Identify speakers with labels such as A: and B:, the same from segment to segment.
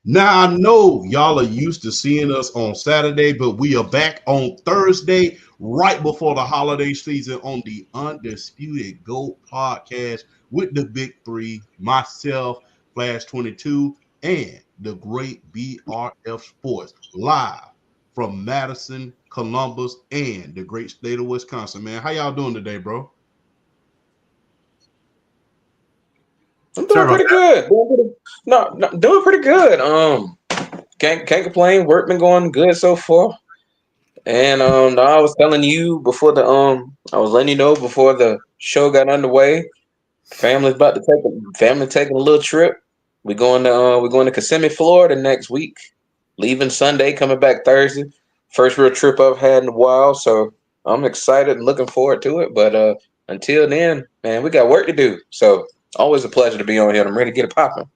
A: Now, I know y'all are used to seeing us on Saturday, but we are back on Thursday, right before the holiday season, on the Undisputed GOAT podcast with the big three, myself, Flash 22, and the great BRF Sports, live from Madison, Columbus, and the great state of Wisconsin. Man, how y'all doing today, bro?
B: I'm
C: Sorry
B: doing
C: about
B: pretty
C: that.
B: good. No, doing pretty good. Can't complain. Work been going good so far. And no, I was telling you before I was letting you know before the show got underway. Family taking a little trip. We're going to Kissimmee, Florida next week. Leaving Sunday, coming back Thursday. First real trip I've had in a while, so I'm excited and looking forward to it. But until then, man, we got work to do. So always a pleasure to be on here. I'm ready to get it popping.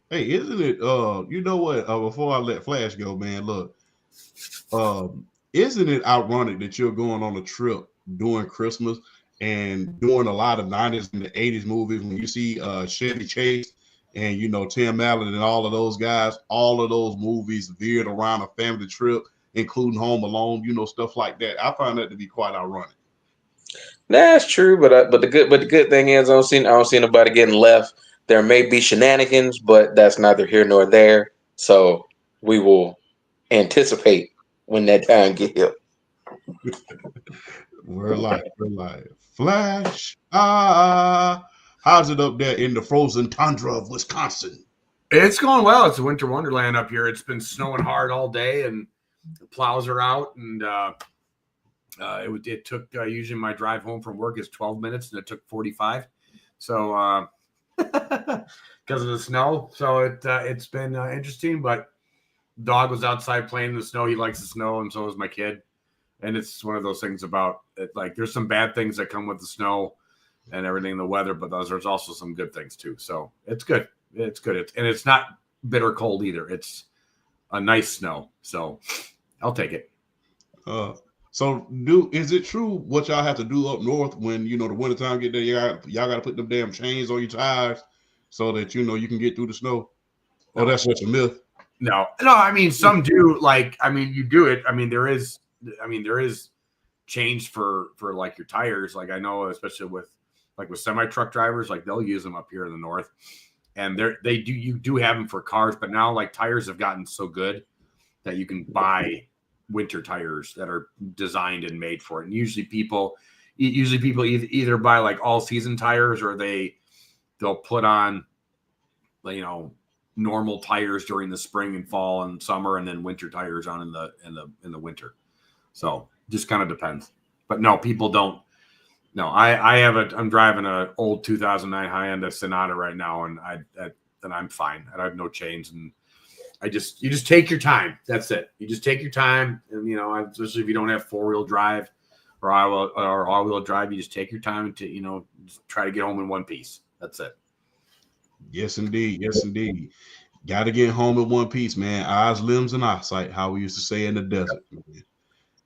A: Hey, isn't it? You know what? Before I let Flash go, man, look. Isn't it ironic that you're going on a trip during Christmas and doing a lot of 90s and the 80s movies when you see Chevy Chase and Tim Allen and all of those guys, all of those movies veered around a family trip, including Home Alone, stuff like that. I find that to be quite ironic.
B: That's true, but the good thing is I don't see nobody getting left. There may be shenanigans, but that's neither here nor there. So we will anticipate when that time get here.
A: We're live. Flash. How's it up there in the frozen tundra of Wisconsin?
C: It's going well. It's a winter wonderland up here. It's been snowing hard all day, and the plows are out. And it took usually my drive home from work is 12 minutes, and it took 45. So because of the snow, so it's been interesting. But dog was outside playing in the snow. He likes the snow, and so does my kid. And it's one of those things about it. Like there's some bad things that come with the snow and everything in the weather, but there's also some good things too. So it's good. It's good. And it's not bitter cold either. It's a nice snow. So I'll take it.
A: So is it true what y'all have to do up north when the wintertime get there? Y'all got to put them damn chains on your tires so that you can get through the snow. Oh,
C: No.
A: that's just a myth.
C: No. I mean, some do. You do it. There is change for like your tires. Like I know, especially with semi truck drivers, like they'll use them up here in the north, and you do have them for cars. But now like tires have gotten so good that you can buy winter tires that are designed and made for it. And usually people either buy like all season tires or they'll put on normal tires during the spring and fall and summer, and then winter tires on in the winter. So just kind of depends. But no, people don't. No, I'm driving an old 2009 Hyundai Sonata right now, and I'm fine. I have no chains, and you just take your time. That's it. You just take your time, and especially if you don't have 4-wheel drive or all-wheel drive, you just take your time to just try to get home in one piece. That's it.
A: Yes, indeed. Yes, indeed. Got to get home in one piece, man. Eyes, limbs, and eyesight, how we used to say in the desert, man.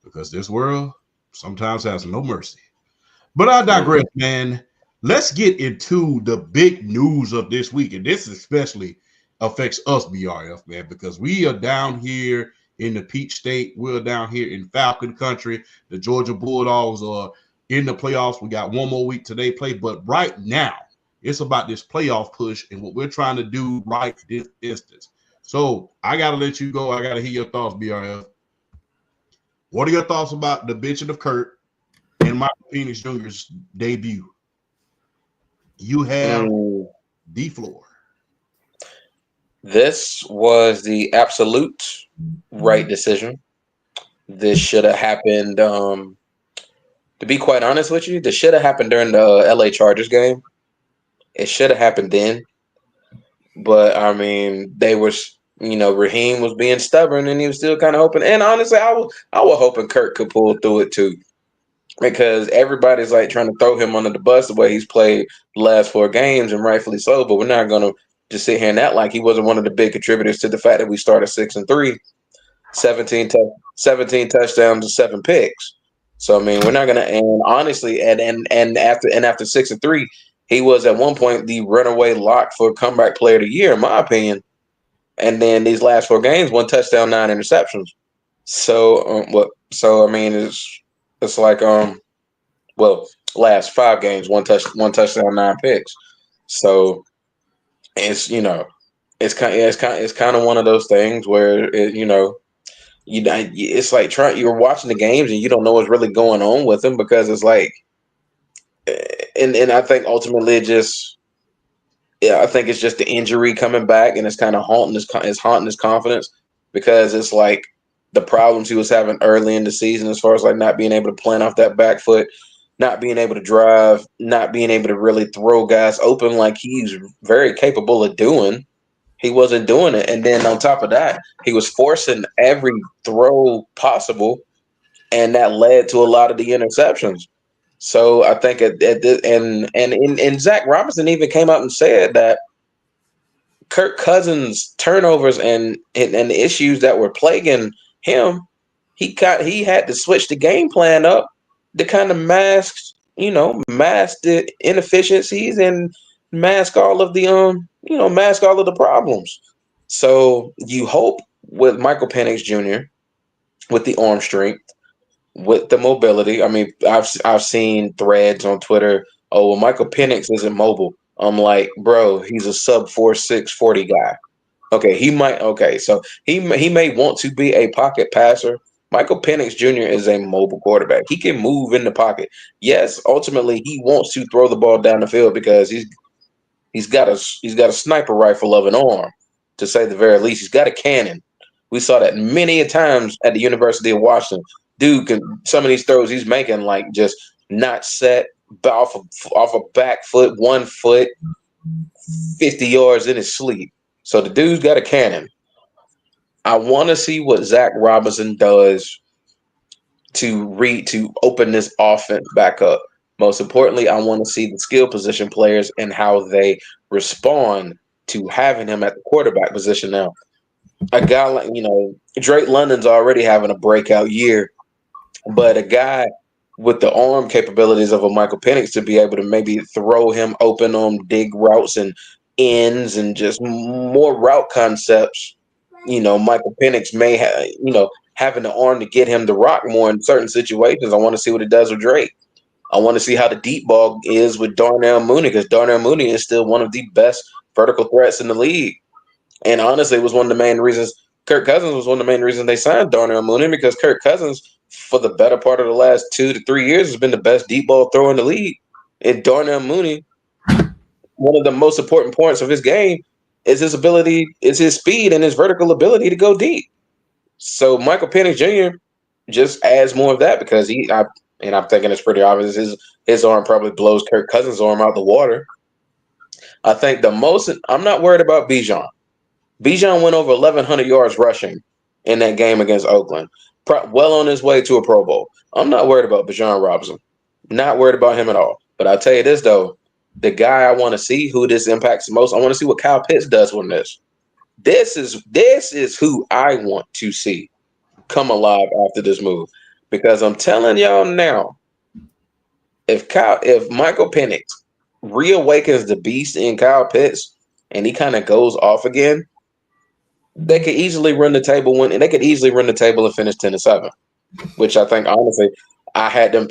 A: Because this world sometimes has no mercy. But I digress, man. Let's get into the big news of this week. And this especially affects us, BRF, man, because we are down here in the Peach State. We're down here in Falcon Country. The Georgia Bulldogs are in the playoffs. We got one more week today play. But right now, it's about this playoff push and what we're trying to do right this instance. So I got to let you go. I got to hear your thoughts, BRF. What are your thoughts about the benching of Kurt and Michael Penix Jr.'s debut? You have the floor.
B: This was the absolute right decision. This should have happened. To be quite honest with you, this should have happened during the LA Chargers game. It should have happened then. But I mean, Raheem was being stubborn, and he was still kind of hoping. And honestly, I was hoping Kurt could pull through it too, because everybody's like trying to throw him under the bus the way he's played the last 4 games, and rightfully so. But we're not gonna just sit here and act like he wasn't one of the big contributors to the fact that we started 6-3, 17 touchdowns and 7 picks. So I mean, we're not gonna. And honestly, and after 6-3, he was at one point the runaway lock for comeback player of the year, in my opinion. And then these last 4 games, 1 touchdown, 9 interceptions. So So I mean, it's like well, last 5 games, 1 touchdown, 9 picks. So it's it's kind of one of those things where it's like you're watching the games and you don't know what's really going on with them because it's like, and I think ultimately I think it's just the injury coming back and it's kind of haunting his confidence because it's like the problems he was having early in the season as far as like not being able to plant off that back foot, not being able to drive, not being able to really throw guys open like he's very capable of doing. He wasn't doing it. And then on top of that, he was forcing every throw possible, and that led to a lot of the interceptions. So I think and Zach Robinson even came out and said that Kirk Cousins' turnovers and the issues that were plaguing him, he had to switch the game plan up to kind of mask the inefficiencies and mask all of the problems. So you hope with Michael Penix Jr. with the arm strength, with the mobility. I mean, I've seen threads on Twitter. Oh, well, Michael Penix isn't mobile. I'm like, bro, he's a sub 4.6 40 guy. Okay, he might. Okay, so he may want to be a pocket passer. Michael Penix Jr. is a mobile quarterback. He can move in the pocket. Yes, ultimately he wants to throw the ball down the field because he's got a sniper rifle of an arm, to say the very least. He's got a cannon. We saw that many a times at the University of Washington. Dude can some of these throws he's making like just not set off a back foot, 1 foot, 50 yards in his sleep. So the dude's got a cannon. I want to see what Zach Robinson does to open this offense back up. Most importantly, I want to see the skill position players and how they respond to having him at the quarterback position now. A guy like, Drake London's already having a breakout year, but a guy with the arm capabilities of a Michael Penix to be able to maybe throw him open on dig routes and ends and just more route concepts. Michael Penix may have, having the arm to get him to rock more in certain situations. I want to see what it does with Drake. I want to see how the deep ball is with Darnell Mooney because Darnell Mooney is still one of the best vertical threats in the league. And honestly, it was one of the main reasons Kirk Cousins was one of the main reasons they signed Darnell Mooney because Kirk Cousins, for the better part of the last 2 to 3 years, has been the best deep ball thrower in the league. And Darnell Mooney, one of the most important points of his game is his speed and his vertical ability to go deep. So Michael Penix Jr. just adds more of that because I'm thinking it's pretty obvious his arm probably blows Kirk Cousins' arm out the water. I think I'm not worried about Bijan. Bijan went over 1,100 yards rushing in that game against Oakland, well on his way to a Pro Bowl. I'm not worried about Bijan Robinson. Not worried about him at all. But I'll tell you this, though. The guy I want to see who this impacts the most, I want to see what Kyle Pitts does with this. This is who I want to see come alive after this move. Because I'm telling y'all now, if Michael Penix reawakens the beast in Kyle Pitts and he kind of goes off again, they could easily run the table and finish 10-7, which I think honestly I had them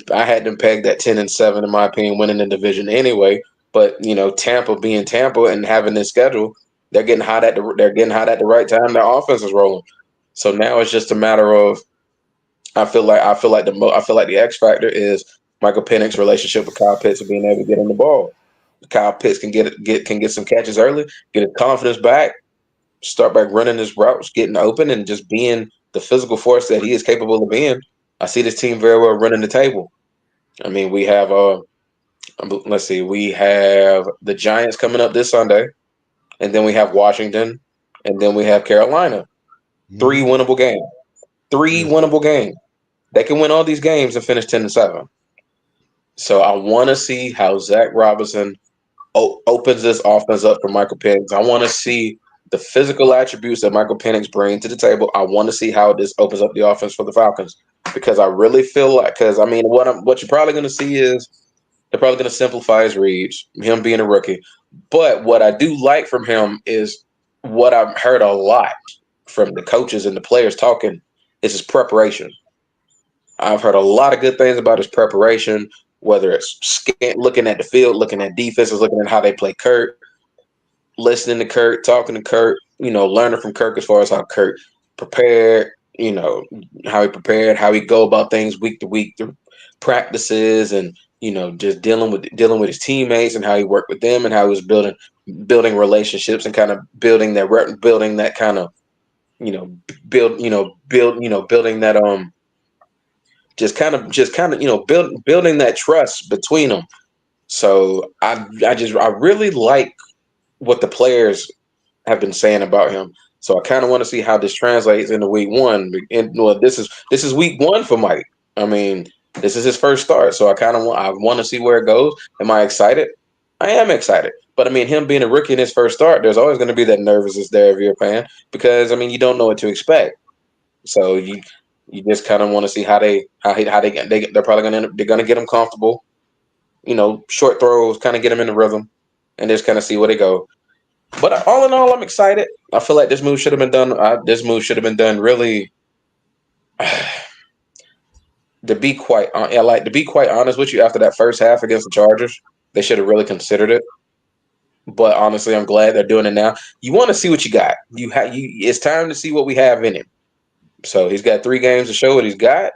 B: pegged at 10-7 in my opinion, winning the division anyway. But Tampa being Tampa and having this schedule, they're getting hot at the right time. Their offense is rolling, so now it's just a matter of I feel like the X factor is Michael Penix's relationship with Kyle Pitts and being able to get him the ball. Kyle Pitts can get some catches early, get his confidence back, start back running his routes, getting open, and just being the physical force that he is capable of being. I see this team very well running the table. I mean, we have we have the Giants coming up this Sunday, and then we have Washington, and then we have Carolina. 3 winnable games. 3 winnable games. They can win all these games and finish 10-7. So I want to see how Zach Robinson opens this offense up for Michael Penix. I want to see the physical attributes that Michael Penix brings to the table. I want to see how this opens up the offense for the Falcons because I really feel like what you're probably going to see is they're probably going to simplify his reads, him being a rookie. But what I do like from him is what I've heard a lot from the coaches and the players talking is his preparation. I've heard a lot of good things about his preparation, whether it's looking at the field, looking at defenses, looking at how they play Kurt, listening to Kurt, talking to Kurt, learning from Kurt as far as how Kurt prepared, how he prepared, how he go about things week to week through practices, and just dealing with his teammates and how he worked with them and how he was building relationships and kind of building that kind of building that building that trust between them. So I really like what the players have been saying about him. So I kind of want to see how this translates into week one. And this is week one for Mike. I mean, this is his first start. So I want to see where it goes. Am I excited? I am excited. But I mean, him being a rookie in his first start, there's always going to be that nervousness there if you're a fan, because I mean, you don't know what to expect. So you just kind of want to see how they're probably going to get him comfortable. Short throws, kind of get him in the rhythm, and just kind of see where they go. But all in all, I'm excited. I feel like this move should have been done. Really. To be quite honest with you, after that first half against the Chargers, they should have really considered it. But honestly, I'm glad they're doing it now. You want to see what you got. It's time to see what we have in him. So he's got 3 games to show what he's got.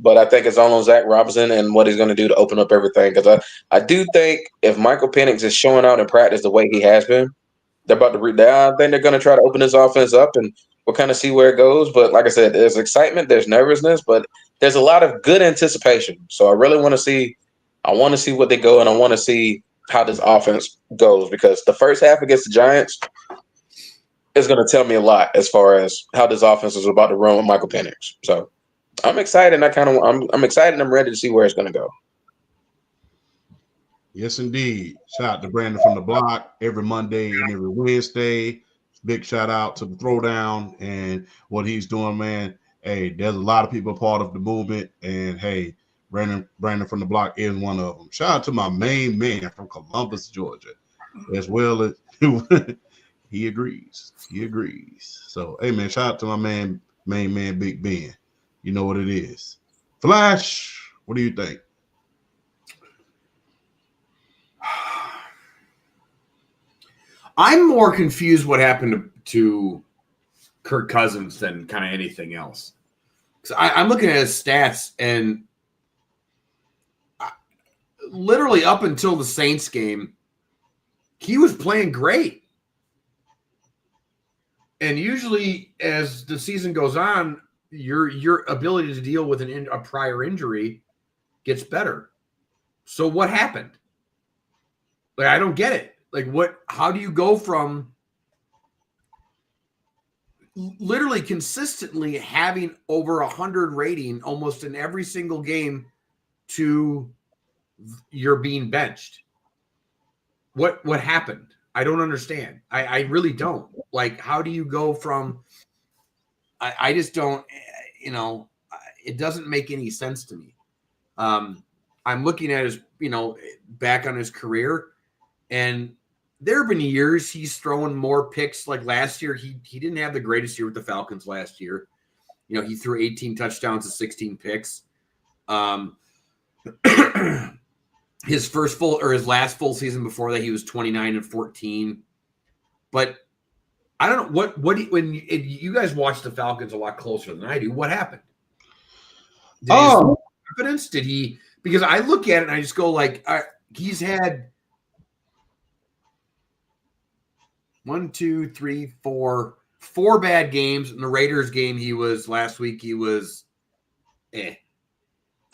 B: But I think it's all on Zach Robinson and what he's going to do to open up everything. Because I do think if Michael Penix is showing out in practice the way he has been, I think they're going to try to open this offense up, and we'll kind of see where it goes. But like I said, there's excitement, there's nervousness, but there's a lot of good anticipation. So I really want to see. I want to see what they go, and I want to see how this offense goes, because the first half against the Giants is going to tell me a lot as far as how this offense is about to run with Michael Penix. So I'm excited. And I'm excited. And I'm ready to see where it's going to go.
A: Yes, indeed. Shout out to Brandon from the block every Monday and every Wednesday. Big shout out to the Throwdown and what he's doing, man. Hey, there's a lot of people part of the movement, and hey, Brandon from the block is one of them. Shout out to my main man from Columbus, Georgia, as well as he agrees. He agrees. So, hey, man, shout out to my main man, Big Ben. You know what it is. Flash, what do you think?
C: I'm more confused what happened to Kirk Cousins than kind of anything else. So I'm looking at his stats, and literally up until the Saints game, he was playing great. And usually, as the season goes on, your ability to deal with a prior injury gets better. So what happened? Like, I don't get it. Like, how do you go from literally consistently having over 100 rating almost in every single game to you're being benched? What happened? I don't understand. I really don't. Like, how do you go from I just don't, it doesn't make any sense to me. I'm looking at his, back on his career, and there have been years he's thrown more picks. Like last year, he didn't have the greatest year with the Falcons last year. He threw 18 touchdowns and 16 picks. His last full season before that, he was 29-14. But I don't know when you guys watch the Falcons a lot closer than I do. What happened? Did he have confidence? Did he? Because I look at it and I just go like, he's had 1, 2, 3, 4 bad games. In the Raiders game last week, he was
B: They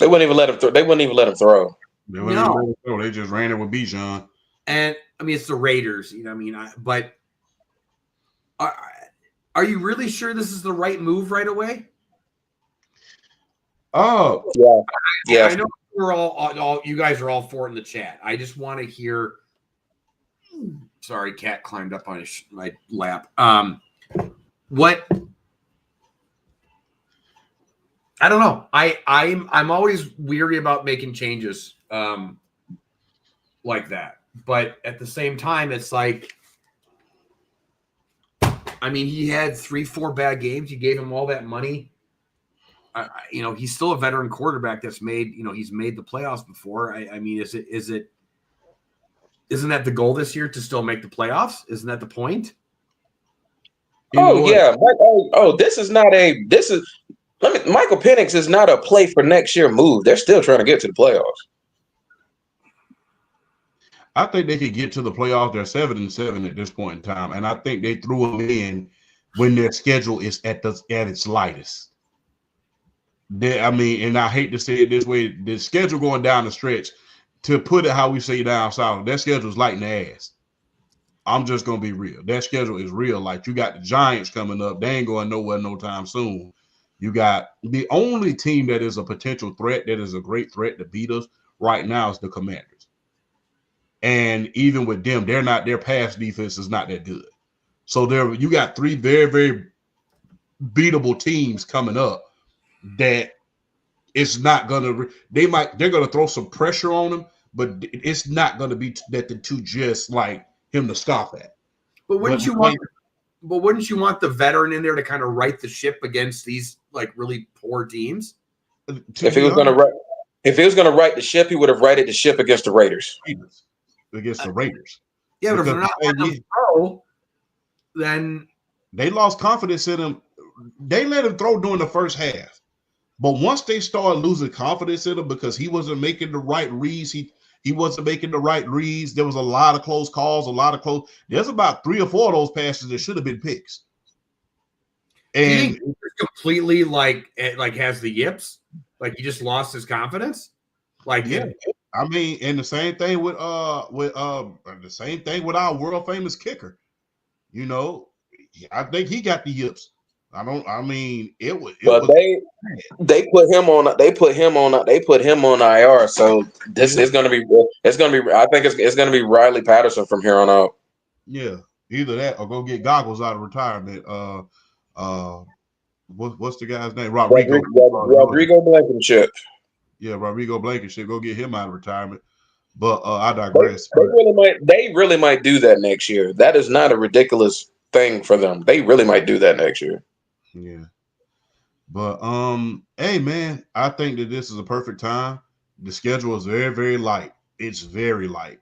B: wouldn't even let him throw. They wouldn't even let him throw.
A: They just ran it with Bijan.
C: And I mean, it's the Raiders, but are you really sure this is the right move right away?
A: Oh,
B: yeah.
C: I know we're all you guys are all for it in the chat. I just want to hear. Sorry, cat climbed up on my lap. What? I don't know. I'm always weary about making changes like that, but at the same time, it's like I mean, he had 3-4 bad games. You gave him all that money. He's still a veteran quarterback that's made, he's made the playoffs before. I mean, isn't that the goal this year to still make the playoffs? Isn't that the point?
B: Yeah. Michael Penix is not a play for next year move. They're still trying to get to the playoffs.
A: I think they could get to the playoffs. They're 7-7 at this point in time, and I think they threw them in when their schedule is at its lightest. And I hate to say it this way, the schedule going down the stretch, to put it how we say down south, that schedule is light in the ass. I'm just gonna be real. That schedule is real. Like, you got the Giants coming up, they ain't going nowhere no time soon. You got the only team that is a potential threat, that is a great threat to beat us right now, is the Commanders. And even with them, their pass defense is not that good. So you got three very, very beatable teams coming up that it's not gonna. They're gonna throw some pressure on them, but it's not gonna be that the two just like him to scoff at.
C: But wouldn't you want the veteran in there to kind of right the ship against these like really poor teams?
B: If he was gonna right the ship, he would have righted the ship against the Raiders.
A: Against the Raiders.
C: Yeah, but if they're not letting them throw, then
A: they lost confidence in him. They let him throw during the first half. But once they started losing confidence in him because he wasn't making the right reads, he wasn't making the right reads. There was a lot of close calls, There's about 3 or 4 of those passes that should have been picks. And
C: he's completely like has the yips, like he just lost his confidence. Like,
A: yeah, I mean, and the same thing with our world famous kicker. I think he got the yips.
B: They put him on IR. So it's gonna be I think it's gonna be Riley Patterson from here on out.
A: Yeah, either that or go get Goggles out of retirement. What's the guy's name?
B: Rodrigo Blankenship.
A: Yeah, Rodrigo Blankenship. Go get him out of retirement. But I digress.
B: They really might do that next year. That is not a ridiculous thing for them. They really might do that next year.
A: Yeah. But hey man, I think that this is a perfect time. The schedule is very, very light. It's very light.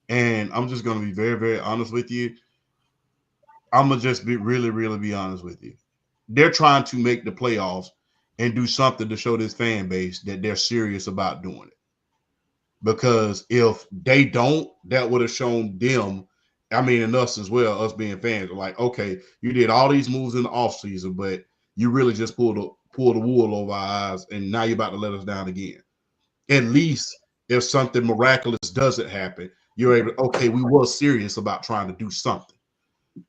A: And I'm just gonna be very, very honest with you. I'm gonna just be really, really be honest with you. They're trying to make the playoffs and do something to show this fan base that they're serious about doing it. Because if they don't, that would have shown them, and us as well, us being fans, like, okay, you did all these moves in the offseason, but you really just pulled the wool over our eyes, and now you're about to let us down again. At least if something miraculous doesn't happen, you're able, okay, we were serious about trying to do something.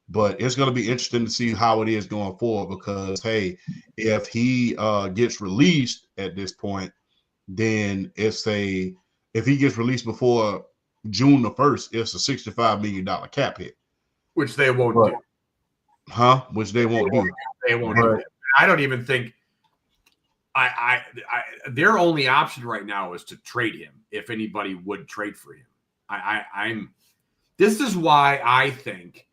A: But it's going to be interesting to see how it is going forward because, hey, if he gets released at this point, then if he gets released before June the 1st, it's a $65 million cap hit.
C: Which they won't do.
A: Which they won't do.
C: They won't do it. I don't even think their only option right now is to trade him if anybody would trade for him. This is why I think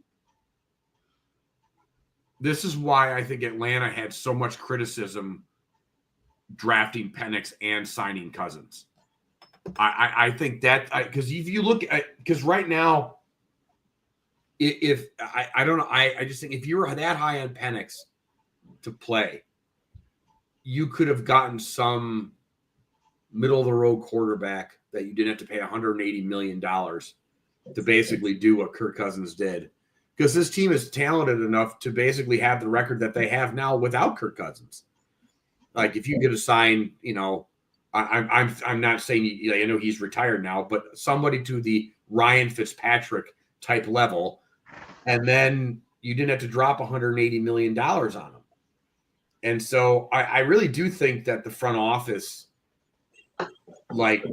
C: Atlanta had so much criticism drafting Penix and signing Cousins. I think that because if you look at because right now, if I don't know, I just think if you were that high on Penix to play, you could have gotten some middle of the road quarterback that you didn't have to pay $180 million to basically do what Kirk Cousins did. Because this team is talented enough to basically have the record that they have now without Kirk Cousins. Like if you get a sign, I'm not saying I know he's retired now, but somebody to the Ryan Fitzpatrick type level, and then you didn't have to drop $180 million on him. And so I really do think that the front office, like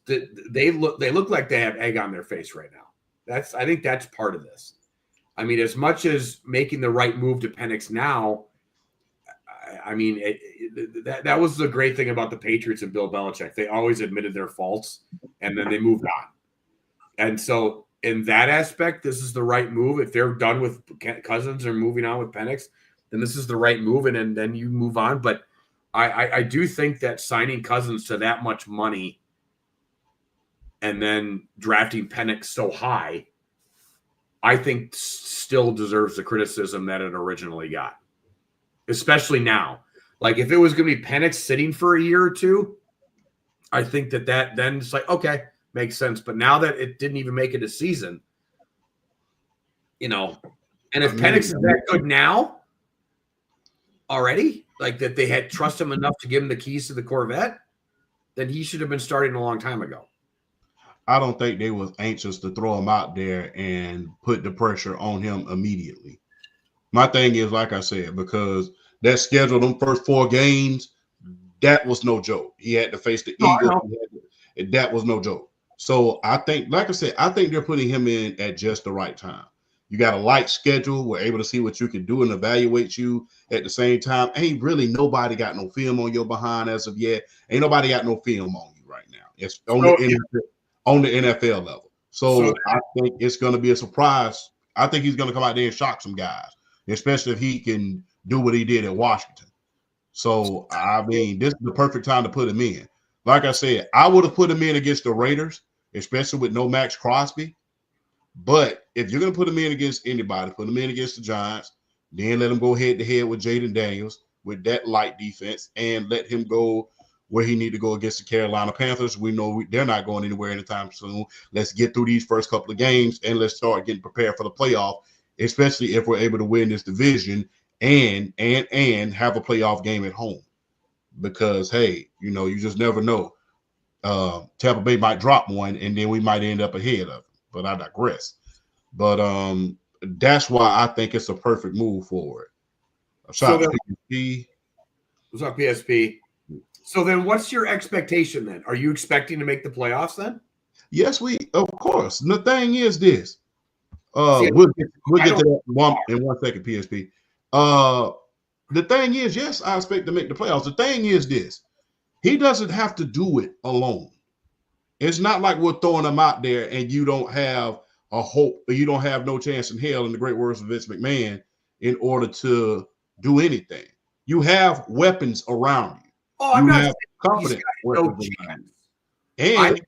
C: they look like they have egg on their face right now. I think that's part of this. I mean, as much as making the right move to Penix now, that was the great thing about the Patriots and Bill Belichick. They always admitted their faults, and then they moved on. And so in that aspect, this is the right move. If they're done with Cousins or moving on with PENIX, then this is the right move, and then you move on. But I do think that signing Cousins to that much money and then drafting PENIX so high, I think still deserves the criticism that it originally got, especially now. Like if it was going to be PENIX sitting for a year or two, I think that then it's like, okay, makes sense. But now that it didn't even make it a season, and if PENIX is that good now already, like that they had trust him enough to give him the keys to the Corvette, then he should have been starting a long time ago.
A: I don't think they was anxious to throw him out there and put the pressure on him immediately. My thing is, like I said, because that schedule, them first 4 games, that was no joke. He had to face the Eagles. That was no joke. So I think, like I said, I think they're putting him in at just the right time. You got a light schedule. We're able to see what you can do and evaluate you at the same time. Ain't really nobody got no film on your behind as of yet. Ain't nobody got no film on you right now. It's on the NFL level. So I think it's going to be a surprise. I think he's going to come out there and shock some guys, especially if he can do what he did at Washington. So, I mean, this is the perfect time to put him in. Like I said, I would have put him in against the Raiders, especially with no Max Crosby. But if you're going to put him in against anybody, put him in against the Giants, then let him go head-to-head with Jaden Daniels with that light defense and let him go where he need to go against the Carolina Panthers. We know they're not going anywhere anytime soon. Let's get through these first couple of games and let's start getting prepared for the playoff, especially if we're able to win this division and have a playoff game at home. Because, hey, you just never know. Tampa Bay might drop one, and then we might end up ahead of them. But I digress. But that's why I think it's a perfect move for it. Shout out to PSP.
C: What's up, PSP? So then what's your expectation then? Are you expecting to make the playoffs then?
A: Yes, of course. The thing is this. We'll get to that in 1 second, PSP. The thing is, yes, I expect to make the playoffs. The thing is this. He doesn't have to do it alone. It's not like we're throwing him out there and you don't have a hope, or you don't have no chance in hell, in the great words of Vince McMahon, in order to do anything. You have weapons around you.
C: Oh, I'm not
A: confident weapons around you. And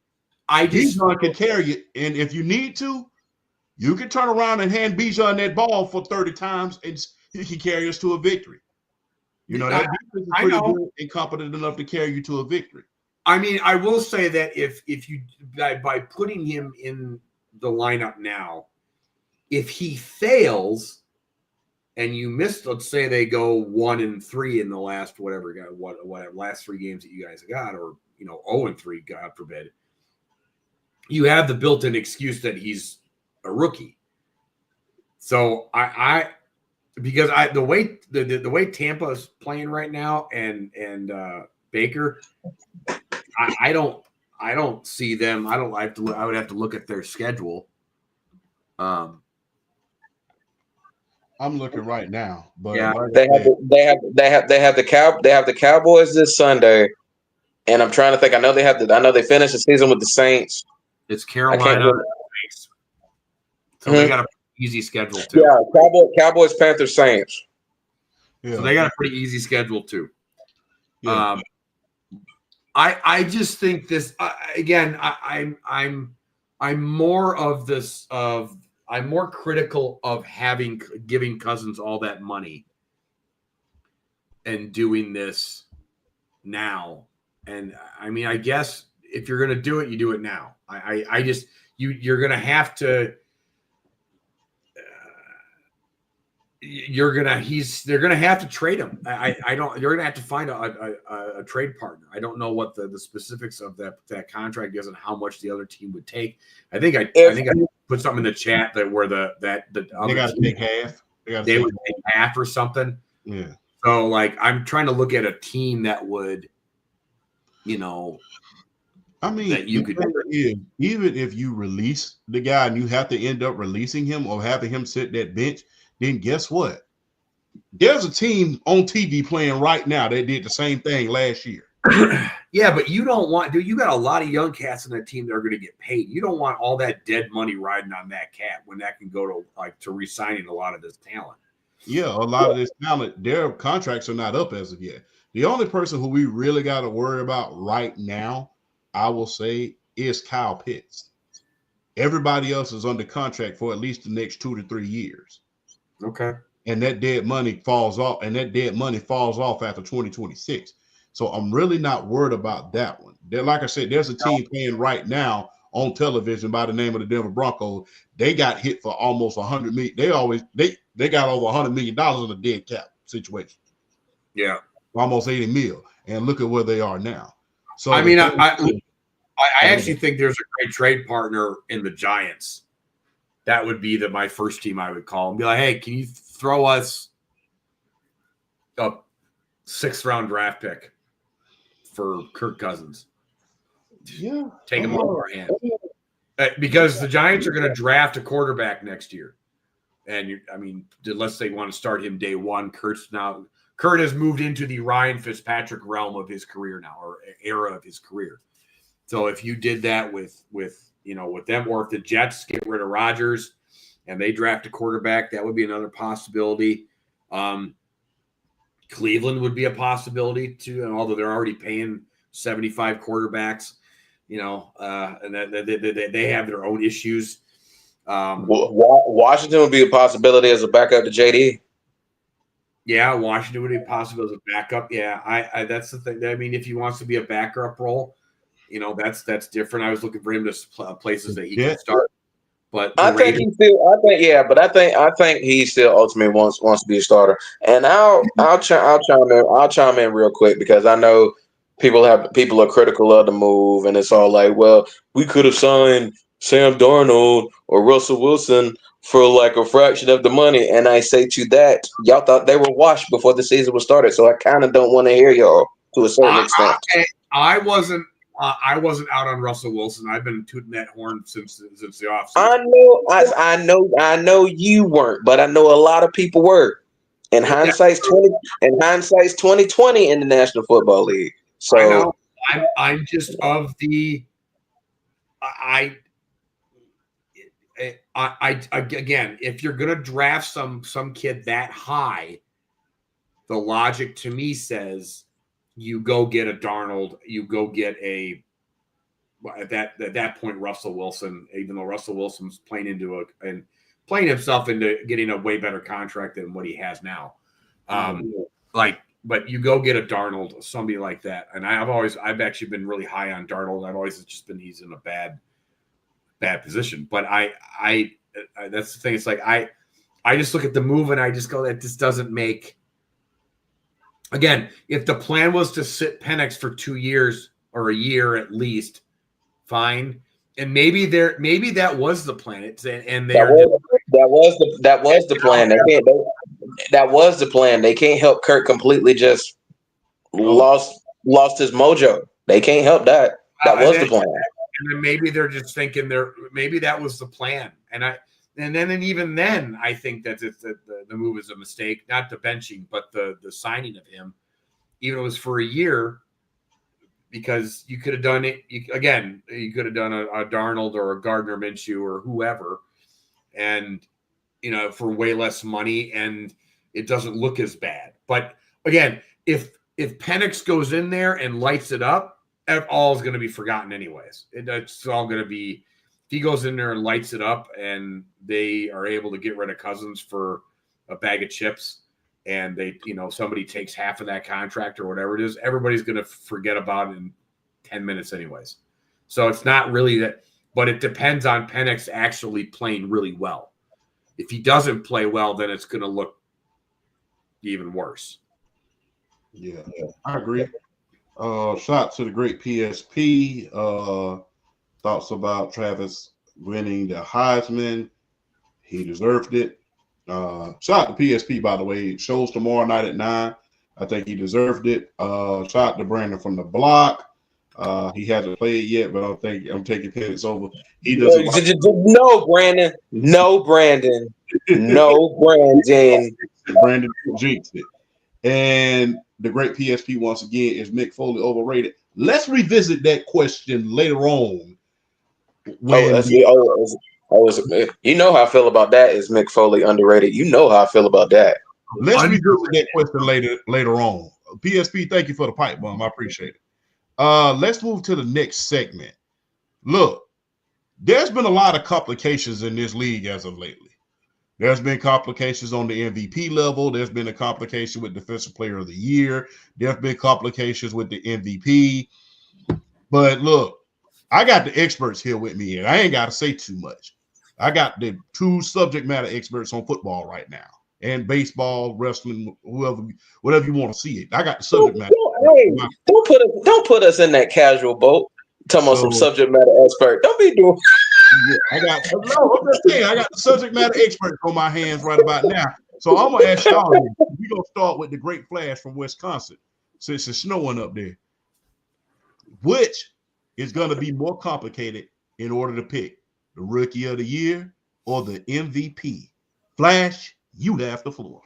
A: Bijan can carry it. And if you need to, you can turn around and hand Bijan that ball for 30 times and he can carry us to a victory. That defense is pretty good and competent enough to carry you to a victory.
C: I mean, I will say that if you by putting him in the lineup now, if he fails and you miss, let's say they go 1-3 in the last last 3 games that you guys got, or 0-3, God forbid, you have the built-in excuse that he's a rookie. So because the way Tampa is playing right now and Baker, I don't see them. I would have to look at their schedule.
A: I'm looking right now, but
B: yeah, they have the Cowboys this Sunday, and I'm trying to think. I know they finished the season with the Saints.
C: It's Carolina. So they got a easy schedule too.
B: Yeah, Cowboys, Panthers, Saints.
C: Yeah. So they got a pretty easy schedule too. Yeah. I just think this again. I'm more of this of. I'm more critical of giving Cousins all that money and doing this now. And I mean, I guess if you're going to do it, you do it now. I just, you're going to have to, they're going to have to trade him. You're going to have to find a trade partner. I don't know what the specifics of that contract is and how much the other team would take. I think I put something in the chat that where the
A: they got to take half.
C: They would take half or something.
A: Yeah.
C: So like, I'm trying to look at a team that would,
A: I mean,
C: that you could
A: even if you release the guy and you have to end up releasing him or having him sit that bench, then guess what? There's a team on TV playing right now that did the same thing last year.
C: Yeah, but you don't want, dude. You got a lot of young cats in that team that are going to get paid. You don't want all that dead money riding on that cat when that can go to re-signing a lot of this talent.
A: Yeah, a lot of this talent, their contracts are not up as of yet. The only person who we really got to worry about right now, I will say, is Kyle Pitts. Everybody else is under contract for at least the next 2 to 3 years.
C: Okay.
A: And that dead money falls off, after 2026. So I'm really not worried about that one. Like I said, there's a team playing right now on television by the name of the Denver Broncos. They got hit for almost $100 million. They got over $100 million in a dead cap situation.
C: Yeah,
A: almost 80 mil, and look at where they are now. So
C: I mean, I actually think there's a great trade partner in the Giants. That would be my first team I would call and be like, hey, can you throw us a 6th round draft pick for Kirk Cousins?
A: Yeah,
C: take him off our hands. Because the Giants are going to draft a quarterback next year. And unless they want to start him day one, Kurt has moved into the Ryan Fitzpatrick realm of his career now, or era of his career. So if you did that with them, or if the Jets get rid of Rodgers and they draft a quarterback, that would be another possibility. Cleveland would be a possibility too, and although they're already paying 75 quarterbacks, and they have their own issues.
B: Washington would be a possibility as a backup to JD.
C: Yeah, Washington would be possible as a backup. Yeah, I that's the thing. I mean, if he wants to be a backup role, that's different. I was looking for him to places that he can start. But
B: I think he still ultimately wants to be a starter. And I'll chime in real quick, because I know people are critical of the move, and it's all like, well, we could have signed Sam Darnold or Russell Wilson for like a fraction of the money. And I say to that, y'all thought they were washed before the season was started. So I kind of don't want to hear y'all to a certain extent.
C: I wasn't out on Russell Wilson. I've been tooting that horn since the offseason.
B: I know you weren't, but I know a lot of people were. And hindsight's 2020 in the National Football League. So
C: I know. I'm just of the again, if you're gonna draft some kid that high, the logic to me says you go get a Darnold, you go get at that point Russell Wilson, even though Russell Wilson's playing himself into getting a way better contract than what he has now. But you go get a Darnold, somebody like that. And I've actually been really high on Darnold. I've always just been he's in a bad position. But I that's the thing. It's like I just look at the move and I just go, that this doesn't make. Again, if the plan was to sit PENIX for 2 years or a year at least, fine. And maybe that was the plan.
B: That was the plan. That was the plan. They can't help Kirk completely just lost his mojo. They can't help that. That was the plan.
C: And then maybe they're just thinking maybe that was the plan. And even then, I think that the move is a mistake, not the benching, but the signing of him, even if it was for a year, because you could have done it. You could have done a Darnold or a Gardner Minshew or whoever, and for way less money, and it doesn't look as bad. But again, if PENIX goes in there and lights it up, all is going to be forgotten anyways. It's all going to be. If he goes in there and lights it up and they are able to get rid of Cousins for a bag of chips, and they, somebody takes half of that contract or whatever it is, everybody's going to forget about it in 10 minutes anyways. So it's not really that, but it depends on PENIX actually playing really well. If he doesn't play well, then it's going to look even worse.
A: Yeah, I agree. Shout to the great PSP. Thoughts about Travis winning the Heisman. He deserved it. Shout out to PSP, by the way. It shows tomorrow night at 9. I think he deserved it. Shout out to Brandon from the block. He hasn't played yet, but I'm taking PENIX over. He doesn't.
B: No, Brandon. No, Brandon. No, Brandon.
A: Brandon jinxed it. And the great PSP once again, is Mick Foley overrated? Let's revisit that question later on.
B: You know how I feel about that. Is Mick Foley underrated? You know how I feel about that.
A: Let's revisit that question later on. PSP, thank you for the pipe bomb. I appreciate it. Let's move to the next segment. Look, there's been a lot of complications in this league as of lately. There's been complications on the MVP level. There's been a complication with Defensive Player of the Year. There's been complications with the MVP. But look, I got the experts here with me, and I ain't got to say too much. I got the two subject matter experts on football right now, and baseball, wrestling, whatever you want to see it. I got the subject matter.
B: Don't put us in that casual boat. Talking about some subject matter expert. Don't be doing.
A: I'm just saying, I got the subject matter experts on my hands right about now. So I'm gonna ask y'all. We're gonna start with the Great Flash from Wisconsin, since it's snowing up there. Which is gonna be more complicated in order to pick the Rookie of the Year or the MVP? Flash, you have the floor.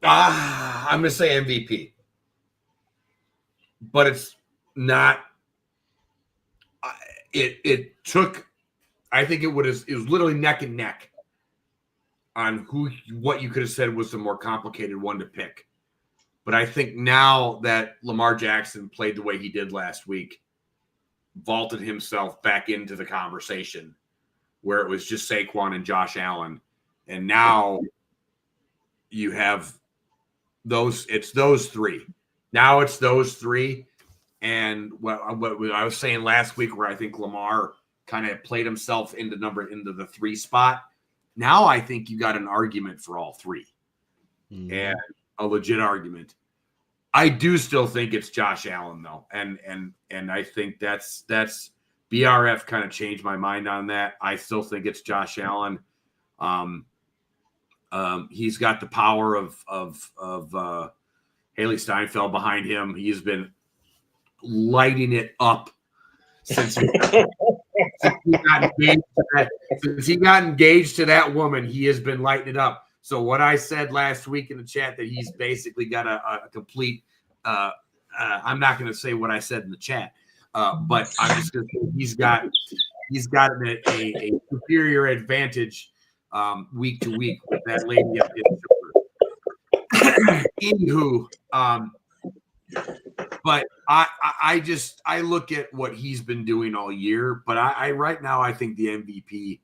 C: I'm going to say MVP, but it's not. It took. I think it was literally neck and neck on what you could have said was the more complicated one to pick. But I think now that Lamar Jackson played the way he did last week, vaulted himself back into the conversation where it was just Saquon and Josh Allen, and now you have those three. Now it's those three. And what I was saying last week, where I think Lamar kind of played himself into the 3 spot. Now I think you got an argument for all three, and a legit argument. I do still think it's Josh Allen though, and I think that's BRF kind of changed my mind on that. I still think it's Josh Allen. He's got the power of Haley Steinfeld behind him. He's been lighting it up since he got engaged to that woman. He has been lighting it up. So what I said last week in the chat, that he's basically got a complete I'm not going to say what I said in the chat, but I'm just going to say he's got a superior advantage week to week with that lady up in the shoulder. Anywho, but I look at what he's been doing all year, but I right now I think the MVP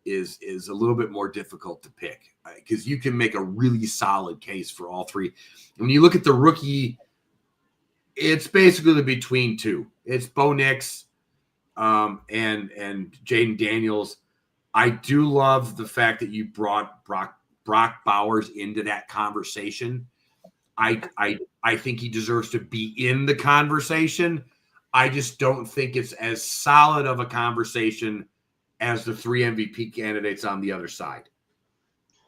C: is a little bit more difficult to pick, because you can make a really solid case for all three. When you look at the rookie, it's basically between two. It's Bo Nix and Jaden Daniels. I do love the fact that you brought Brock Bowers into that conversation. I think he deserves to be in the conversation. I just don't think it's as solid of a conversation as the 3 MVP candidates on the other side.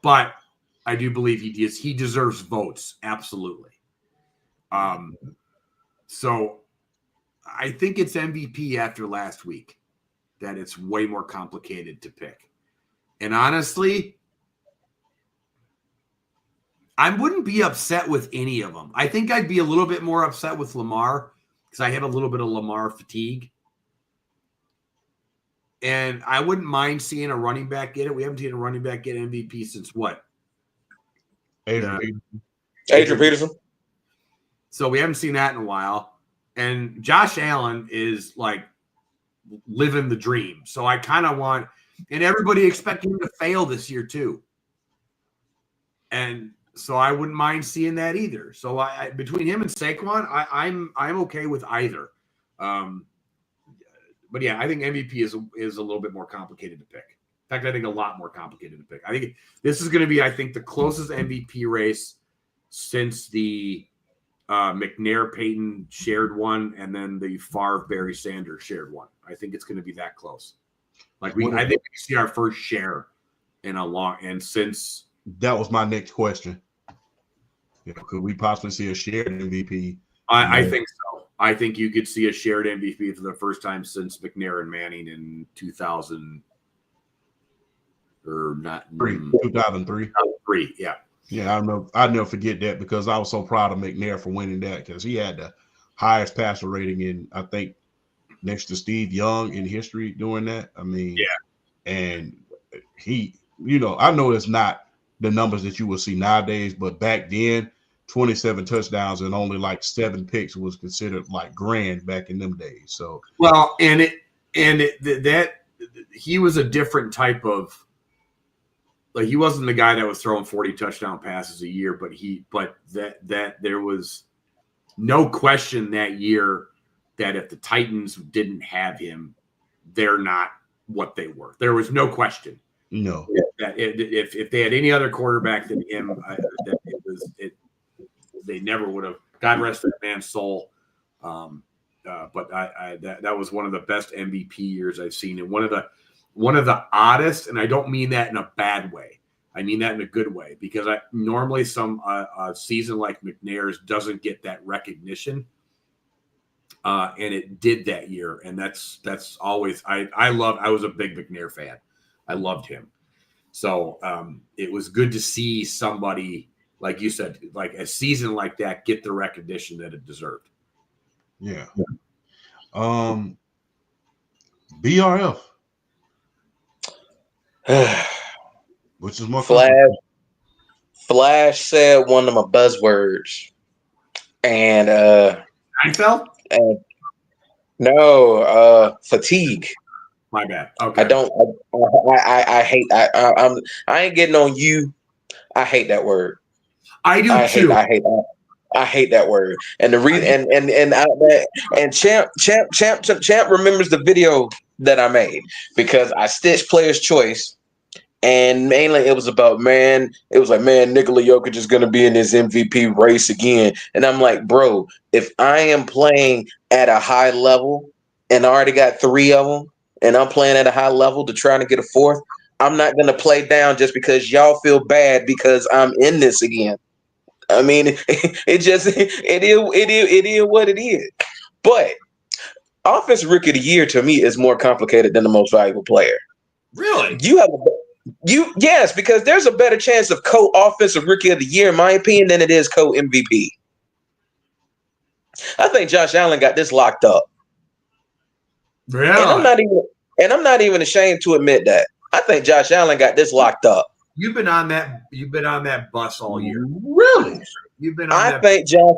C: But I do believe he deserves votes, absolutely. So I think it's MVP after last week that it's way more complicated to pick. And honestly, I wouldn't be upset with any of them. I think I'd be a little bit more upset with Lamar because I have a little bit of Lamar fatigue. And I wouldn't mind seeing a running back get it. We haven't seen a running back get MVP since what?
B: Adrian Peterson.
C: So we haven't seen that in a while. And Josh Allen is like living the dream. So I kind of want, and everybody expecting him to fail this year too. And so I wouldn't mind seeing that either. So I between him and Saquon, I'm okay with either. But yeah, I think MVP is a little bit more complicated to pick. In fact, I think a lot more complicated to pick. I think this is going to be, the closest MVP race since the McNair-Payton shared one, and then the Favre-Barry Sanders shared one. I think it's going to be that close. I think we see our first share in a long, and since
A: that was my next question. Could we possibly see a shared MVP?
C: I think so. I think you could see a shared MVP for the first time since McNair and Manning in 2000 or not
A: 2003.
C: 2003. Yeah.
A: Yeah, I'll never forget that because I was so proud of McNair for winning that because he had the highest passer rating in, I think, next to Steve Young in history doing that. I mean,
C: yeah.
A: And he, I know it's not the numbers that you will see nowadays, but back then, 27 touchdowns and only like 7 picks was considered like grand back in them days. So
C: well, that he was a different type of, like, he wasn't the guy that was throwing 40 touchdown passes a year, but that there was no question that year that if the Titans didn't have him, they're not what they were. There was no question.
A: No.
C: That if they had any other quarterback than him, they never would have. God rest that man's soul. But that was one of the best MVP years I've seen, and one of the oddest. And I don't mean that in a bad way. I mean that in a good way, because normally a season like McNair's doesn't get that recognition, and it did that year. And that's always I was a big McNair fan. I loved him. So it was good to see somebody, like you said, like a season like that get the recognition that it deserved.
A: Yeah. BRF. Which is more
B: Flash said one of my buzzwords. And
C: Seinfeld?
B: No, fatigue.
C: My bad. Okay.
B: I hate I ain't getting on you. I hate that word.
C: I do too.
B: I hate that word. And the reason and Champ remembers the video that I made because I stitched Player's Choice, and mainly it was about Nikola Jokic is gonna be in this MVP race again. And I'm like, bro, if I am playing at a high level and I already got 3 of them, and I'm playing at a high level to try to get a 4th, I'm not gonna play down just because y'all feel bad because I'm in this again. I mean, it is what it is. But Offensive Rookie of the Year to me is more complicated than the Most Valuable Player.
C: Really?
B: Yes, because there's a better chance of co-Offensive Rookie of the Year, in my opinion, than it is co-MVP. I think Josh Allen got this locked up.
C: Really?
B: And I'm not even ashamed to admit that. I think Josh Allen got this locked up.
C: You've been on that bus all year.
A: Really?
C: You've been on that.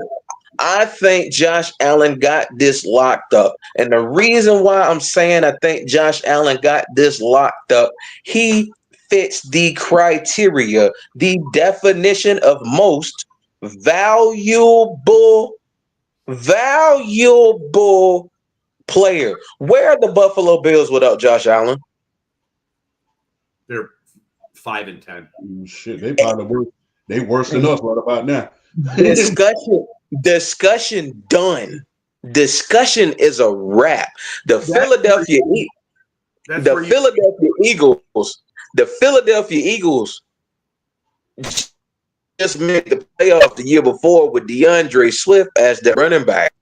B: I think Josh Allen got this locked up. And the reason why I'm saying I think Josh Allen got this locked up, he fits the criteria, the definition of most valuable player. Where are the Buffalo Bills without Josh Allen?
C: They're 5-10.
A: Shit, they probably worse than us right about now.
B: Discussion done. Discussion is a wrap. The Philadelphia Eagles just made the playoff the year before with DeAndre Swift as their running back.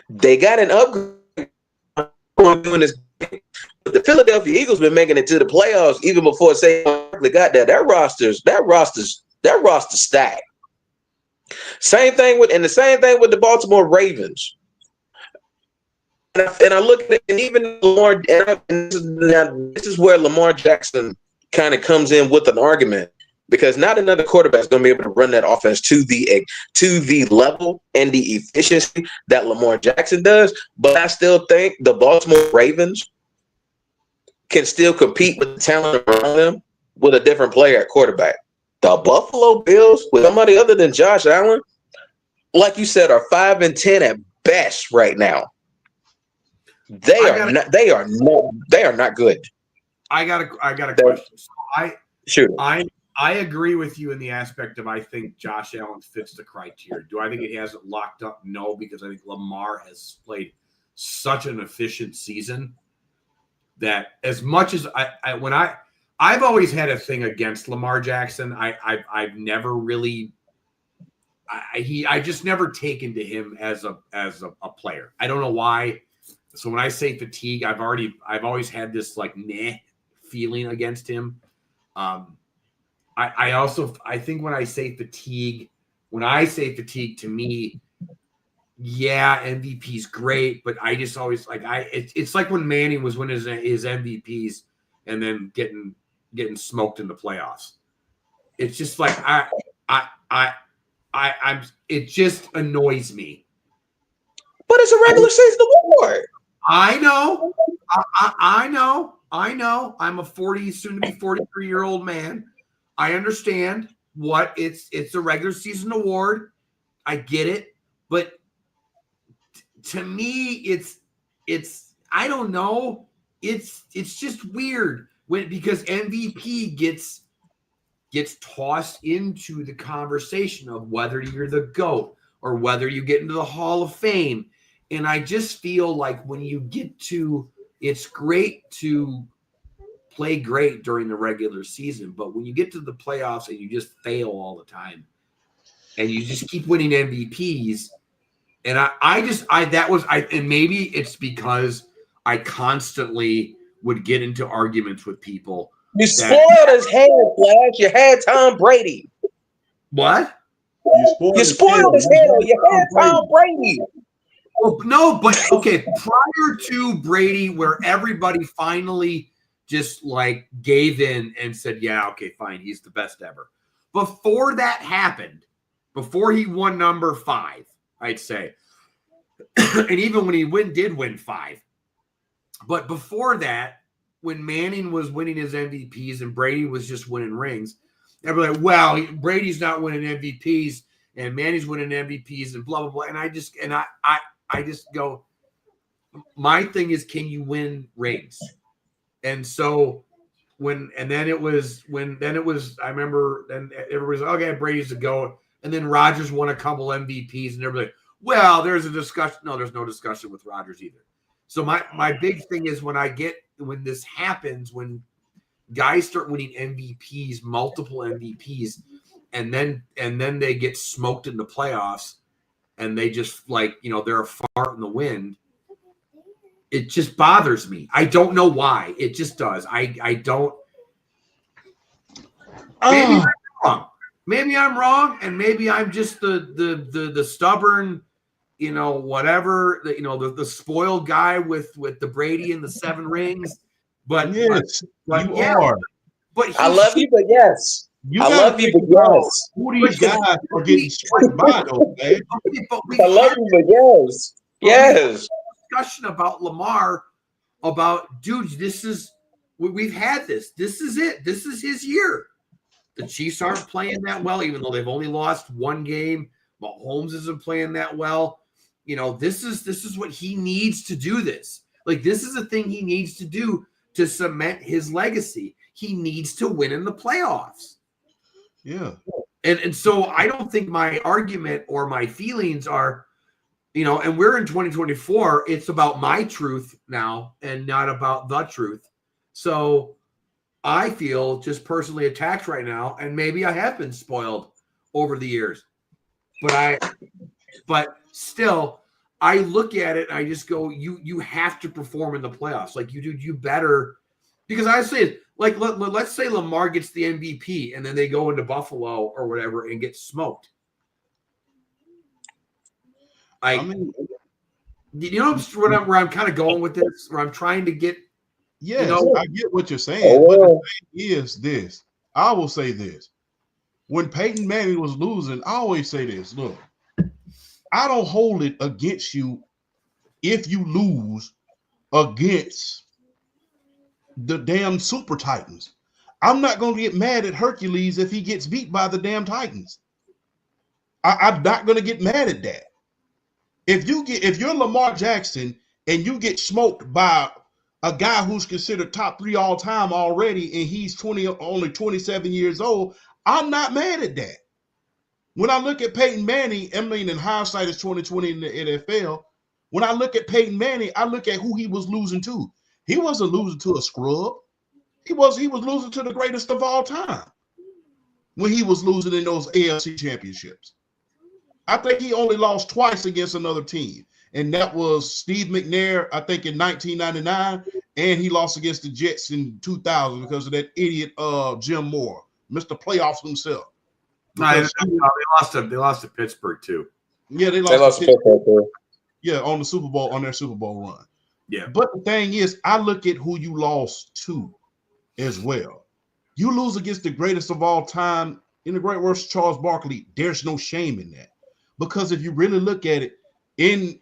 B: They got an upgrade doing this. But the Philadelphia Eagles been making it to the playoffs even before Saquon Barkley got there. That roster's stacked. Same thing with the Baltimore Ravens. And I look at it, and even Lamar, and this is where Lamar Jackson kind of comes in with an argument, because not another quarterback is going to be able to run that offense to the level and the efficiency that Lamar Jackson does. But I still think the Baltimore Ravens can still compete with the talent around them with a different player at quarterback. The Buffalo Bills, with somebody other than Josh Allen, like you said, are 5-10 at best right now. They are not good.
C: I got a question.
B: So
C: I agree with you in the aspect of I think Josh Allen fits the criteria. Do I think it has it locked up? No, because I think Lamar has played such an efficient season that as much as I've always had a thing against Lamar Jackson. I've never really I just never taken to him as a player. I don't know why. So when I say fatigue, I've always had this like meh feeling against him. I also think when I say fatigue to me, yeah, MVP's great, but I just always like it's like when Manning was winning his MVPs and then getting smoked in the playoffs. It's just like it just annoys me.
B: But it's a regular season award.
C: I know. I know. I'm a 40, soon to be 43-year-old man. I understand what it's a regular season award. I get it, but to me, it's I don't know. It's just weird because MVP gets tossed into the conversation of whether you're the GOAT or whether you get into the Hall of Fame. And I just feel like when you get to, it's great to play great during the regular season, but when you get to the playoffs and you just fail all the time and you just keep winning MVPs, and and maybe it's because I constantly would get into arguments with people.
B: You spoiled his head, Flash. You had Tom Brady.
C: What?
B: You spoiled his head. You had Tom Brady.
C: Well, no, but okay, prior to Brady, where everybody finally just like gave in and said, yeah, okay, fine, he's the best ever. Before that happened, before he won number 5, I'd say, and even when he did win 5, but before that, when Manning was winning his MVPs and Brady was just winning rings, everybody like, well, Brady's not winning MVPs and Manning's winning MVPs and blah, blah, blah. And I just go, my thing is, can you win rings? And so I remember then everybody's like, okay, Brady's the GOAT. And then Rodgers won a couple MVPs and everybody, well, there's a discussion. No, there's no discussion with Rodgers either. So my big thing is when this happens, when guys start winning MVPs, multiple MVPs, and then they get smoked in the playoffs and they just like, they're a fart in the wind. It just bothers me. I don't know why. It just does. I don't. Maybe I'm wrong. Maybe I'm wrong, and maybe I'm just the stubborn, whatever, the spoiled guy with the Brady and the 7 rings. But
A: yes,
C: but
A: you
C: yeah,
A: are.
C: But
B: I love you, but yes. I love you, but yes.
A: Who these guys are getting struck by, though, man?
B: I love you, but yes. Yes.
C: Discussion about Lamar, about, dude, we've had this. This is it. This is his year. The Chiefs aren't playing that well, even though they've only lost 1 game. Mahomes isn't playing that well. This is what he needs to do this. Like, this is the thing he needs to do to cement his legacy. He needs to win in the playoffs.
A: Yeah.
C: And so I don't think my argument or my feelings are, and we're in 2024, it's about my truth now and not about the truth. So I feel just personally attacked right now, and maybe I have been spoiled over the years. But still, I look at it and I just go, you have to perform in the playoffs. Like, you better, because I say, like, let's say Lamar gets the MVP and then they go into Buffalo or whatever and get smoked. Like, I mean, where I'm kind of going with this, where I'm trying to get.
A: Yes, I get what you're saying. But the thing is this. I will say this. When Peyton Manning was losing, I always say this. Look, I don't hold it against you if you lose against the damn Super Titans. I'm not going to get mad at Hercules if he gets beat by the damn Titans. I'm not going to get mad at that. If you're Lamar Jackson and you get smoked by a guy who's considered top 3 all time already, and he's only 27 years old, I'm not mad at that. When I look at Peyton Manning, in hindsight is 2020 in the NFL. When I look at Peyton Manning, I look at who he was losing to. He wasn't losing to a scrub. He was losing to the greatest of all time when he was losing in those AFC championships. I think he only lost twice against another team. And that was Steve McNair, I think, in 1999. And he lost against the Jets in 2000 because of that idiot Jim Moore, Mr. Playoffs himself.
C: They lost to Pittsburgh too.
A: Yeah, they lost to Pittsburgh. Yeah, on the Super Bowl, on their Super Bowl run.
C: Yeah.
A: But the thing is, I look at who you lost to as well. You lose against the greatest of all time in the great worst Charles Barkley. There's no shame in that. Because if you really look at it, in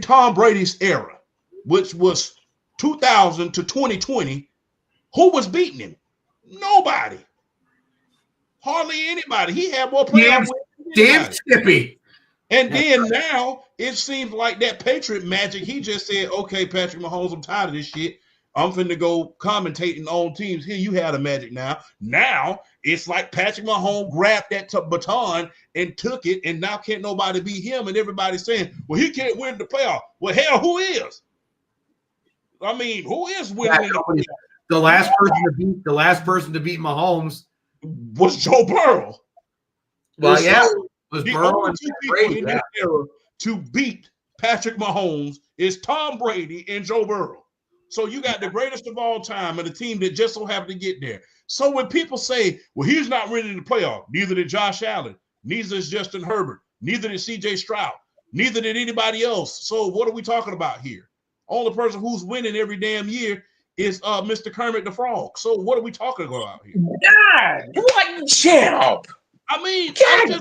A: Tom Brady's era, which was 2000 to 2020, who was beating him? Nobody. Hardly anybody. He had more playoff wins.
C: Damn Skippy.
A: And then now it seems like that Patriot magic. He just said, okay, Patrick Mahomes, I'm tired of this shit. I'm finna go commentating on teams. Here, you had a magic now. Now it's like Patrick Mahomes grabbed that baton and took it, and now can't nobody beat him. And everybody's saying, well, he can't win the playoff. Well, hell, who is? I mean, who is winning the playoff?
C: The last person to beat Mahomes
A: was Joe Burrow.
C: Well,
A: and
C: yeah,
A: so
C: was
A: the
C: Burrow
A: only
C: and
A: two people
C: Brady,
A: in this era to beat Patrick Mahomes is Tom Brady and Joe Burrow. So you got the greatest of all time and a team that just so happened to get there. So when people say, well, he's not winning the playoff, neither did Josh Allen, neither is Justin Herbert, neither did C.J. Stroud, neither did anybody else. So what are we talking about here? Only person who's winning every damn year is Mr. Kermit the Frog. So what are we talking about here?
B: God, what champ?
A: I mean,
B: God,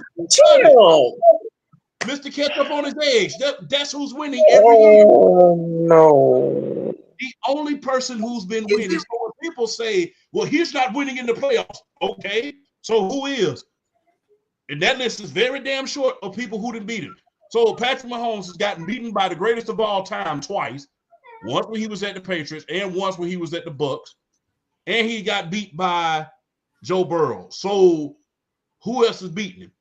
A: Mr. Ketchup on his eggs. That's who's winning every year.
B: Oh, no.
A: The only person who's been winning. So when people say, well, he's not winning in the playoffs. Okay, so who is? And that list is very damn short of people who didn't beat him. So Patrick Mahomes has gotten beaten by the greatest of all time twice. Once when he was at the Patriots and once when he was at the Bucks. And he got beat by Joe Burrow. So who else is beating him?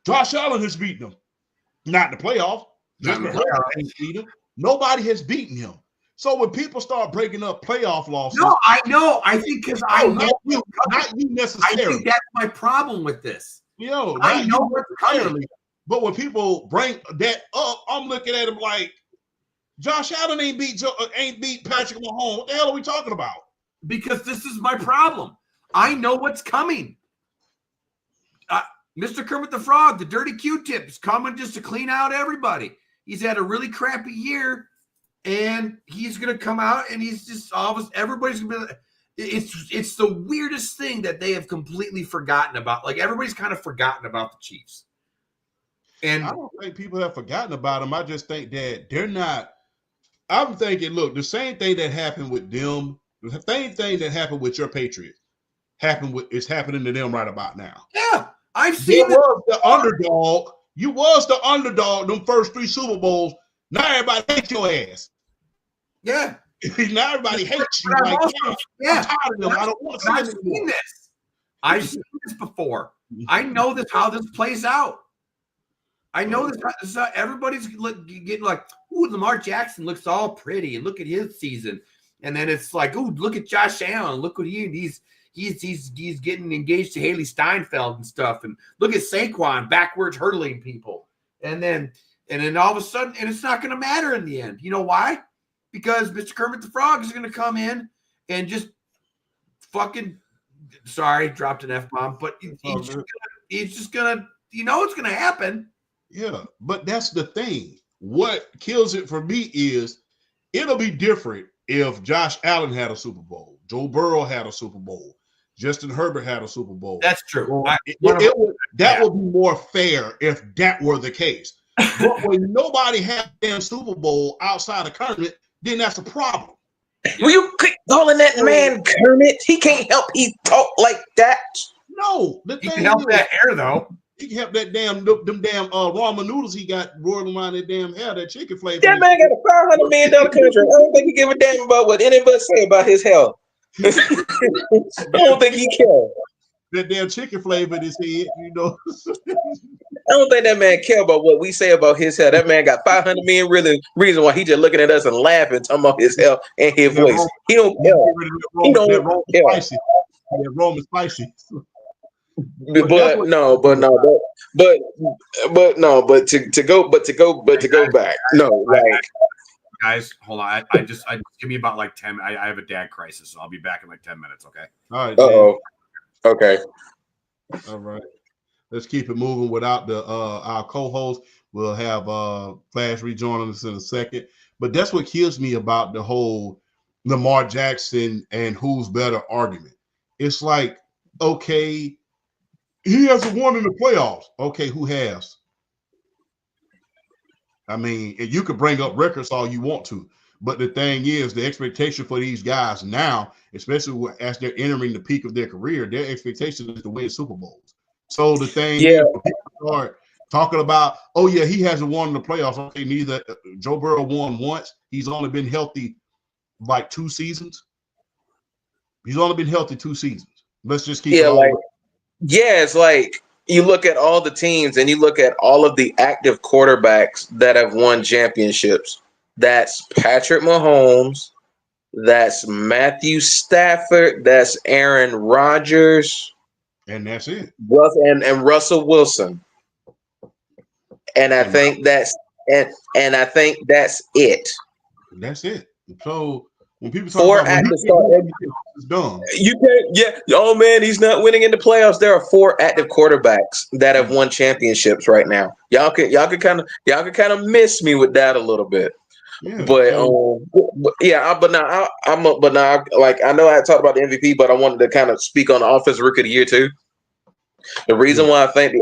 A: Josh Allen has beaten him. Not in the playoff. Justin Herbert ain't beaten him. Nobody has beaten him. So when people start breaking up playoff losses,
C: no, I know. I think because I know
A: not you necessarily.
C: I think that's my problem with this.
A: I know what's coming. But when people bring that up, I'm looking at him like Josh Allen ain't beat Patrick Mahomes. What the hell are we talking about?
C: Because this is my problem. I know what's coming. Mr. Kermit the Frog, the dirty Q-tip, is coming just to clean out everybody. He's had a really crappy year, and he's going to come out, and he's just everybody's going to be. It's the weirdest thing that they have completely forgotten about. Like everybody's kind of forgotten about the Chiefs. And
A: I don't think people have forgotten about them. I just think that they're not. I'm thinking, look, the same thing that happened with them, the same thing that happened with your Patriots, is happening to them right about now.
C: Yeah. I've seen
A: the underdog. You was the underdog them first 3 Super Bowls. Now everybody hates your ass.
C: Yeah.
A: Now everybody hates you.
C: I'm tired
A: of them. I don't want to see
C: I've seen this. I've seen this before. I know how this plays out. I know this. Everybody's getting like, ooh, Lamar Jackson looks all pretty, and look at his season. And then it's like, ooh, look at Josh Allen. Look what he's getting engaged to Haley Steinfeld and stuff. And look at Saquon backwards hurdling people. And then all of a sudden, and it's not going to matter in the end. You know why? Because Mr. Kermit the Frog is going to come in and just fucking, sorry, dropped an F-bomb, but he's just going to, it's going to happen.
A: Yeah, but that's the thing. What kills it for me is it'll be different if Josh Allen had a Super Bowl, Joe Burrow had a Super Bowl, Justin Herbert had a Super Bowl.
C: That's true.
A: That would be more fair if that were the case. But when nobody had a damn Super Bowl outside of Kermit, then that's a problem.
B: Will you quit calling that man Kermit? He can't help he talk like that.
A: No,
C: he can help that hair though.
A: He can help that damn ramen noodles he got roaring around that damn hair, that chicken flavor.
B: That man got a $500 million country. I don't think he give a damn about what any of us say about his health. I don't think he cares.
A: That damn chicken flavor in his head,
B: I don't think that man care about what we say about his health. That man got 500 million really reason why he just looking at us and laughing, talking about his health and his voice. He don't care. He don't care.
A: That Rome is spicy.
B: To go back. No, like
C: guys, hold on. I just give me about like 10. I have a dad crisis, so I'll be back in like 10 minutes. Okay.
A: All right.
B: oh, okay.
A: All right. Let's keep it moving without the our co-host. We'll have Flash rejoin us in a second. But that's what kills me about the whole Lamar Jackson and who's better argument. It's like, okay, he hasn't won in the playoffs. Okay, who has? I mean, you could bring up records all you want to, but the thing is, the expectation for these guys now, especially as they're entering the peak of their career, their expectation is to win Super Bowls. So the thing is, when people start talking about, oh yeah, he hasn't won in the playoffs. Okay, neither Joe Burrow won once. He's only been healthy like 2 seasons. He's only been healthy 2 seasons. Let's just keep it all.
B: Like, it's like you look at all the teams and you look at all of the active quarterbacks that have won championships. That's Patrick Mahomes. That's Matthew Stafford. That's Aaron Rodgers.
A: And that's it.
B: And Russell Wilson. And I think that's I think that's it.
A: That's it. So when people
B: talk about
A: it's dumb.
B: You can't, oh man, he's not winning in the playoffs. There are 4 active quarterbacks that have won championships right now. Y'all can kind of miss me with that a little bit.
A: Yeah,
B: but now I know I talked about the MVP, but I wanted to kind of speak on the offensive rookie of the year too. The reason why I think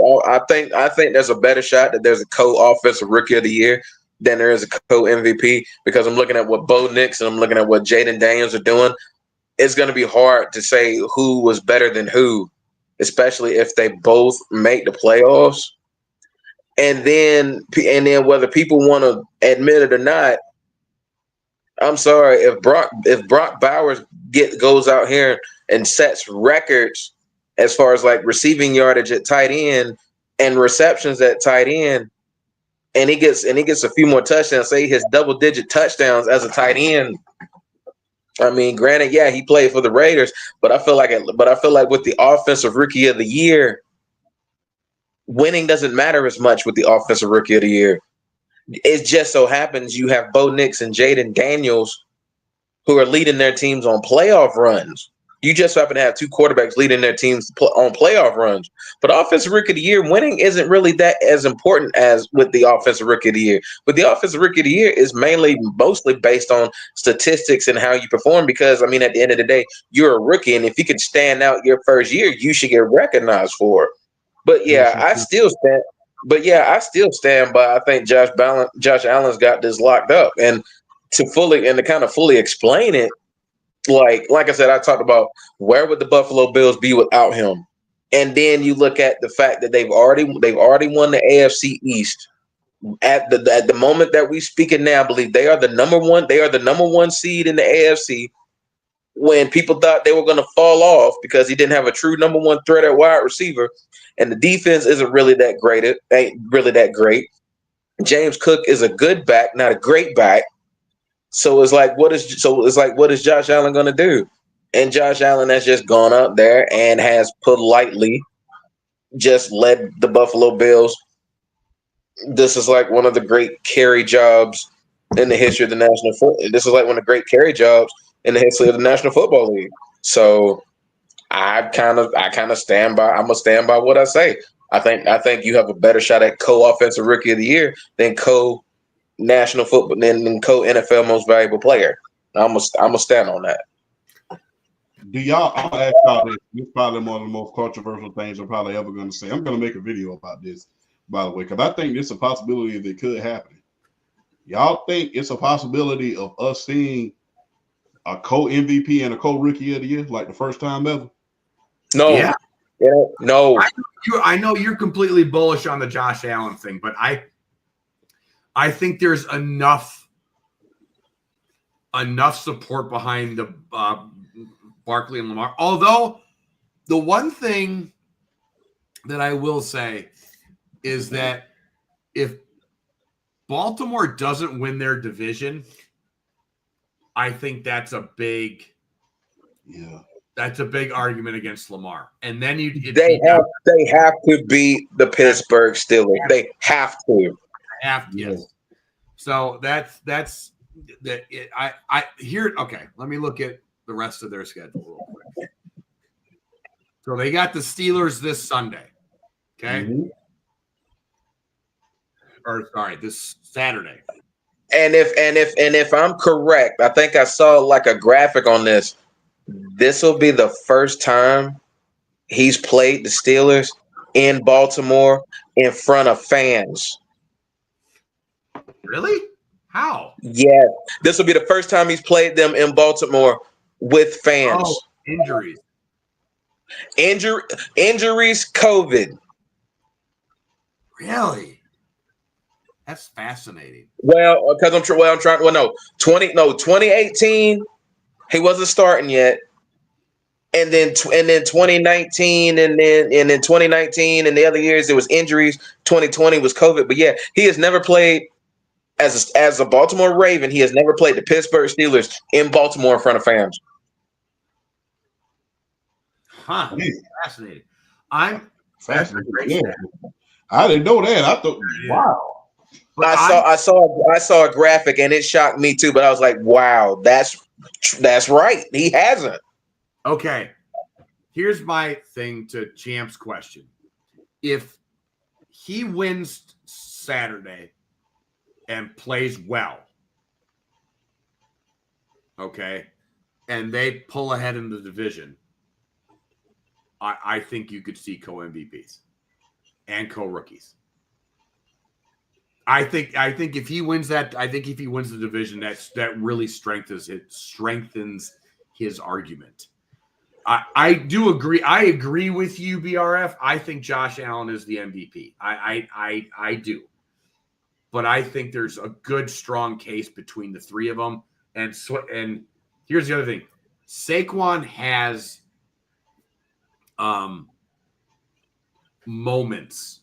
B: there's a better shot that there's a co-offensive rookie of the year than there is a co-MVP, because I'm looking at what Bo Nix and I'm looking at what Jaden Daniels are doing. It's going to be hard to say who was better than who, especially if they both make the playoffs. And then whether people want to admit it or not, I'm sorry, if Brock Bowers goes out here and sets records as far as like receiving yardage at tight end and receptions at tight end, and he gets a few more touchdowns, say his double-digit touchdowns as a tight end. I mean, granted, yeah, he played for the Raiders, but I feel like with the offensive rookie of the year, winning doesn't matter as much with the offensive rookie of the year. It just so happens you have Bo Nix and Jaden Daniels who are leading their teams on playoff runs. You just happen to have 2 quarterbacks leading their teams on playoff runs. But offensive rookie of the year, winning isn't really that as important as with the offensive rookie of the year. But the offensive rookie of the year is mostly based on statistics and how you perform, because, I mean, at the end of the day, you're a rookie, and if you can stand out your first year, you should get recognized for it. But yeah, I still stand by. I think Josh Allen's got this locked up, and to kind of fully explain it, like I said, I talked about where would the Buffalo Bills be without him, and then you look at the fact that they've already won the AFC East. At the moment that we speaking now, I believe they are the number one seed in the AFC. When people thought they were going to fall off because he didn't have a true number 1 threat at wide receiver, and the defense isn't really that great. It ain't really that great. James Cook is a good back, not a great back. So it's like, what is Josh Allen going to do? And Josh Allen has just gone out there and has politely just led the Buffalo Bills. This is like one of the great carry jobs in the history of the National Football. This is like one of the great carry jobs in the history of the National Football League. So I kind of stand by. I'm gonna stand by what I say. I think you have a better shot at co-offensive rookie of the year than co-national football than co-NFL most valuable player. I'm gonna stand on that.
A: Do y'all? I'll ask y'all this. This is probably one of the most controversial things I'm probably ever going to say. I'm going to make a video about this, by the way, because I think it's a possibility that could happen. Y'all think it's a possibility of us seeing a co-MVP and a co-rookie of the year, like the first time ever?
B: No.
C: Yeah.
B: No.
C: I know you're completely bullish on the Josh Allen thing, but I think there's enough support behind the Barkley and Lamar. Although the one thing that I will say is that if Baltimore doesn't win their division, I think that's a big That's a big argument against Lamar. And then
B: they have to beat the Pittsburgh Steelers. They have to.
C: Yes. So that's that. I here. Okay, let me look at the rest of their schedule real quick. So they got the Steelers this Sunday. Okay.
A: Mm-hmm.
C: Or sorry, this Saturday.
B: And if I'm correct, I think I saw like a graphic on this. This will be the first time he's played the Steelers in Baltimore in front of fans.
C: Really? How?
B: Yeah, this will be the first time he's played them in Baltimore with fans.
C: Oh, injuries.
B: Injuries, COVID.
C: Really? That's fascinating.
B: Well, because I'm trying. Well, no, 2018, he wasn't starting yet, and then 2019, and then 2019, and the other years there was injuries. 2020 was COVID, but yeah, he has never played as a Baltimore Raven. He has never played the Pittsburgh Steelers in Baltimore in front of fans.
C: Huh? Fascinating. I'm
A: fascinating. Yeah. I didn't know that. I thought, wow.
B: But I saw a graphic and it shocked me too. But I was like, wow, that's right. He hasn't.
C: Okay. Here's my thing to Champ's question. If he wins Saturday and plays well, okay, and they pull ahead in the division, I think you could see co-MVPs and co-rookies. I think if he wins that, if he wins the division, that really strengthens his argument. I do agree. I agree with you, BRF. I think Josh Allen is the MVP. I do. But I think there's a good, strong case between the three of them. And here's the other thing. Saquon has moments.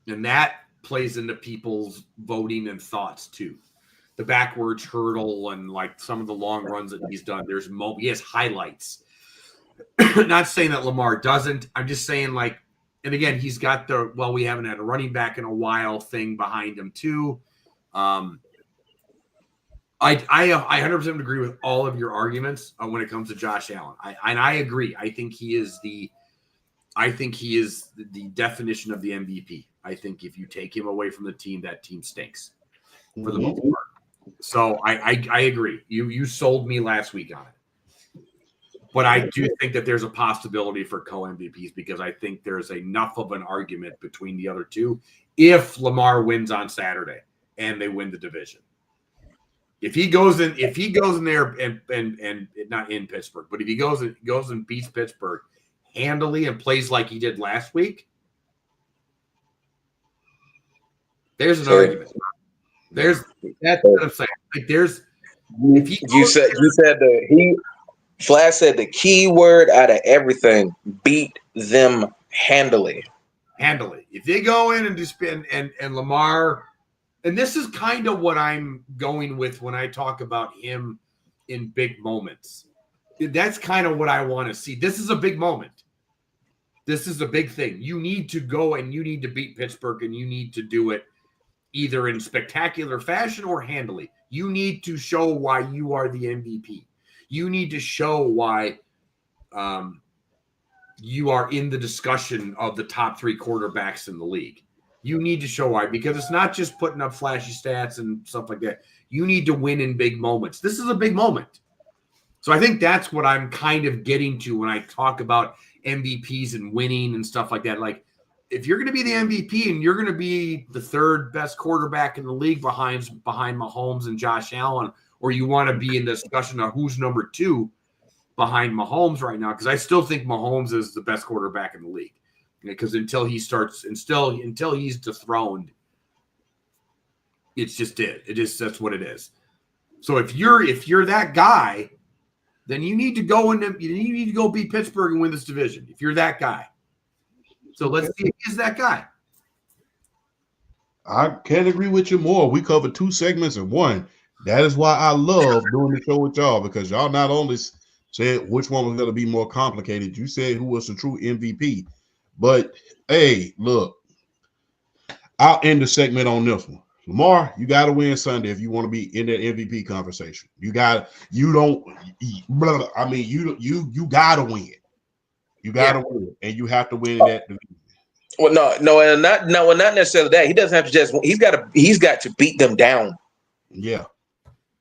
C: And that plays into people's voting and thoughts too. The backwards hurdle and like some of the long runs that he's done. He has highlights. Not saying that Lamar doesn't. I'm just saying like, and again, he's got we haven't had a running back in a while thing behind him too. I 100% agree with all of your arguments when it comes to Josh Allen. I agree. I think he is the definition of the MVP. I think if you take him away from the team, that team stinks for the most part. So I agree. You sold me last week on it. But I do think that there's a possibility for co-MVPs because I think there's enough of an argument between the other two if Lamar wins on Saturday and they win the division. If he goes in there and not in Pittsburgh, but if he goes and beats Pittsburgh handily and plays like he did last week, there's an argument. That's what I'm saying. Like
B: Flash said the key word out of everything: beat them handily.
C: Handily. If they go in and just and Lamar, and this is kind of what I'm going with when I talk about him in big moments. That's kind of what I want to see. This is a big moment. This is a big thing. You need to go and you need to beat Pittsburgh, and you need to do it either in spectacular fashion or handily. You need to show why you are the MVP. You need to show why you are in the discussion of the top three quarterbacks in the league. You need to show why, because it's not just putting up flashy stats and stuff like that. You need to win in big moments. This is a big moment. So I think that's what I'm kind of getting to when I talk about MVPs and winning and stuff like that. Like, if you're going to be the MVP and you're going to be the third best quarterback in the league behind Mahomes and Josh Allen, or you want to be in the discussion of who's number two behind Mahomes right now, because I still think Mahomes is the best quarterback in the league. Because until he's dethroned, it's just that's what it is. So if you're that guy, then you need to go beat Pittsburgh and win this division. If you're that guy. So let's see if he's that guy.
A: I can't agree with you more. We covered 2 segments in one. That is why I love doing the show with y'all, because y'all not only said which one was going to be more complicated. You said who was the true MVP. But hey, look, I'll end the segment on this one. Lamar, you got to win Sunday if you want to be in that MVP conversation. You got to win. You got to win, and you have to win in that division.
B: Well, not necessarily that. He doesn't have to just. He's got to beat them down.
A: Yeah.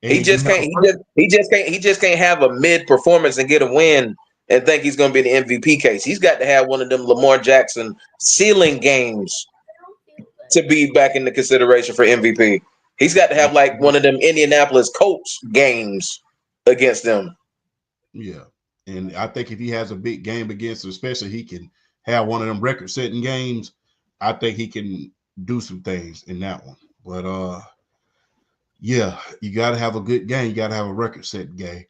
B: And he just can't have a mid performance and get a win and think he's going to be the MVP case. He's got to have one of them Lamar Jackson ceiling games to be back in the consideration for MVP. He's got to have like one of them Indianapolis Colts games against them.
A: Yeah. And I think if he has a big game against them, especially he can have one of them record-setting games, I think he can do some things in that one. But yeah, you got to have a good game. You got to have a record-setting game.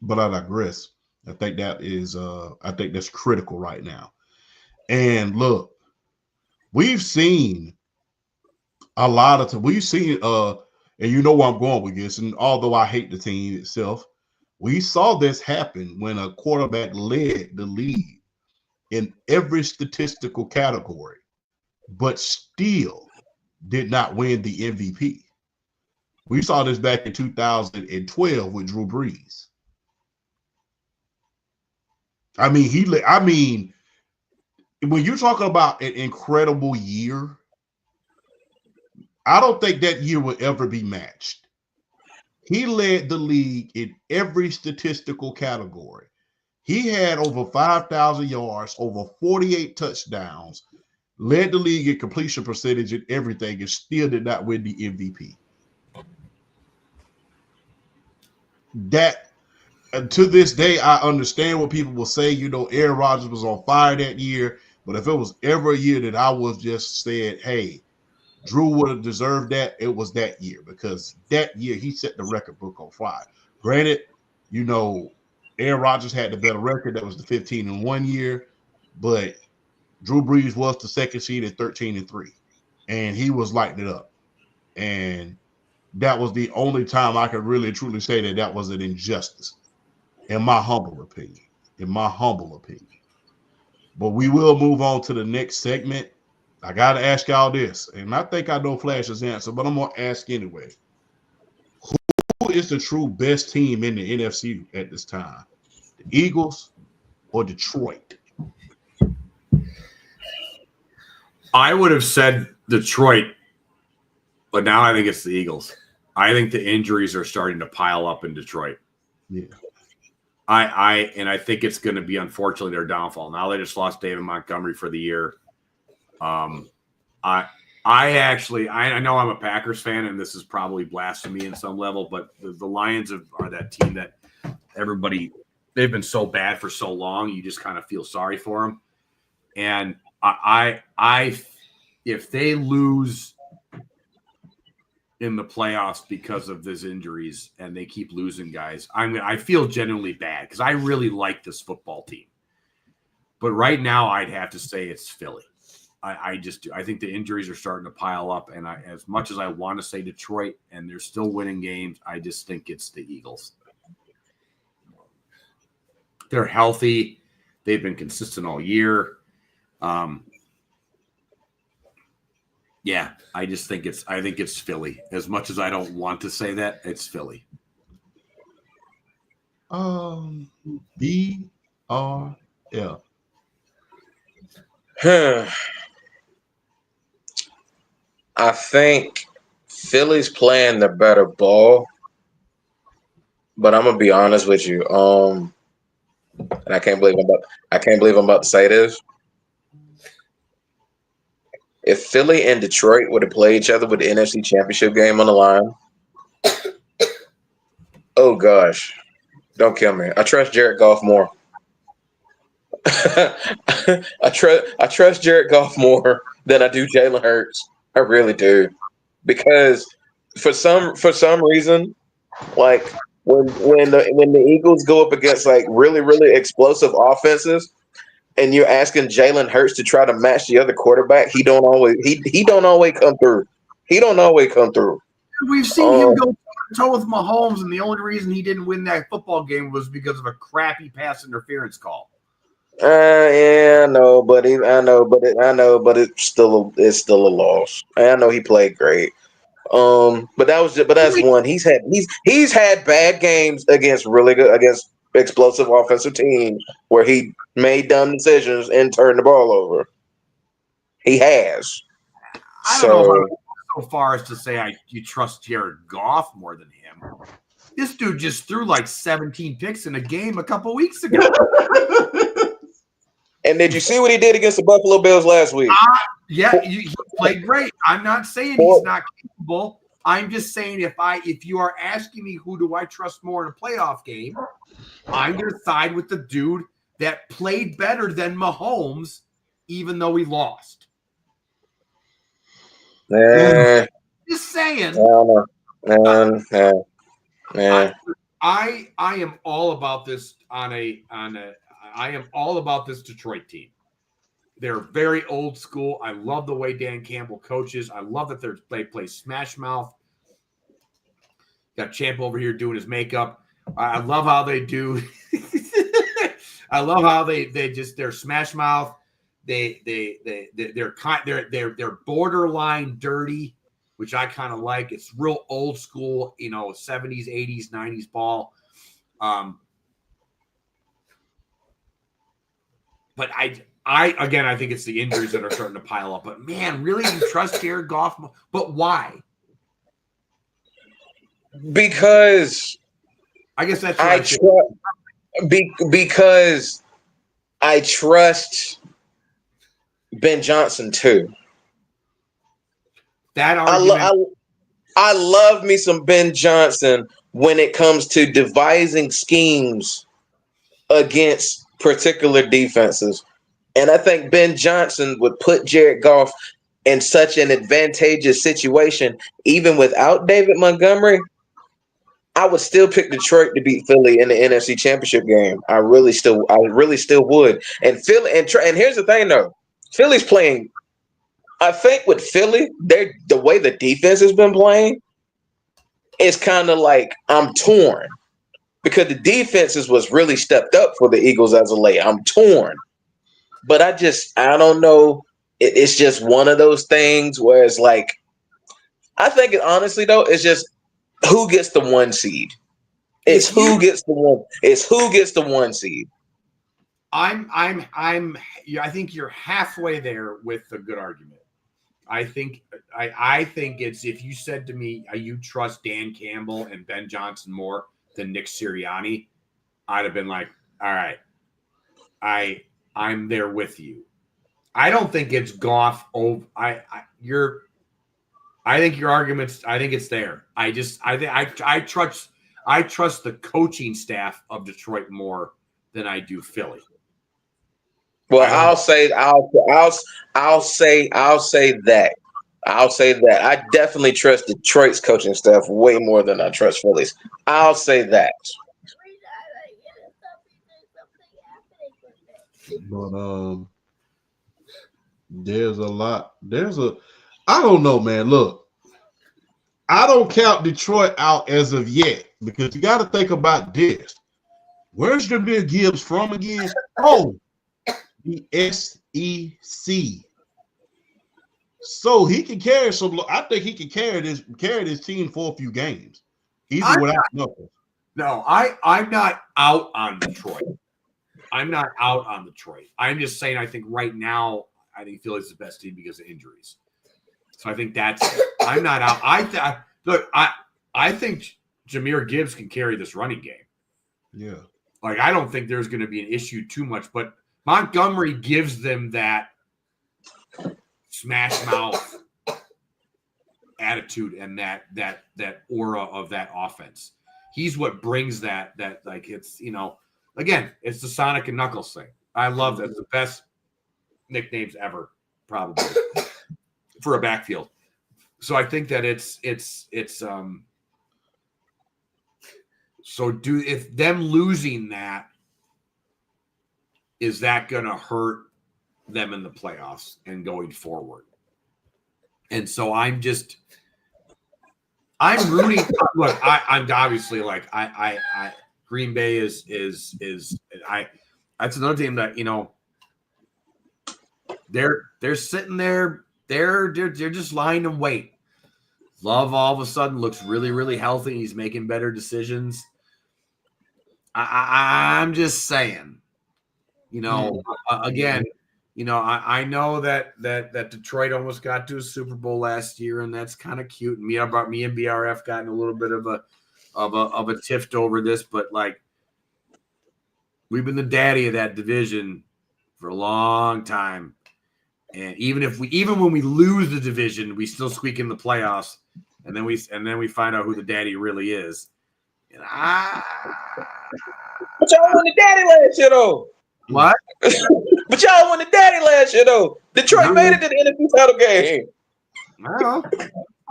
A: But I digress. I think that's critical right now. And look, we've seen a lot of and you know where I'm going with this. And although I hate the team itself, we saw this happen when a quarterback led the league in every statistical category, but still did not win the MVP. We saw this back in 2012 with Drew Brees. I mean, when you're talking about an incredible year, I don't think that year will ever be matched. He led the league in every statistical category. He had over 5,000 yards, over 48 touchdowns, led the league in completion percentage and everything, and still did not win the MVP. That, to this day, I understand what people will say. You know, Aaron Rodgers was on fire that year, but if it was ever a year that I was just said, hey, Drew would have deserved that, it was that year, because that year he set the record book on fire. Granted, you know, Aaron Rodgers had the better record. That was the 15-1 year, but Drew Brees was the second seed at 13-3, and he was lighting it up. And that was the only time I could really truly say that was an injustice, in my humble opinion. But we will move on to the next segment. I got to ask y'all this, and I think I know Flash's answer, but I'm going to ask anyway. Who is the true best team in the NFC at this time? The Eagles or Detroit?
C: I would have said Detroit, but now I think it's the Eagles. I think the injuries are starting to pile up in Detroit.
A: Yeah.
C: I think it's going to be, unfortunately, their downfall. Now they just lost David Montgomery for the year. I know I'm a Packers fan, and this is probably blasphemy in some level, but the Lions are that team that they've been so bad for so long, you just kind of feel sorry for them. And if they lose in the playoffs because of these injuries and they keep losing guys, I feel genuinely bad because I really like this football team. But right now, I'd have to say it's Philly. I just do. I think the injuries are starting to pile up, and as much as I want to say Detroit, and they're still winning games, I just think it's the Eagles. They're healthy. They've been consistent all year. Yeah, I think it's Philly. As much as I don't want to say that, it's Philly.
A: BRL.
B: I think Philly's playing the better ball, but I'm gonna be honest with you. And I can't believe I'm about to say this. If Philly and Detroit would have played each other with the NFC Championship game on the line, oh gosh, don't kill me. I trust Jared Goff more. I trust Jared Goff more than I do Jalen Hurts. I really do, because for some reason, like when the Eagles go up against like really really explosive offenses, and you're asking Jalen Hurts to try to match the other quarterback, he don't always come through. He don't always come through.
C: We've seen him go toe with Mahomes, and the only reason he didn't win that football game was because of a crappy pass interference call.
B: Yeah, I know, but it's still a loss. I know he played great. But that's one. He's had bad games against explosive offensive teams where he made dumb decisions and turned the ball over. He has.
C: I don't know about so far as to say you trust Jared Goff more than him. This dude just threw like 17 picks in a game a couple weeks ago.
B: And did you see what he did against the Buffalo Bills last week?
C: Yeah, he played great. I'm not saying he's not capable. I'm just saying if you are asking me who do I trust more in a playoff game, I'm going to side with the dude that played better than Mahomes, even though he lost. Just saying. I am all about this I am all about this Detroit team. They're very old school. I love the way Dan Campbell coaches. I love that they play smash mouth. Got Champ over here doing his makeup. I love how they do. I love how they're smash mouth. They're borderline dirty, which I kind of like. It's real old school, 70s, 80s, 90s ball. But I think it's the injuries that are starting to pile up. But man, really, you trust Jared Goff? But why?
B: Because
C: I guess that's
B: because I trust Ben Johnson too.
C: That argument.
B: I love me some Ben Johnson when it comes to devising schemes against particular defenses. And I think Ben Johnson would put Jared Goff in such an advantageous situation, even without David Montgomery. I would still pick Detroit to beat Philly in the NFC Championship game. I really still would. And Philly, and here's the thing though, Philly's playing. I think with Philly, the way the defense has been playing, it's kind of like I'm torn because the defenses was really stepped up for the Eagles as of late. I'm torn, but I don't know. It's just one of those things where it's like, I think honestly though, it's just who gets the 1 seed. I
C: think you're halfway there with a good argument. I think it's if you said to me, you trust Dan Campbell and Ben Johnson more than Nick Sirianni, I'd have been like, all right, I'm there with you. I don't think it's Goff. I think your arguments. I think it's there. I trust the coaching staff of Detroit more than I do Philly.
B: Well, I'll say that. I definitely trust Detroit's coaching staff way more than I trust Philly's. I'll say that.
A: But I don't know, man. Look, I don't count Detroit out as of yet because you got to think about this. Where's Jahmyr Gibbs from again? Oh, the SEC. So he can carry some. I think he can carry this team for a few games, even without Knuckles.
C: No, I'm not out on Detroit. I'm just saying I think right now I think Philly's the best team because of injuries. So I think I'm not out. I think Jahmyr Gibbs can carry this running game.
A: Yeah.
C: Like I don't think there's going to be an issue too much, but Montgomery gives them that smash mouth attitude and that aura of that offense. He's what brings that like it's again, it's the Sonic and Knuckles thing. I love that. It's the best nicknames ever, probably for a backfield. So I think that it's so if them losing that, is that going to hurt them in the playoffs and going forward? And so I'm just I'm rooting. Look, I'm obviously like I Green Bay is that's another team that they're sitting there. They're just lying in wait. Love all of a sudden looks really, really healthy. He's making better decisions. I'm just saying, again, I know that Detroit almost got to a Super Bowl last year, and that's kind of cute. And me and BRF got in a little bit of a tiff over this, but like we've been the daddy of that division for a long time. And even when we lose the division, we still squeak in the playoffs, and then we find out who the daddy really is. And
B: but y'all won the daddy last year, though.
C: What?
B: But y'all won the daddy last year, though. Detroit made it to the NFC title game.
C: Well,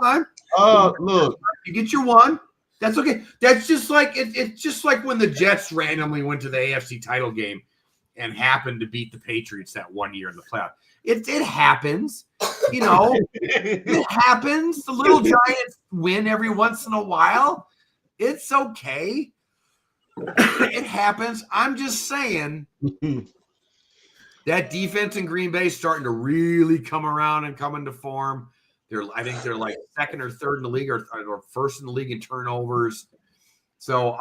C: fine.
A: Look,
C: you get your one. That's okay. That's just like it's just like when the Jets randomly went to the AFC title game and happened to beat the Patriots that one year in the playoff. It happens, it happens. The little Giants win every once in a while. It's okay. It happens. I'm just saying that defense in Green Bay is starting to really come around and come into form. I think they're like second or third in the league or first in the league in turnovers. So,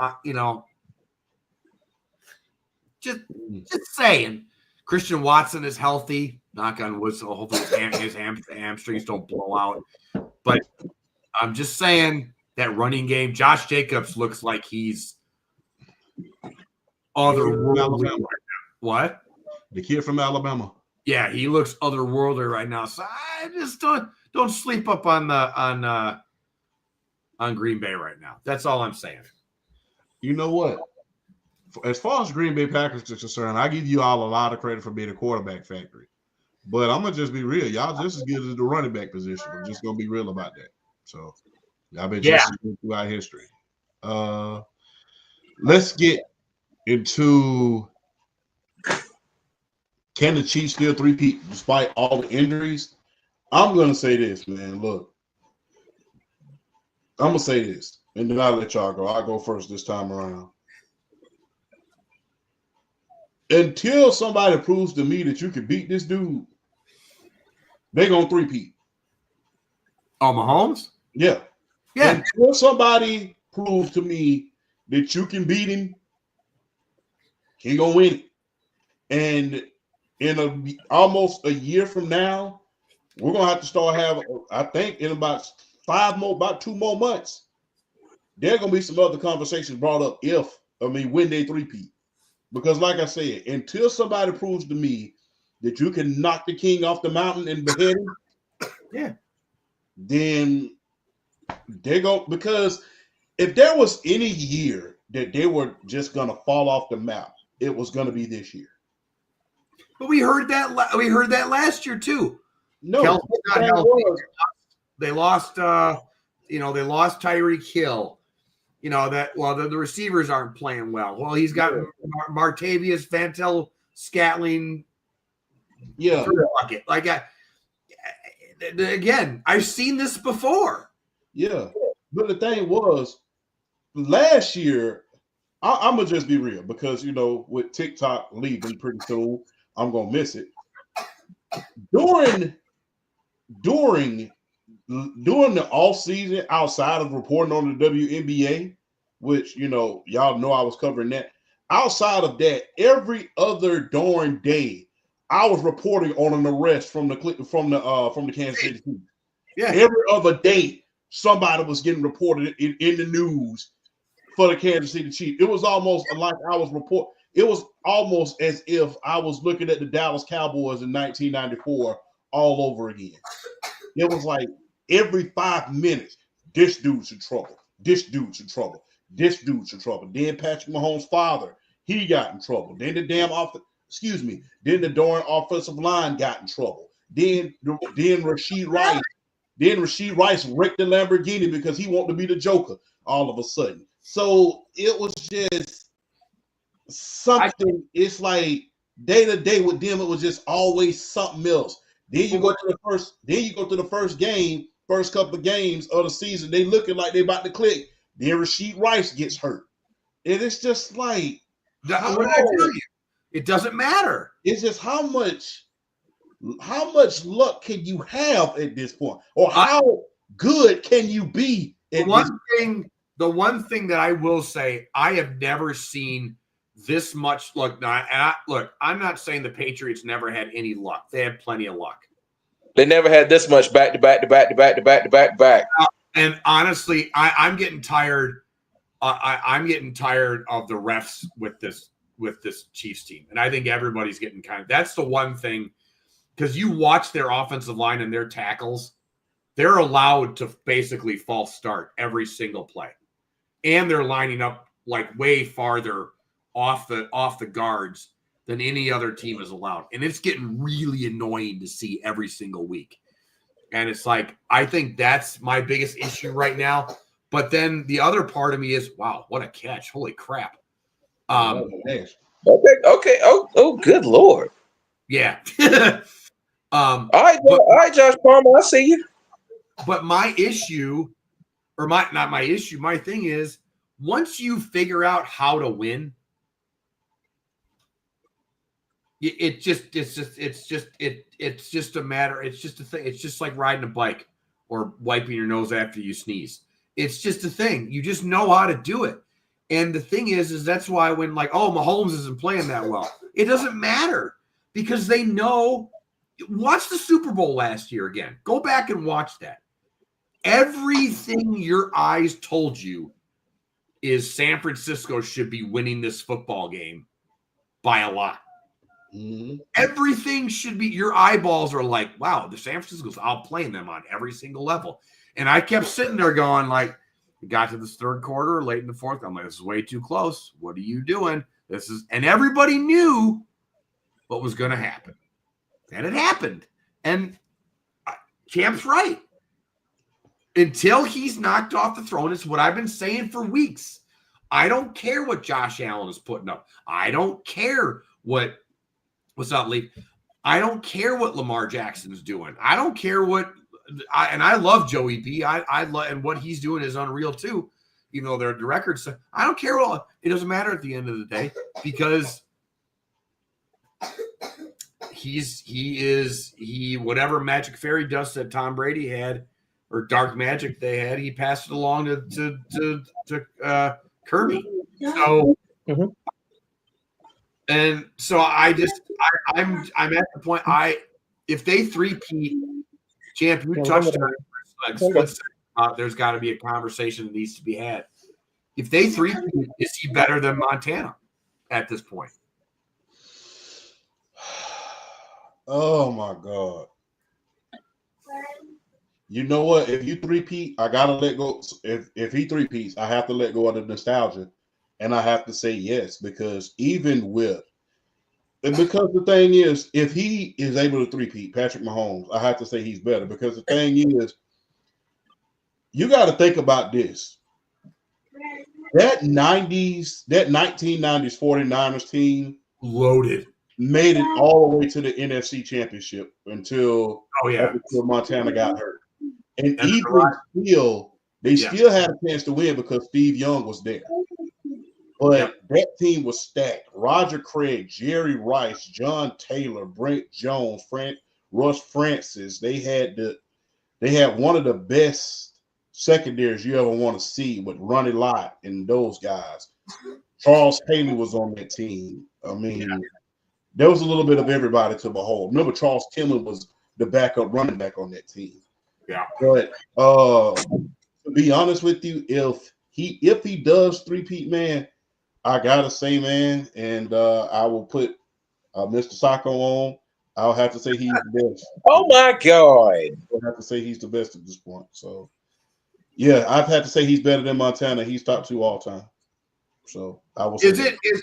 C: just saying. Christian Watson is healthy. Knock on wood, so hopefully his hamstrings don't blow out. But I'm just saying that running game, Josh Jacobs looks like he's otherworldly right now. What?
A: The kid from Alabama.
C: Yeah, he looks otherworldly right now. So I just don't sleep up on Green Bay right now. That's all I'm saying.
A: You know what? As far as Green Bay Packers are concerned, I give you all a lot of credit for being a quarterback factory. But I'm going to just be real. Y'all just as good as the running back position. I'm just going to be real about that. So, y'all been just as good throughout history. Let's get into can the Chiefs still three-peat despite all the injuries? I'm going to say this, man. Look, I'm going to say this, and then I'll let y'all go. I'll go first this time around. Until somebody proves to me that you can beat this dude, they're going to three-peat.
C: Oh, Mahomes?
A: Yeah.
C: Yeah.
A: Until somebody proves to me that you can beat him, he going to win it. And in almost a year from now, we're going to have to start having, I think in about 2 more months, there are going to be some other conversations brought up when they three-peat. Because like I said, until somebody proves to me that you can knock the king off the mountain and behead him, then they go, because if there was any year that they were just going to fall off the map, it was going to be this year.
C: But we heard that last year too.
A: No,
C: Kelsey's not healthy. They lost Tyreek Hill. The receivers aren't playing well. Well, he's got Martavius, Fantel, Scatling.
A: Yeah.
C: Bucket. Like, again, I've seen this before.
A: Yeah. But the thing was, last year, I'm going to just be real because, with TikTok leaving pretty soon, I'm going to miss it. During the off season, outside of reporting on the WNBA, which y'all know I was covering that. Outside of that, every other darn day, I was reporting on an arrest from the Kansas City Chiefs.
C: Yeah.
A: Every other day, somebody was getting reported in the news for the Kansas City Chiefs. It was almost like I was reporting. It was almost as if I was looking at the Dallas Cowboys in 1994 all over again. It was like every 5 minutes, this dude's in trouble. This dude's in trouble. This dude's in trouble. Then Patrick Mahomes' father, he got in trouble. Then the darn offensive line got in trouble. Then Rashid Rice. Then Rashid Rice wrecked the Lamborghini because he wanted to be the Joker all of a sudden. So it was just something. It's like day to day with them, it was just always something else. Then you go to the first game, first couple of games of the season, they looking like they about to click. Then Rashid Rice gets hurt. And it's just like,
C: what did I tell you? It doesn't matter.
A: It's just how much luck can you have at this point? Or how good can you be at
C: the one thing that I will say, I have never seen this much luck. Look, I'm not saying the Patriots never had any luck. They had plenty of luck.
B: They never had this much back to back to back to back to back to back to back.
C: And honestly, I'm getting tired. I'm getting tired of the refs with this Chiefs team, and I think everybody's getting that's the one thing, because you watch their offensive line and their tackles, they're allowed to basically false start every single play, and they're lining up like way farther off the guards than any other team is allowed. And it's getting really annoying to see every single week. And it's like, I think that's my biggest issue right now. But then the other part of me is, wow, what a catch. Holy crap.
B: Okay. Oh, good Lord.
C: Yeah.
B: All right, Josh Palmer, I see you.
C: But my issue, or my thing is, once you figure out how to win, it's just a matter. It's just a thing. It's just like riding a bike or wiping your nose after you sneeze. It's just a thing. You just know how to do it. And the thing is that's why when Mahomes isn't playing that well, it doesn't matter, because they know. Watch the Super Bowl last year again. Go back and watch that. Everything your eyes told you is San Francisco should be winning this football game by a lot. Mm-hmm. Everything should be, your eyeballs are like, wow, the San Francisco's outplaying them on every single level. And I kept sitting there going, like, we got to this third quarter, late in the fourth. I'm like, this is way too close. What are you doing? And everybody knew what was going to happen. And it happened. And Camp's right. Until he's knocked off the throne, it's what I've been saying for weeks. I don't care what Josh Allen is putting up. I don't care what's up, Lee. I don't care what Lamar Jackson is doing. I don't care and I love Joey B. I love, and what he's doing is unreal too. Even though the records, I don't care. It doesn't matter at the end of the day, because he whatever magic fairy dust that Tom Brady had, or dark magic they had, he passed it along to Kirby. So, and so I'm at the point, if they three-peat, Champ, you touched on there's got to be a conversation that needs to be had. If they three-peat, is he better than Montana at this point?
A: Oh my God. You know what? If you three-peat, I gotta let go. If he three-peats, I have to let go of the nostalgia, and I have to say yes, because the thing is, if he is able to three-peat, Patrick Mahomes, I have to say he's better, because the thing is, you got to think about this. That 1990s 49ers team
C: loaded,
A: made it all the way to the NFC Championship until Montana got hurt. And they still had a chance to win because Steve Young was there. But that team was stacked. Roger Craig, Jerry Rice, John Taylor, Brent Jones, Russ Francis. They had one of the best secondaries you ever want to see, with Ronnie Lott and those guys. Charles Haley was on that team. I mean, there was a little bit of everybody to behold. Remember, Charles Tillman was the backup running back on that team.
C: Yeah.
A: But to be honest with you, if he does three-peat, man, I gotta say, man, and I will put Mr. Sacco on. I'll have to say he's the best.
B: Oh my God!
A: I'll have to say he's the best at this point. So, yeah, I've had to say he's better than Montana. He's top 2 all time. So I will.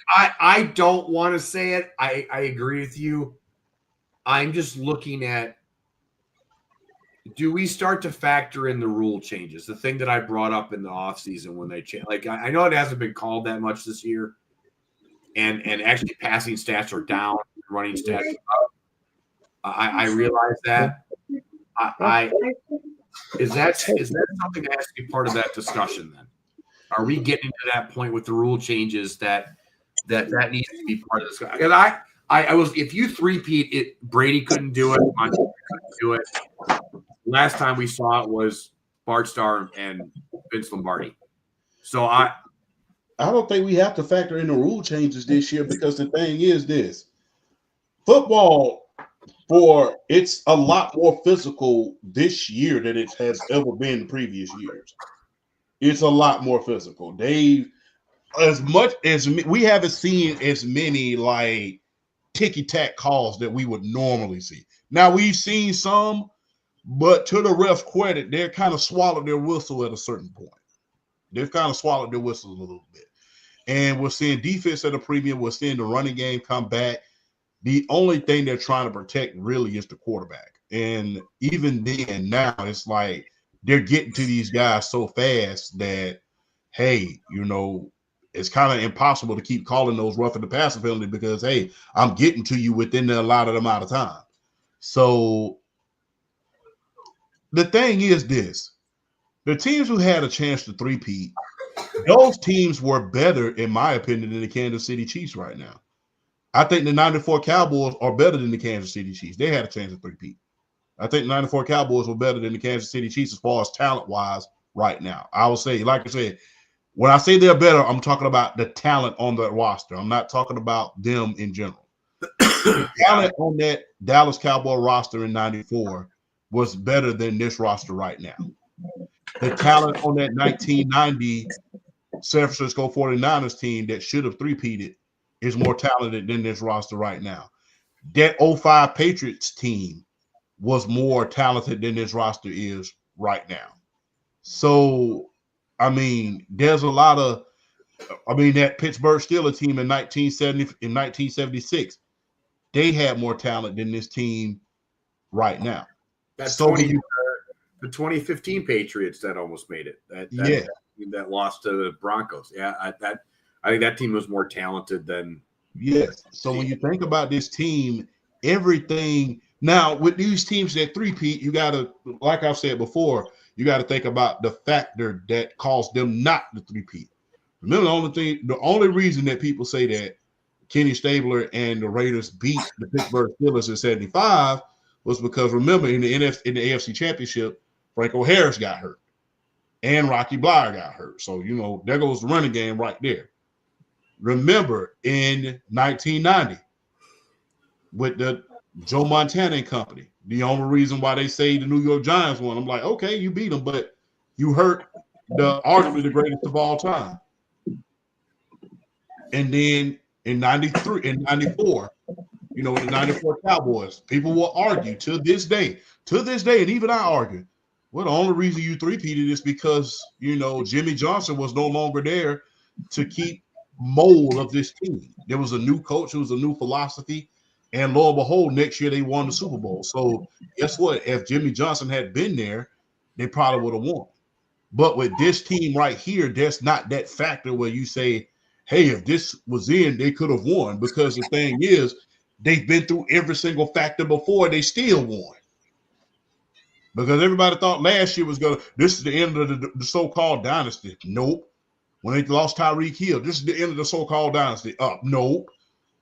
C: I don't want to say it. I agree with you. I'm just looking at, do we start to factor in the rule changes? The thing that I brought up in the offseason when they changed. Like, I know it hasn't been called that much this year, and actually passing stats are down, running stats are up. I realize that. Is that something that has to be part of that discussion then? Are we getting to that point with the rule changes that needs to be part of this? Because I was, if you three-peat it, Brady couldn't do it, Montana couldn't do it. Last time we saw it was Bart Starr and Vince Lombardi. So I
A: don't think we have to factor in the rule changes this year, because the thing is this: football, it's a lot more physical this year than it has ever been in previous years. It's a lot more physical. As much as we haven't seen as many like ticky-tack calls that we would normally see. Now we've seen some, but to the ref's credit, they're kind of swallowed their whistle at a certain point. They've kind of swallowed their whistles a little bit. And we're seeing defense at a premium. We're seeing the running game come back. The only thing they're trying to protect really is the quarterback. And even then, now it's like they're getting to these guys so fast that, hey, it's kind of impossible to keep calling those roughing the passer penalty, because, hey, I'm getting to you within the allotted amount of time. So the thing is this: the teams who had a chance to three-peat, those teams were better, in my opinion, than the Kansas City Chiefs right now. I think the 94 Cowboys are better than the Kansas City Chiefs. They had a chance to three-peat. I think the 94 Cowboys were better than the Kansas City Chiefs as far as talent-wise right now. I would say, like I said, when I say they're better, I'm talking about the talent on the roster. I'm not talking about them in general. The talent on that Dallas Cowboy roster in 94 was better than this roster right now. The talent on that 1990 San Francisco 49ers team that should have three-peated is more talented than this roster right now. That 05 Patriots team was more talented than this roster is right now. So, I mean, there's a lot of, that Pittsburgh Steelers team in 1976, they had more talent than this team right now.
C: The 2015 Patriots that almost made it. That lost to the Broncos. Yeah, I think that team was more talented than.
A: Yes. So when you think about this team, everything now with these teams that three-peat, you got to, like I've said before, you got to think about the factor that caused them not to three-peat. Remember, the only reason that people say that Kenny Stabler and the Raiders beat the Pittsburgh Steelers in '75 was because, remember, in the AFC Championship, Franco Harris got hurt and Rocky Bleier got hurt. So, there goes the running game right there. Remember, in 1990, with the Joe Montana and company, the only reason why they say the New York Giants won, I'm like, okay, you beat them, but you hurt arguably the greatest of all time. And then in 93, in 94, the 94 Cowboys, people will argue to this day, and even I argue, well, the only reason you three-peated is because, Jimmy Johnson was no longer there to keep mold of this team. There was a new coach, it was a new philosophy, and lo and behold, next year they won the Super Bowl. So guess what? If Jimmy Johnson had been there, they probably would have won. But with this team right here, there's not that factor where you say, hey, if this was in, they could have won. Because the thing is, they've been through every single factor before, they still won. Because everybody thought last year was this is the end of the so-called dynasty. Nope. When they lost Tyreek Hill, this is the end of the so-called dynasty. Nope.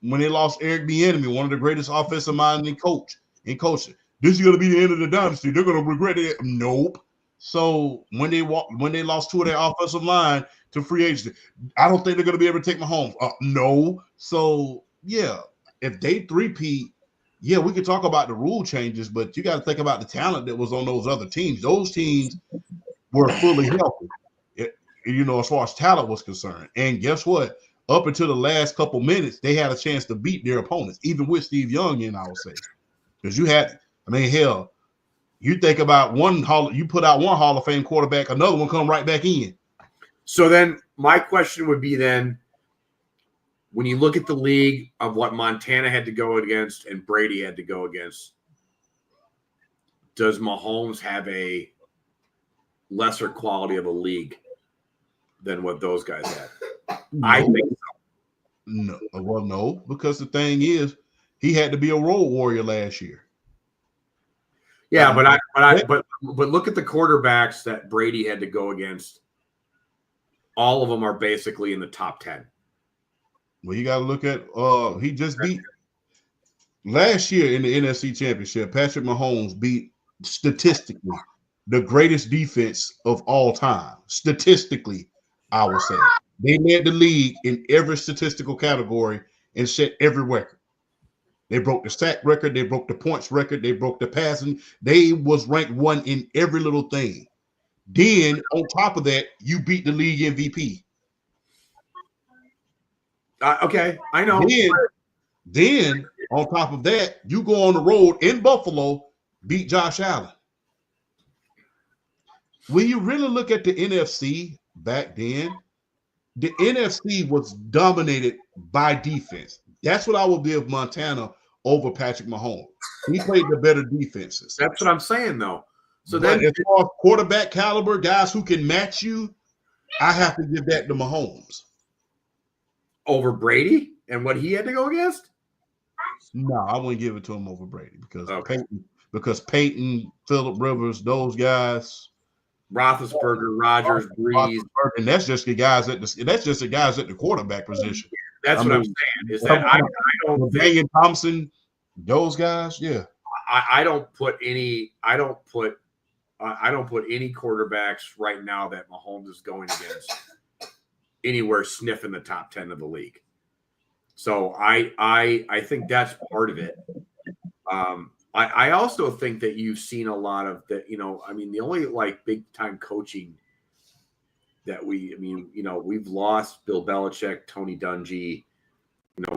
A: When they lost Eric Bieniemy, one of the greatest offensive minds in coaching, this is going to be the end of the dynasty. They're going to regret it. Nope. So when they lost two of their offensive line to free agency, I don't think they're going to be able to take Mahomes. No. So yeah, if they three-peat, yeah, we could talk about the rule changes, but you got to think about the talent that was on those other teams. Those teams were fully healthy, as far as talent was concerned. And guess what? Up until the last couple minutes, they had a chance to beat their opponents, even with Steve Young in, I would say. Because you think about you put out one Hall of Fame quarterback, another one come right back in.
C: So then my question would be then, when you look at the league of what Montana had to go against and Brady had to go against, does Mahomes have a lesser quality of a league than what those guys had?
A: No.
C: I think so.
A: No. Well, no, because the thing is, he had to be a road warrior last year.
C: Yeah, but look at the quarterbacks that Brady had to go against. All of them are basically in the top 10.
A: Well, you got to look at he just beat last year in the NFC Championship. Patrick Mahomes beat statistically the greatest defense of all time. Statistically, I would say they led the league in every statistical category and set every record. They broke the sack record, they broke the points record, they broke the passing. They was ranked 1 in every little thing. Then on top of that, you beat the league MVP.
C: Okay, I know.
A: Then on top of that, you go on the road in Buffalo, beat Josh Allen. When you really look at the NFC back then, the NFC was dominated by defense. That's what I would give Montana over Patrick Mahomes. He played the better defenses.
C: That's what I'm saying, though. So
A: but
C: then,
A: as far as quarterback caliber, guys who can match you, I have to give that to Mahomes.
C: Over Brady and what he had to go against?
A: No, I wouldn't give it to him over Brady because Peyton, Phillip Rivers, those guys,
C: Roethlisberger, Rodgers, Breeze,
A: and that's just the guys at the quarterback position.
C: That's what I'm saying. Is that I don't
A: Daniel Thompson, those guys, yeah.
C: I don't put any quarterbacks right now that Mahomes is going against anywhere sniffing the top 10 of the league. So I think that's part of it. I also think that you've seen a lot of that, the only like big time coaching that we've lost Bill Belichick, Tony Dungy,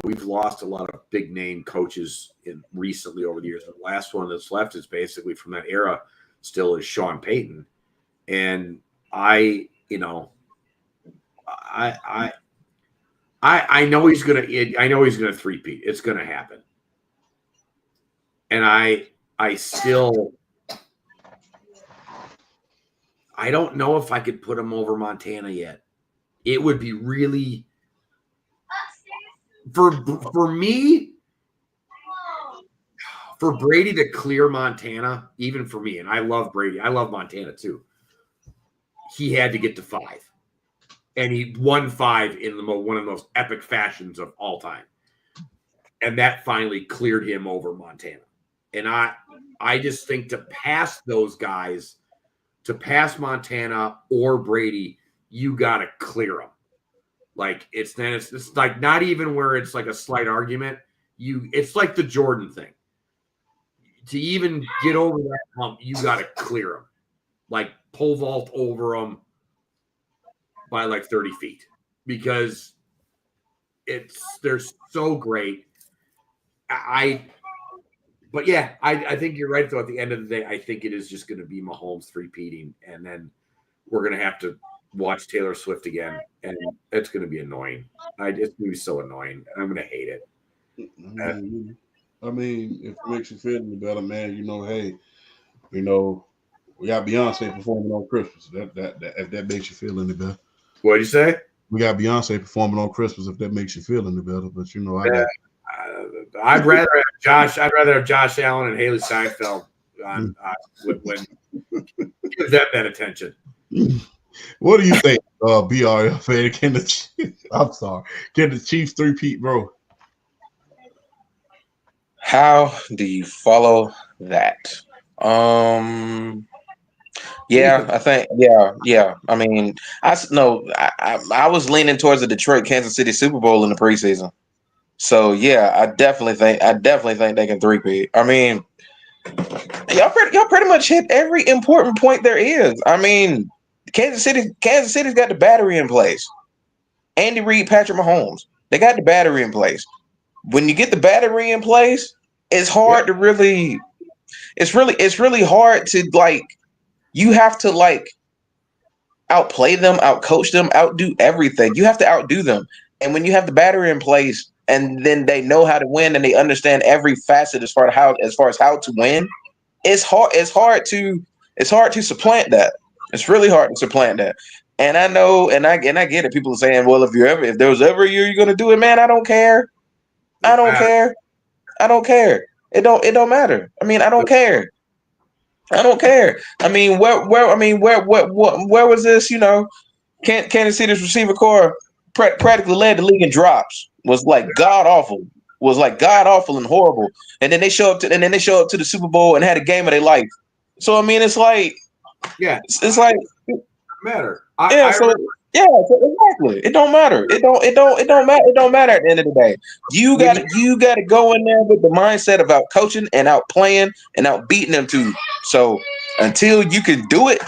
C: we've lost a lot of big name coaches recently over the years. The last one that's left is basically from that era still is Sean Payton. And I know he's gonna three-peat. It's gonna happen. And I don't know if I could put him over Montana yet. It would be really for me, for Brady to clear Montana, even for me, and I love Brady. I love Montana too. He had to get to 5. And he won 5 in one of the most epic fashions of all time. And that finally cleared him over Montana. And I just think to pass those guys, to pass Montana or Brady, you got to clear them. Like it's like not even where it's like a slight argument. It's like the Jordan thing. To even get over that hump, you got to clear them. Like pole vault over them by like 30 feet because they're so great. But yeah, I think you're right though. At the end of the day, I think it is just going to be Mahomes three-peating, and then we're going to have to watch Taylor Swift again, and it's going to be annoying. It's going to be so annoying, and I'm going to hate it.
A: I mean, if it makes you feel any better, man, hey, we got Beyonce performing on Christmas. If that makes you feel any better.
C: What'd you say?
A: We got Beyonce performing on Christmas. If that makes you feel any better, but
C: I'd rather have Josh Allen and Haley Seinfeld on when give them that attention.
A: What do you think, BRL fan? Can the Chiefs three-peat, bro?
B: How do you follow that? Yeah, I think, yeah. I mean, I was leaning towards the Detroit Kansas City Super Bowl in the preseason. So yeah, I definitely think they can three-peat. I mean, y'all pretty much hit every important point there is. I mean, Kansas City's got the battery in place. Andy Reid, Patrick Mahomes, they got the battery in place. When you get the battery in place, it's hard to really. It's really hard to you have to outplay them, outcoach them, outdo everything. You have to outdo them. And when you have the battery in place and then they know how to win and they understand every facet as far as how to win, it's hard to supplant that. It's really hard to supplant that. And I know, and I get it. People are saying, well, if there was ever a year you're gonna do it, man, I don't care. I don't care. It don't matter. I mean, I don't care. I don't care. I mean, where was this? You know, Kansas City's receiver core practically led the league in drops. Was like god awful. Was like god awful and horrible. And then they show up to the Super Bowl and had a game of their life. So I mean, it's like,
C: Yeah,
B: it's like,
C: matter.
B: So exactly. It don't matter. It don't matter. It don't matter at the end of the day. You got to go in there with the mindset of out coaching and out playing and out beating them too. So until you can do it,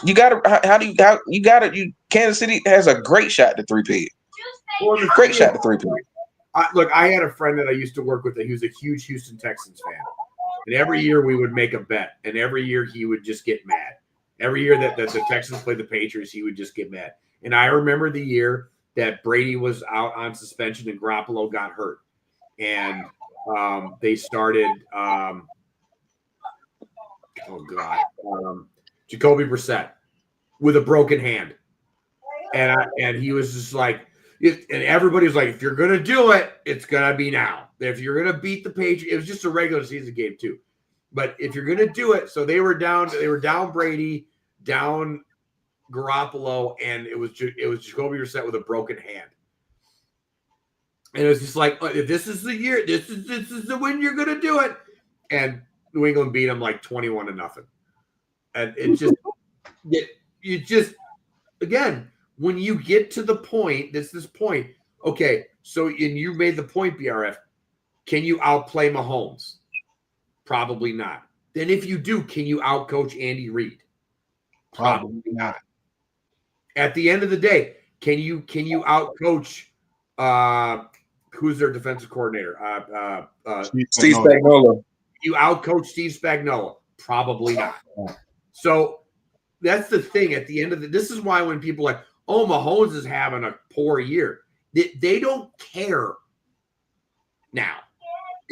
B: you got to Kansas City has a great shot to 3-peat. Great shot to 3-peat.
C: Look, I had a friend that I used to work with that he was a huge Houston Texans fan. And every year we would make a bet, and every year he would just get mad. Every year that the Texans played the Patriots, he would just get mad. And I remember the year that Brady was out on suspension and Garoppolo got hurt. And they started Jacoby Brissett with a broken hand. And he was just like, and everybody was like, if you're going to do it, it's going to be now. If you're going to beat the Patriots, it was just a regular season game too. But if you're going to do it, so they were down Brady, down Garoppolo, and it was Jacoby Brissett with a broken hand. And it was just like, if this is the year, this is the when you're going to do it. And New England beat them like 21-0. And it just again, when you get to the point, this point, okay, so and you made the point, BRF, can you outplay Mahomes? Probably not. Then if you do, can you outcoach Andy Reid? Probably not. At the end of the day, can you outcoach who's their defensive coordinator?
B: Steve Spagnuolo.
C: You outcoach Steve Spagnuolo? Probably not. So that's the thing. At the end of this is why when people are like, oh, Mahomes is having a poor year, they don't care now.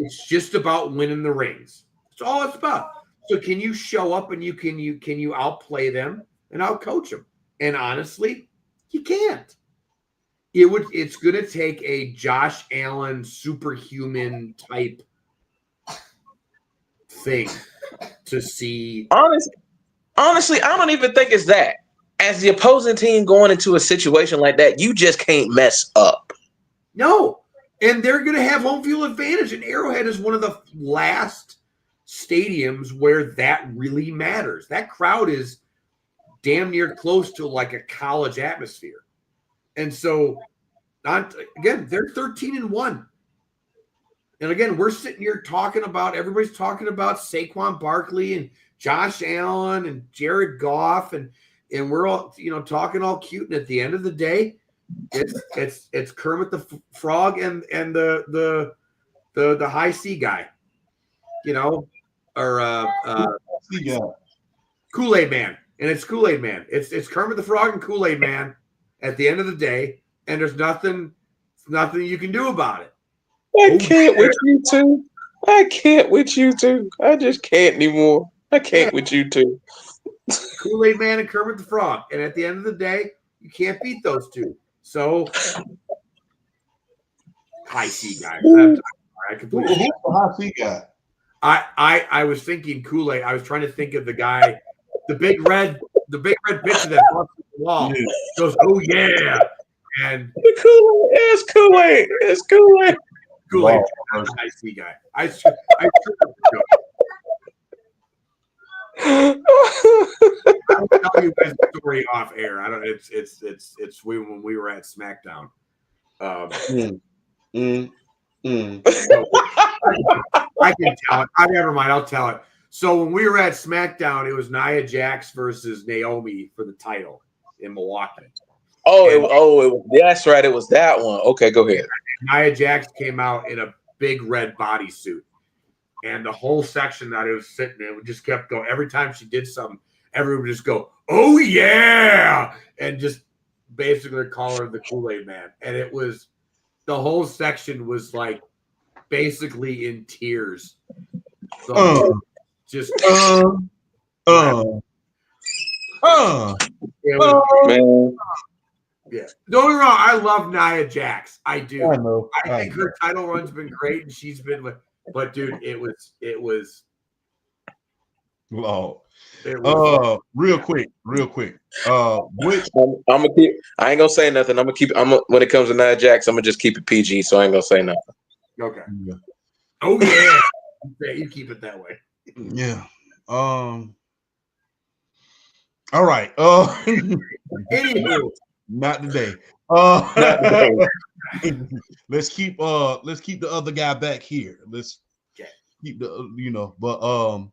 C: It's just about winning the rings. That's all it's about. So can you show up and can you outplay them and outcoach them? And honestly, you can't. It's going to take a Josh Allen superhuman type thing to see.
B: Honestly, I don't even think it's that. As the opposing team going into a situation like that, you just can't mess up.
C: No. And they're going to have home field advantage. And Arrowhead is one of the last stadiums where that really matters. That crowd is damn near close to like a college atmosphere. And so, again, they're 13-1. And again, we're sitting here everybody's talking about Saquon Barkley and Josh Allen and Jared Goff, and we're all, talking all cute. And at the end of the day, it's Kermit the Frog and the high C guy, or Kool-Aid Man, and it's Kool-Aid Man. It's Kermit the Frog and Kool-Aid Man at the end of the day, and there's nothing you can do about it.
B: I can't with you two. I just can't anymore. I can't with you two.
C: Kool-Aid Man and Kermit the Frog, and at the end of the day, you can't beat those two. So, high C guy. I completely.
A: Who's the high C guy?
C: I was thinking Kool-Aid. I was trying to think of the guy, the big red picture that busts the wall. Yeah. Goes, oh yeah, and
B: Kool-Aid. It's Kool-Aid. It's Kool-Aid.
C: Kool-Aid, wow. High C guy. I I'll tell you guys the story off air. I don't. It's when we were at SmackDown. So, I can tell it. Never mind. I'll tell it. So when we were at SmackDown, it was Nia Jax versus Naomi for the title in Milwaukee.
B: That's right. It was that one. Okay, go ahead.
C: Nia Jax came out in a big red bodysuit. And the whole section that it was sitting in just kept going. Every time she did something, everyone would just go, oh, yeah, and just basically call her the Kool-Aid Man. And it was the whole section was like basically in tears. So just yeah. Don't get me wrong, I love Nia Jax. I do.
A: I know.
C: I think her title run's been great, and she's been with. But dude, it was
A: Lord.
C: It was,
A: Real quick. Which
B: I'm gonna keep. I ain't gonna say nothing. I'm gonna keep. When it comes to Nia Jax, I'm gonna just keep it PG. So I ain't gonna say nothing.
C: okay.
A: yeah.
C: Oh yeah. Yeah, you keep it that way.
A: Yeah. All right.
C: Anywho,
A: Not today.
B: Not today.
A: let's keep the other guy back here. Let's
C: okay.
A: keep the but all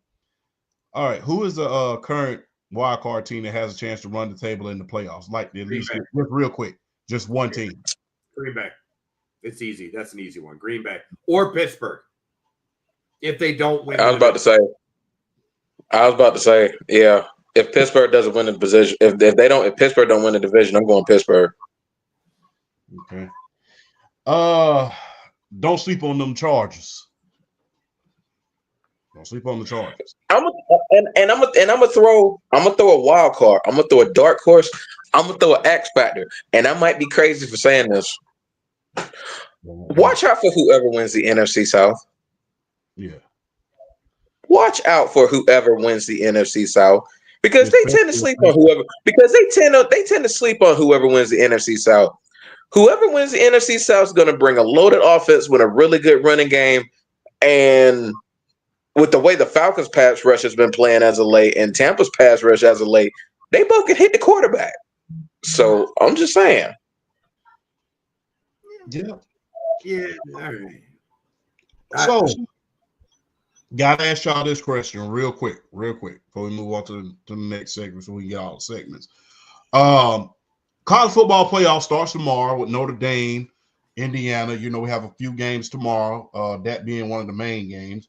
A: right. Who is the current wild card team that has a chance to run the table in the playoffs? Like at least just real quick, just one team.
C: Green Bay. It's easy. That's an easy one. Green Bay or Pittsburgh. If they don't win,
B: I was about to say, yeah. If Pittsburgh doesn't win the position, if Pittsburgh don't win the division, I'm going Pittsburgh.
A: Okay. Don't sleep on them Chargers. Don't sleep on the Chargers.
B: I'm gonna throw a wild card. I'm gonna throw a dark horse. I'm gonna throw an X factor, and I might be crazy for saying this. Watch out for whoever wins the NFC South.
A: Yeah.
B: Watch out for whoever wins the NFC South because they tend to sleep on whoever. Because they tend to sleep on whoever wins the NFC South. Whoever wins the NFC South is going to bring a loaded offense with a really good running game, and with the way the Falcons' pass rush has been playing as of late and Tampa's pass rush as of late, they both can hit the quarterback. So I'm just saying.
A: Yeah.
C: Yeah. All right.
A: So, gotta ask y'all this question real quick, before we move on to the next segment, so we can get all the segments. College football playoff starts tomorrow with Notre Dame, Indiana. You know, we have a few games tomorrow, that being one of the main games.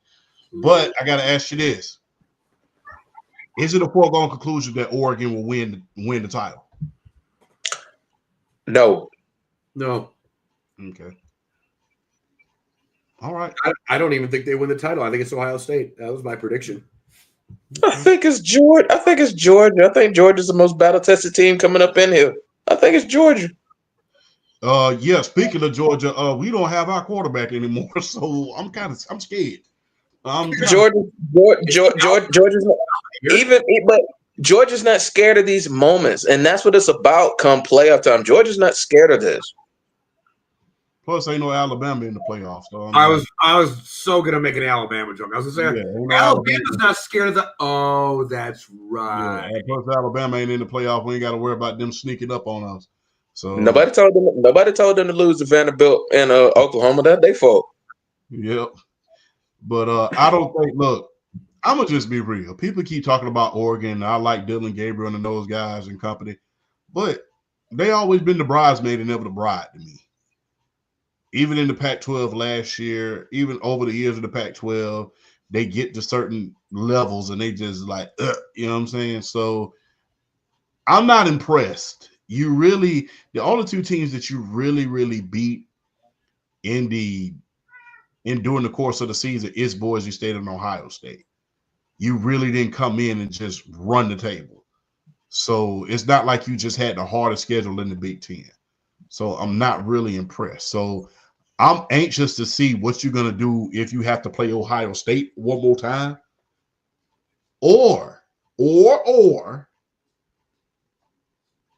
A: But I gotta ask you this: is it a foregone conclusion that Oregon will win the title?
B: No.
A: Okay. All right.
C: I don't even think they win the title. I think it's Ohio State. That was my prediction.
B: I think it's Georgia. I think Georgia's the most battle-tested team coming up in here. I think it's Georgia.
A: Yeah. Speaking of Georgia, we don't have our quarterback anymore, so I'm scared.
B: Georgia's not, but Georgia's not scared of these moments, and that's what it's about. Come playoff time, Georgia's not scared of this.
A: Plus, ain't no Alabama in the playoffs. So
C: I was so gonna make an Alabama joke. I was gonna say Alabama's not scared of the. Oh, that's right.
A: Yeah, plus Alabama ain't in the playoff. We ain't got to worry about them sneaking up on us. So
B: nobody told them to lose to Vanderbilt and Oklahoma. That they fault.
A: Yep. But I don't think. Look, I'm gonna just be real. People keep talking about Oregon. I like Dylan Gabriel and those guys and company, but they always been the bridesmaid and never the bride to me. Even in the Pac-12 last year, even over the years of the Pac-12, they get to certain levels and they just like, you know what I'm saying? So I'm not impressed. The only two teams that you really beat during the course of the season is Boise State and Ohio State. You really didn't come in and just run the table. So it's not like you just had the hardest schedule in the Big Ten. So I'm not really impressed. So I'm anxious to see what you're going to do if you have to play Ohio State one more time. Or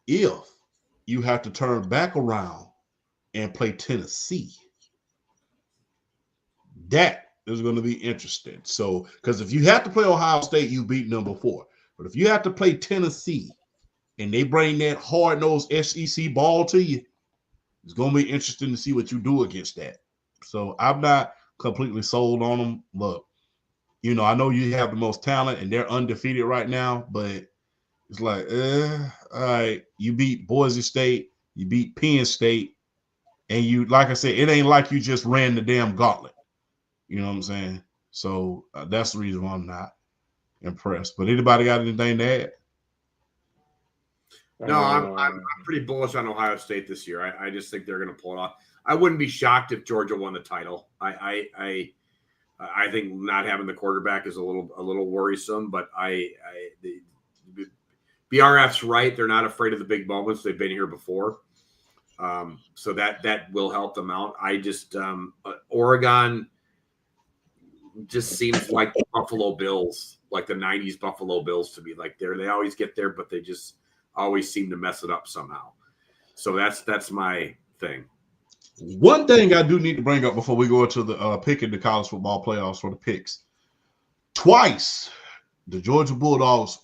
A: if you have to turn back around and play Tennessee. That is going to be interesting. So, because if you have to play Ohio State, you've beaten them before. But if you have to play Tennessee and they bring that hard-nosed SEC ball to you, it's going to be interesting to see what you do against that. So I'm not completely sold on them. Look, I know you have the most talent and they're undefeated right now, but it's like, all right, you beat Boise State, you beat Penn State, and you, like I said, it ain't like you just ran the damn gauntlet. You know what I'm saying? So that's the reason why I'm not impressed. But anybody got anything to add?
C: No, I'm pretty bullish on Ohio State this year. I just think they're going to pull it off. I wouldn't be shocked if Georgia won the title. I think not having the quarterback is a little worrisome, but BRF's right. They're not afraid of the big moments. They've been here before, so that will help them out. I just Oregon just seems like the Buffalo Bills, like the 90s Buffalo Bills to me. Like they always get there, but they just always seem to mess it up somehow. So that's my thing.
A: One thing I do need to bring up before we go into the picking the college football playoffs for the picks. Twice, the Georgia Bulldogs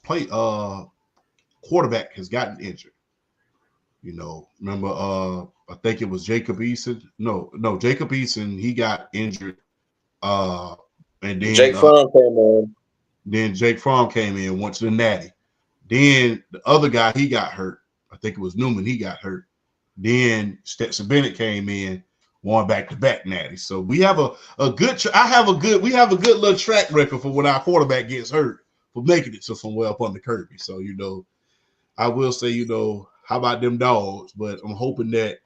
A: quarterback has gotten injured. You know, remember, I think it was Jacob Eason. No, Jacob Eason, he got injured. And then
B: Jake Fromm came in.
A: Then Jake Fromm came in, went to the Natty. Then the other guy, he got hurt. I think it was Newman, he got hurt. Then Stetson Bennett came in, won back-to-back Natty. So we have a good little track record for when our quarterback gets hurt for making it to somewhere up on the Kirby. So, you know, I will say, you know, how about them dogs? But I'm hoping that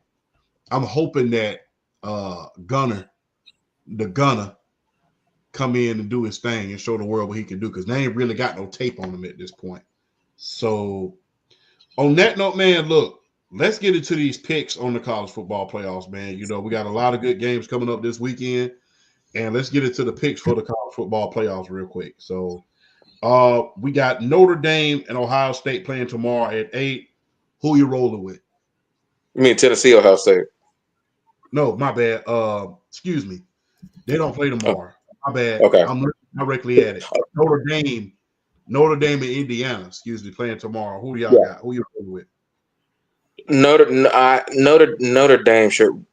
A: Gunner come in and do his thing and show the world what he can do, because they ain't really got no tape on him at this point. So on that note, man, look, let's get into these picks on the college football playoffs, man. You know, we got a lot of good games coming up this weekend, and let's get into the picks for the college football playoffs real quick. So we got Notre Dame and Ohio State playing tomorrow at 8. Who you rolling with?
B: You mean Tennessee, Ohio State?
A: No, my bad. Excuse me. They don't play tomorrow. My bad.
B: Okay.
A: I'm looking directly at it. Notre Dame and Indiana, excuse me, playing tomorrow. Who do y'all got? Who you rolling with?
B: Notre Dame should.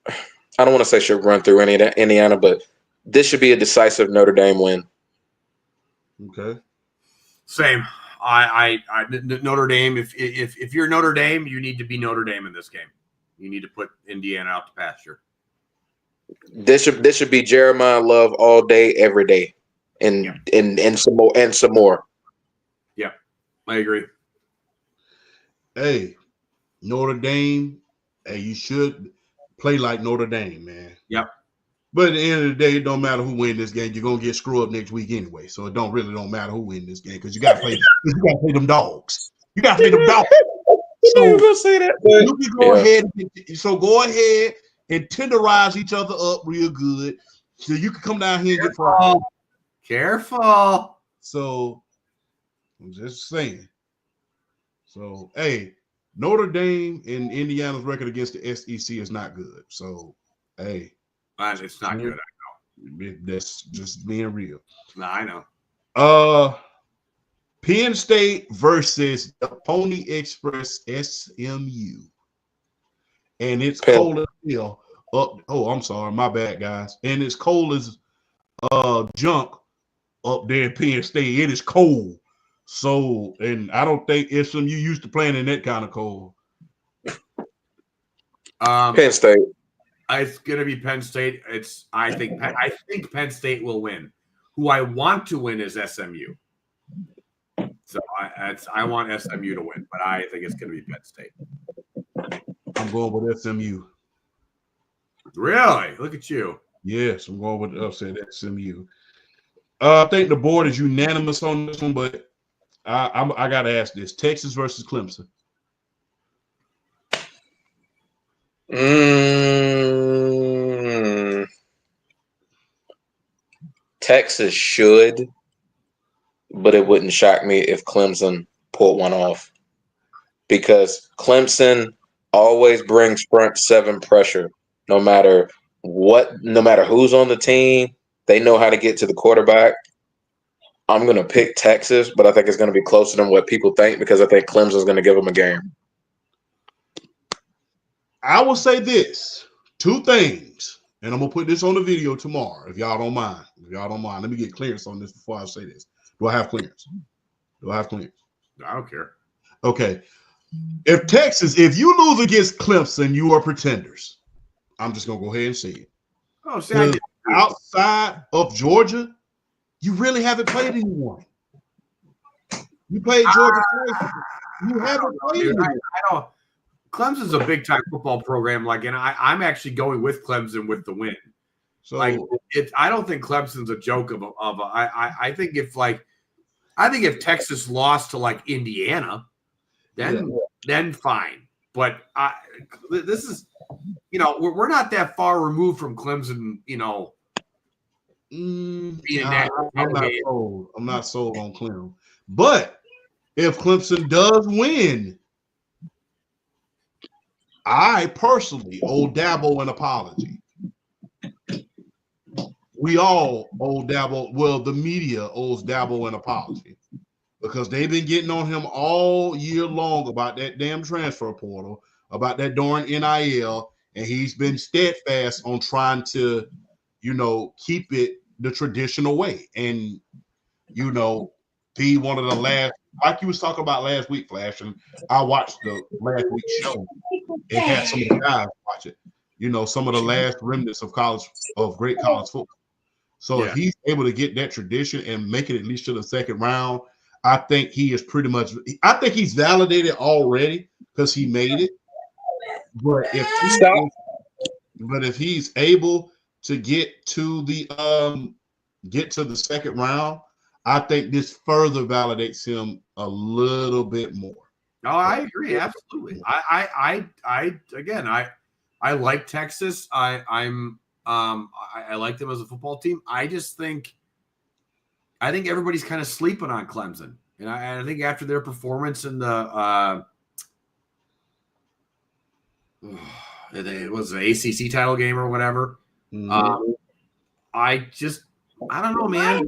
B: I don't want to say should run through Indiana, but this should be a decisive Notre Dame win.
A: Okay.
C: Same. I Notre Dame. If you're Notre Dame, you need to be Notre Dame in this game. You need to put Indiana out to pasture.
B: This should be Jeremiah Love all day, every day, and some more.
C: Yeah, I agree.
A: Hey, Notre Dame. Hey, you should play like Notre Dame, man.
C: Yep.
A: But at the end of the day, it don't matter who wins this game. You're gonna get screwed up next week anyway. So it don't matter who wins this game, because you gotta play them dogs. You gotta play them dogs. So
B: you gonna say that?
A: You can go ahead. So go ahead and tenderize each other up real good, so you can come down here and get fried.
C: Careful.
A: So I'm just saying. So hey, Notre Dame and Indiana's record against the SEC is not good. So hey.
C: It's not good. I
A: know. That's just being real.
C: No, I know.
A: Penn State versus the Pony Express SMU, and it's cold as hell up. Oh, I'm sorry, my bad, guys. And it's cold as junk up there at Penn State. It is cold. So, and I don't think SMU used to playing in that kind of cold.
B: Penn State.
C: It's gonna be Penn State. I think Penn State will win. Who I want to win is SMU. So I want SMU to win, but I think it's gonna be Penn State.
A: I'm going with SMU.
C: Really? Look at you.
A: Yes, I'm going with the upset SMU. I think the board is unanimous on this one, but I gotta ask this: Texas versus Clemson.
B: Texas should, but it wouldn't shock me if Clemson pulled one off, because Clemson always brings front seven pressure. No matter who's on the team, they know how to get to the quarterback. I'm going to pick Texas, but I think it's going to be closer than what people think, because I think Clemson's going to give them a game.
A: I will say this, 2 things, and I'm going to put this on the video tomorrow, if y'all don't mind. Let me get clearance on this before I say this. Do I have clearance?
C: I don't care.
A: Okay. If you lose against Clemson, you are pretenders. I'm just going to go ahead and say it.
C: Oh, see,
A: outside of Georgia, you really haven't played anyone. You played Georgia twice. You haven't played anyone.
C: I don't. Clemson's a big time football program. And I'm actually going with Clemson with the win. So I don't think Clemson's a joke I think if Texas lost to Indiana, then fine. But this is, we're not that far removed from Clemson.
A: I'm not sold. I'm not sold on Clemson. But if Clemson does win, I personally owe Dabo an apology. We all owe Dabo. Well, the media owes Dabo an apology because they've been getting on him all year long about that damn transfer portal, about that darn NIL, and he's been steadfast on trying to, keep it the traditional way. And, be one of the last, like you was talking about last week, Flash, and I watched the last week's show. It had some of the guys watch it. Some of the last remnants of great college football. So if he's able to get that tradition and make it at least to the second round, I think he is pretty much. I think he's validated already because he made it. But if he's able to get to the second round, I think this further validates him a little bit more.
C: No, I agree absolutely. I like Texas. I like them as a football team. I just think everybody's kind of sleeping on Clemson, and I think after their performance in the it was the ACC title game or whatever. Mm-hmm. I don't know, man.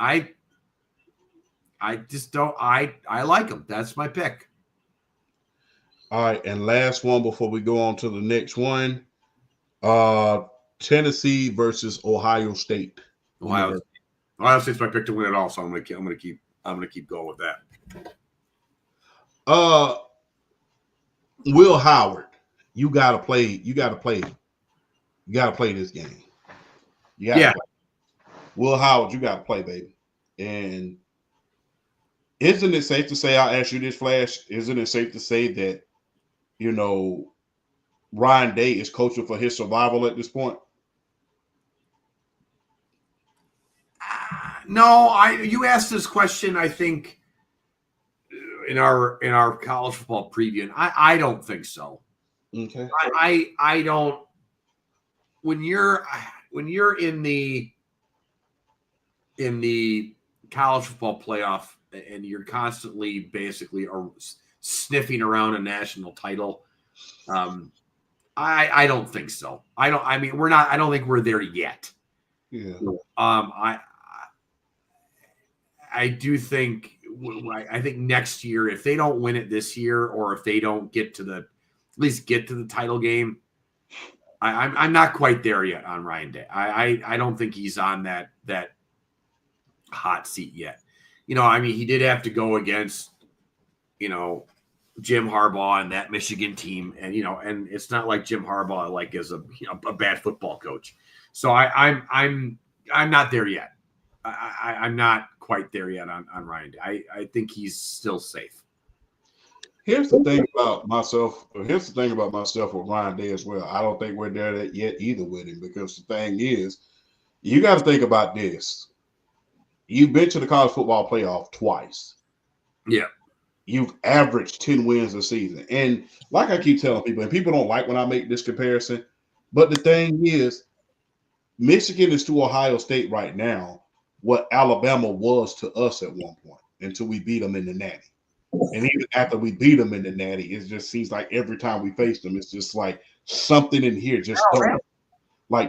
C: I just don't. I like them. That's my pick.
A: All right, and last one before we go on to the next one. Tennessee versus Ohio State.
C: Ohio State's my pick to win it all, so I'm gonna keep going with that.
A: Will Howard, you gotta play this game. Play. Will Howard, you gotta play, baby. And isn't it safe to say, I'll ask you this, Flash, isn't it safe to say that, Ryan Day is coaching for his survival at this point?
C: No, you asked this question, I think, in our college football preview, and I don't think so.
A: Okay.
C: I don't. When you're in the college football playoff and you're constantly basically sniffing around a national title, I don't think so. I don't think we're there yet.
A: Yeah.
C: I do think. I think next year, if they don't win it this year, or if they don't get to at least get to the title game, I'm not quite there yet on Ryan Day. I don't think he's on that hot seat yet. He did have to go against, Jim Harbaugh and that Michigan team, and and it's not like Jim Harbaugh is a bad football coach. So I'm not there yet. I'm not quite there yet on Ryan Day. I think he's still safe.
A: Here's the thing about myself with Ryan Day as well. I don't think we're there yet either with him, because the thing is, you got to think about this. You've been to the college football playoff twice.
C: Yeah.
A: You've averaged 10 wins a season. And like I keep telling people, and people don't like when I make this comparison, but the thing is, Michigan is to Ohio State right now what Alabama was to us at one point until we beat them in the Natty. And even after we beat them in the Natty, it just seems like every time we face them, it's just like something in here just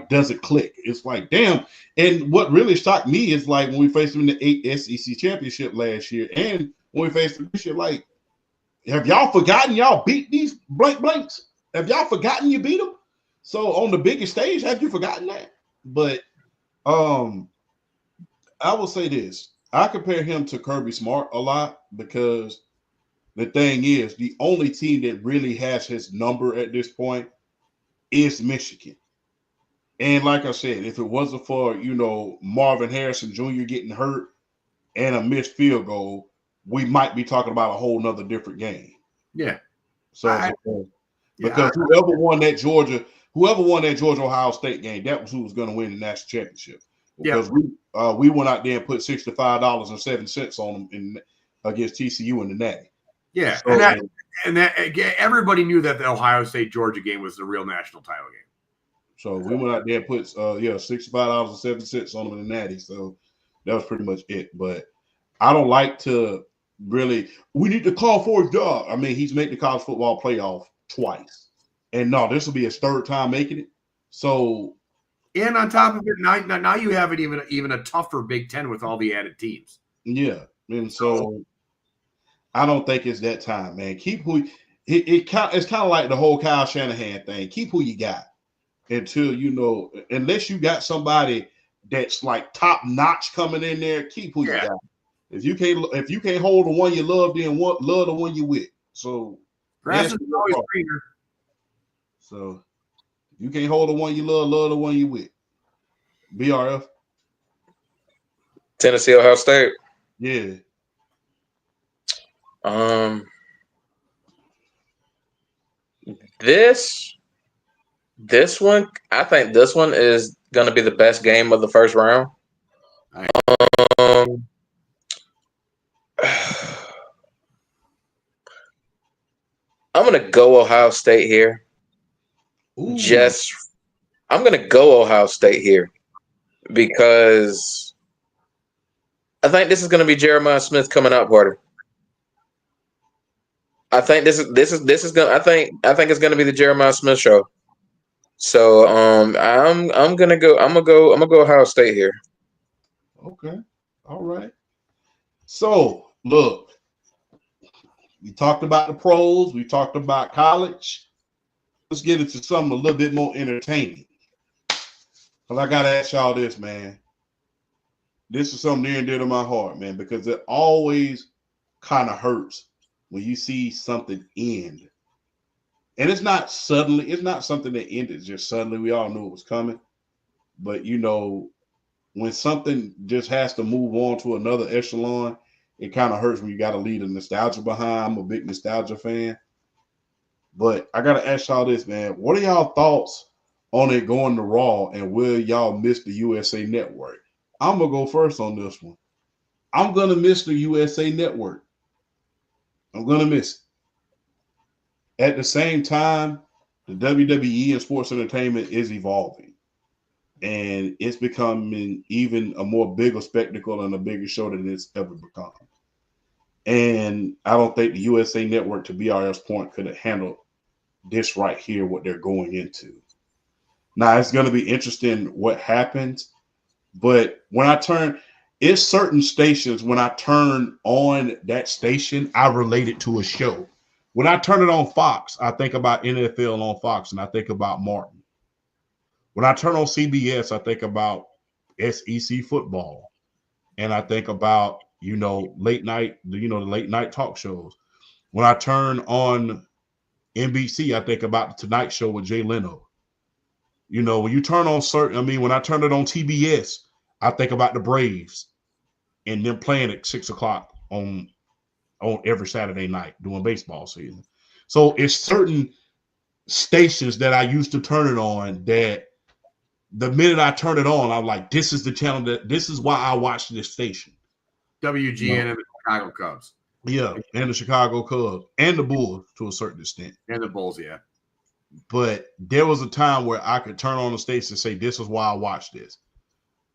A: doesn't click. It's like, damn. And what really shocked me is when we faced them in the 8 SEC championship last year, and when we faced them this year, have y'all forgotten y'all beat these blanks? Have y'all forgotten you beat them? So on the biggest stage, have you forgotten that? But I will say this. I compare him to Kirby Smart a lot, because the thing is, the only team that really has his number at this point is Michigan. And like I said, if it wasn't for, Marvin Harrison Jr. getting hurt and a missed field goal, we might be talking about a whole nother different game.
C: Yeah.
A: So because whoever won that Georgia Ohio State game, that was who was going to win the national championship. Because we went out there and put $65.07 on them against TCU in the Natty.
C: Yeah, so, and that everybody knew that the Ohio State Georgia game was the real national title game.
A: So we went out there and put $65.07 on them in the natty. So that was pretty much it. But I don't like to really. We need to call for a job. I mean, he's made the college football playoff twice, and no, this will be his third time making it. So,
C: and on top of it, now you have it even a tougher Big Ten with all the added teams.
A: Yeah, and so I don't think it's that time, man. Keep who it's kind of like the whole Kyle Shanahan thing. Keep who you got until unless you got somebody that's like top notch coming in there. Keep who you got. If you can't hold the one you love, then love the one you with. So
C: grass is always greener.
A: So if you can't hold the one you love the one you with. BRF.
B: Tennessee, Ohio State.
A: Yeah.
B: This one, I think this one is going to be the best game of the first round. I'm going to go Ohio State here.
A: Ooh.
B: I'm going to go Ohio State here because I think this is going to be Jeremiah Smith coming out party. I think this is going. I think it's going to be the Jeremiah Smith show. So I'm gonna go Ohio State here.
A: Okay, all right. So look, we talked about the pros. We talked about college. Let's get into something a little bit more entertaining. Cause I gotta ask y'all this, man. This is something near and dear to my heart, man, because it always kind of hurts when you see something end. And it's not something that ended just suddenly. We all knew it was coming. But, when something just has to move on to another echelon, it kind of hurts when you got to leave the nostalgia behind. I'm a big nostalgia fan. But I got to ask y'all this, man. What are y'all thoughts on it going to Raw, and will y'all miss the USA Network? I'm going to go first on this one. I'm going to miss the USA Network. I'm going to miss it. At the same time, the WWE and sports entertainment is evolving, and it's becoming even a more bigger spectacle and a bigger show than it's ever become. And I don't think the USA Network, to BRS point, could have handled this right here, what they're going into. Now, it's going to be interesting what happens, but it's certain stations, when I turn on that station, I relate it to a show. When I turn it on Fox, I think about NFL on Fox, and I think about Martin. When I turn on CBS, I think about SEC football, and I think about late night, the late night talk shows. When I turn on NBC, I think about the Tonight Show with Jay Leno. When you turn on when I turn it on TBS, I think about the Braves and them playing at 6:00 on every Saturday night during baseball season. So it's certain stations that I used to turn it on that the minute I turn it on, I'm like, this is the channel this is why I watch this station.
C: WGN and the Chicago Cubs.
A: Yeah, and the Chicago Cubs and the Bulls to a certain extent.
C: And the Bulls, yeah.
A: But there was a time where I could turn on the station and say, this is why I watch this.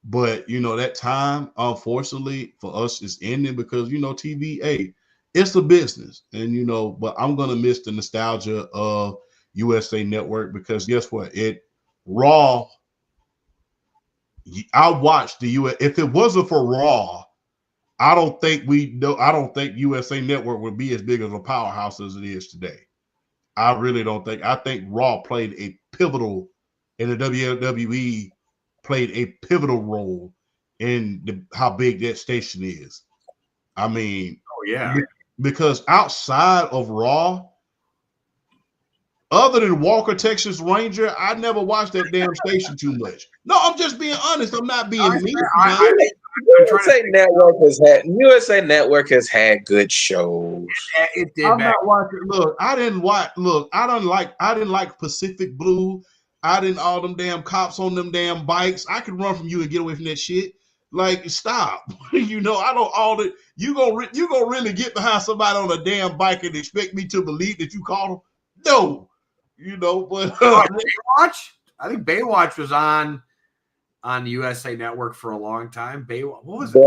A: But, that time, unfortunately, for us is ending because, TV, it's a business. And, but I'm going to miss the nostalgia of USA Network because guess what? Raw, I watched the US. If it wasn't for Raw, I don't think USA Network would be as big of a powerhouse as it is today. I really don't think. I think Raw played a pivotal, in the WWE played a pivotal role in how big that station is. I mean, because outside of Raw, other than Walker, Texas Ranger, I never watched that damn station too much. No, I'm just being honest. I'm not being mean.
B: USA Network has had good shows.
C: It did.
A: I'm not watching. Look, I didn't like Pacific Blue. I didn't all them damn cops on them damn bikes. I could run from you and get away from that shit. Like, stop. I don't all that. You gonna really get behind somebody on a damn bike and expect me to believe that you caught them? No. But
C: watch. I think Baywatch was on the USA Network for a long time. Baywatch, what was it?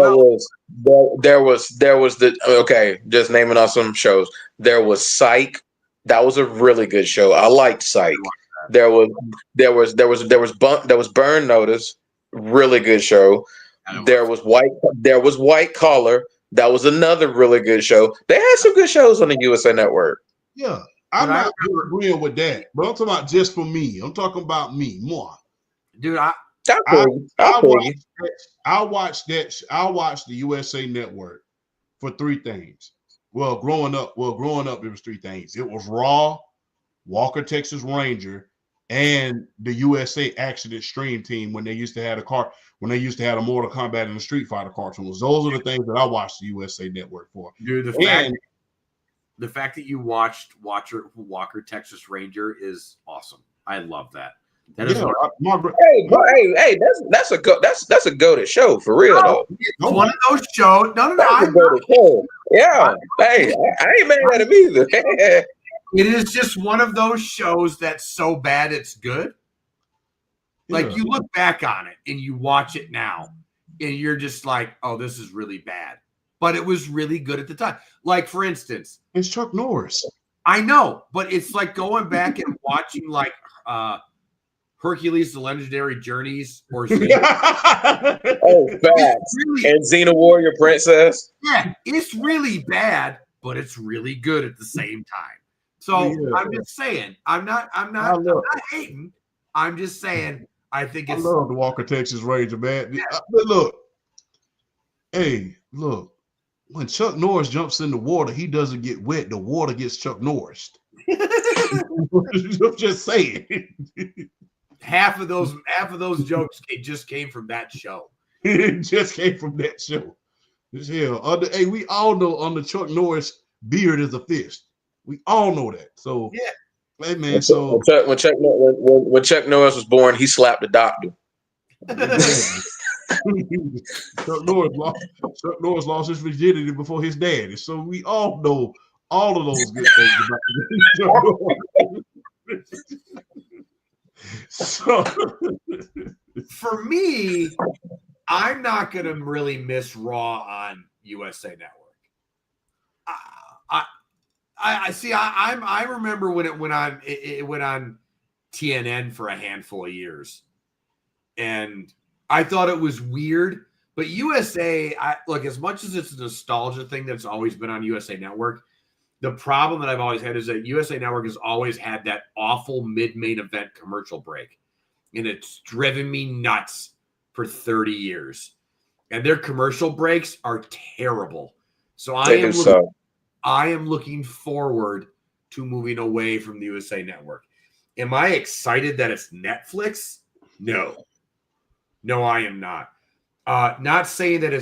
B: There was the okay. Just naming off some shows. There was Psych. That was a really good show. I liked Psych. There was Burn Notice. Really good show. There was White Collar. That was another really good show. They had some good shows on the USA Network.
A: Yeah, I'm not agreeing with that, but I'm talking about just for me. I'm talking about me more.
C: Dude,
A: I watched the USA Network for three things. Well, growing up, it was three things. It was Raw, Walker Texas Ranger, and the USA Action Extreme Team when they used to have a Mortal Kombat and the Street Fighter cartoons. Those are the things that I watched the USA Network for.
C: Dude, the fact that you watched Walker Texas Ranger is awesome. I love that. That is
B: that's a go-to show for real though.
C: It's one of those shows. No.
B: Show. Yeah. Hey, I ain't mad at him either.
C: It is just one of those shows that's so bad it's good. Like you look back on it and you watch it now, and you're just like, "Oh, this is really bad," but it was really good at the time. Like for instance,
A: it's Chuck Norris.
C: I know, but it's like going back and watching like Hercules: The Legendary Journeys or
B: facts. And Xena Warrior Princess.
C: Yeah, it's really bad, but it's really good at the same time. So I'm just saying, I'm not hating. I'm just saying I think it's.
A: I love the Walker Texas Ranger, man. Yeah. But look, when Chuck Norris jumps in the water, he doesn't get wet. The water gets Chuck Norris. I'm just saying.
C: Half of those jokes just came from that show.
A: It just came from that show. We all know under Chuck Norris, beard is a fist. We all know that. So
B: yeah,
A: hey man.
B: When Chuck Norris was born, he slapped the doctor.
A: Chuck Norris lost his virginity before his daddy. So we all know all of those good things about Chuck Norris. So
C: for me, I'm not gonna really miss Raw on USA Network. I see. I remember when it went on TNN for a handful of years, and I thought it was weird. But USA, look, as much as it's a nostalgia thing that's always been on USA Network, the problem that I've always had is that USA Network has always had that awful mid-main event commercial break. And it's driven me nuts for 30 years. And their commercial breaks are terrible. So I am looking forward to moving away from the USA Network. Am I excited that it's Netflix? No, I am not. Not saying that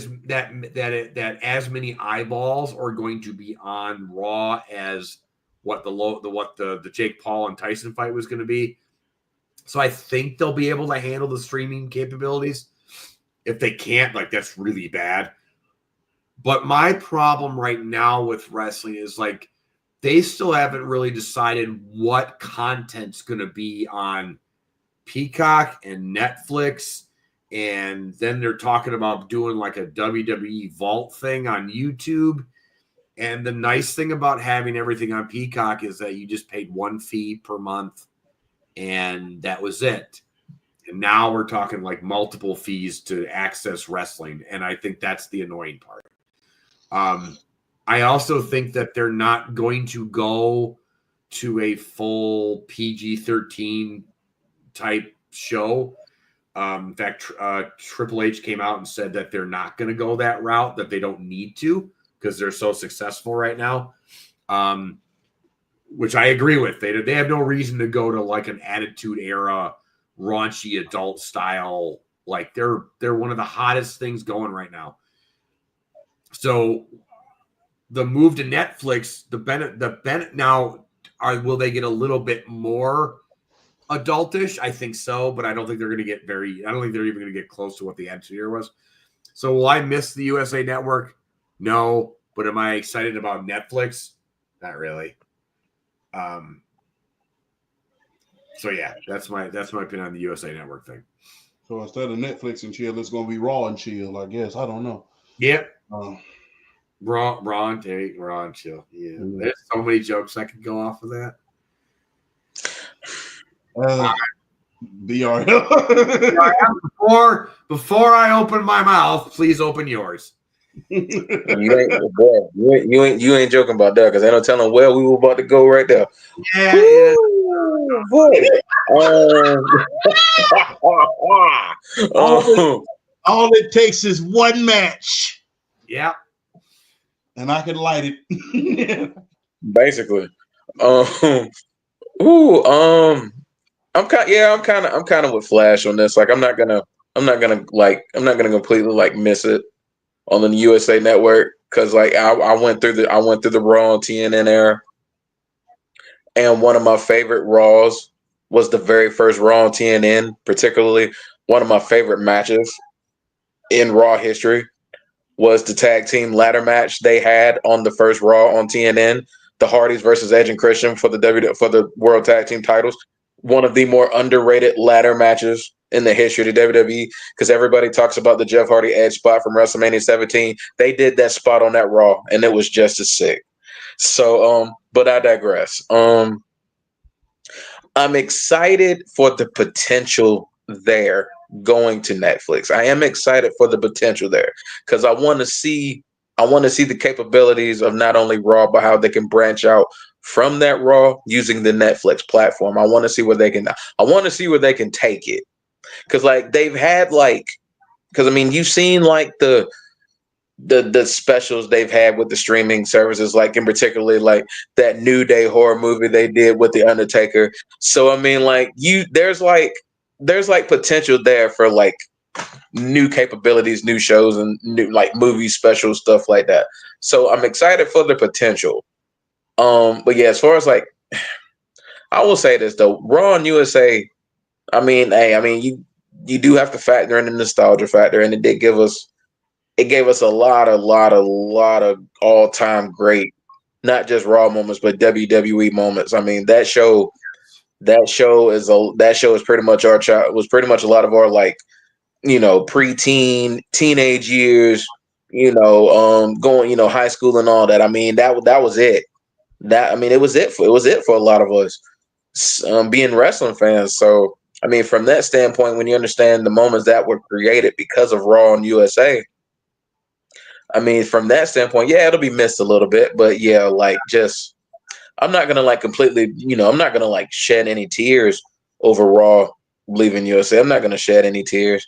C: as many eyeballs are going to be on Raw as what the Jake Paul and Tyson fight was going to be. So I think they'll be able to handle the streaming capabilities. If they can't, like that's really bad. But my problem right now with wrestling is like they still haven't really decided what content's going to be on Peacock and Netflix. And then they're talking about doing like a WWE Vault thing on YouTube. And the nice thing about having everything on Peacock is that you just paid one fee per month and that was it. And now we're talking like multiple fees to access wrestling. And I think that's the annoying part. I also think that they're not going to go to a full PG-13 type show. In fact, Triple H came out and said that they're not going to go that route, that they don't need to because they're so successful right now, which I agree with. They have no reason to go to like an Attitude Era, raunchy adult style. Like they're one of the hottest things going right now. So the move to Netflix, the Bennett now will they get a little bit more adultish? I think so, but I don't think they're going to get I don't think they're even going to get close to what the Attitude Era was. So will I miss the USA Network? No, but am I excited about Netflix? Not really. So yeah, that's my opinion on the USA Network thing.
A: So instead of Netflix and chill, it's gonna be Raw and chill. I guess I don't know.
C: Yep.
A: Uh,
C: Raw and chill. Yeah. There's so many jokes I could go off of that.
A: BRL.
C: Before I open my mouth, please open yours.
B: You ain't joking about that because I don't tell them where we were about to go right there.
C: Yeah.
B: Boy.
A: All it takes is one match.
C: Yeah.
A: And I can light it.
B: Basically. I'm kind of with Flash on this. Like I'm not gonna completely like miss it on the USA Network because like I went through the Raw and TNN era, and one of my favorite Raws was the very first Raw and TNN. Particularly, one of my favorite matches in Raw history was the tag team ladder match they had on the first Raw on TNN, the Hardys versus Edge and Christian for the World Tag Team titles. One of the more underrated ladder matches in the history of the WWE because everybody talks about the Jeff Hardy Edge spot from WrestleMania 17. They did that spot on that Raw, and it was just as sick. So, but I digress. I'm excited for the potential there going to Netflix. I am excited for the potential there because I want to see the capabilities of not only Raw but how they can branch out from that Raw using the Netflix platform. I want to see where they can take it because like they've had because I mean you've seen like the specials they've had with the streaming services, like in particularly like that New Day horror movie they did with the Undertaker. So I mean like there's potential there for like new capabilities, new shows, and new like movie special stuff like that. So I'm excited for the potential. But yeah, as far as like, I will say this though, Raw and USA. I mean, you do have to factor in the nostalgia factor, and it gave us a lot of all time great, not just Raw moments, but WWE moments. I mean, that show is pretty much was pretty much a lot of our like, preteen, teenage years, going, high school and all that. I mean, that was it. It was it for a lot of us, being wrestling fans. So, I mean, from that standpoint, when you understand the moments that were created because of Raw and USA, I mean, from that standpoint, yeah, it'll be missed a little bit, but yeah, like just, I'm not gonna like completely, I'm not gonna like shed any tears over Raw leaving USA. I'm not gonna shed any tears,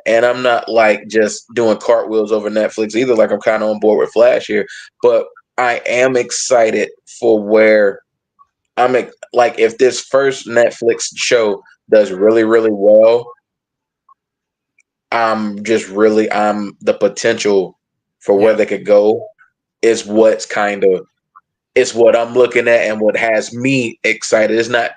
B: and I'm not like just doing cartwheels over Netflix either. Like I'm kind of on board with Flash here, but I am excited for where like if this first Netflix show does really, really well, I'm the potential for where they could go is what I'm looking at and what has me excited. It's not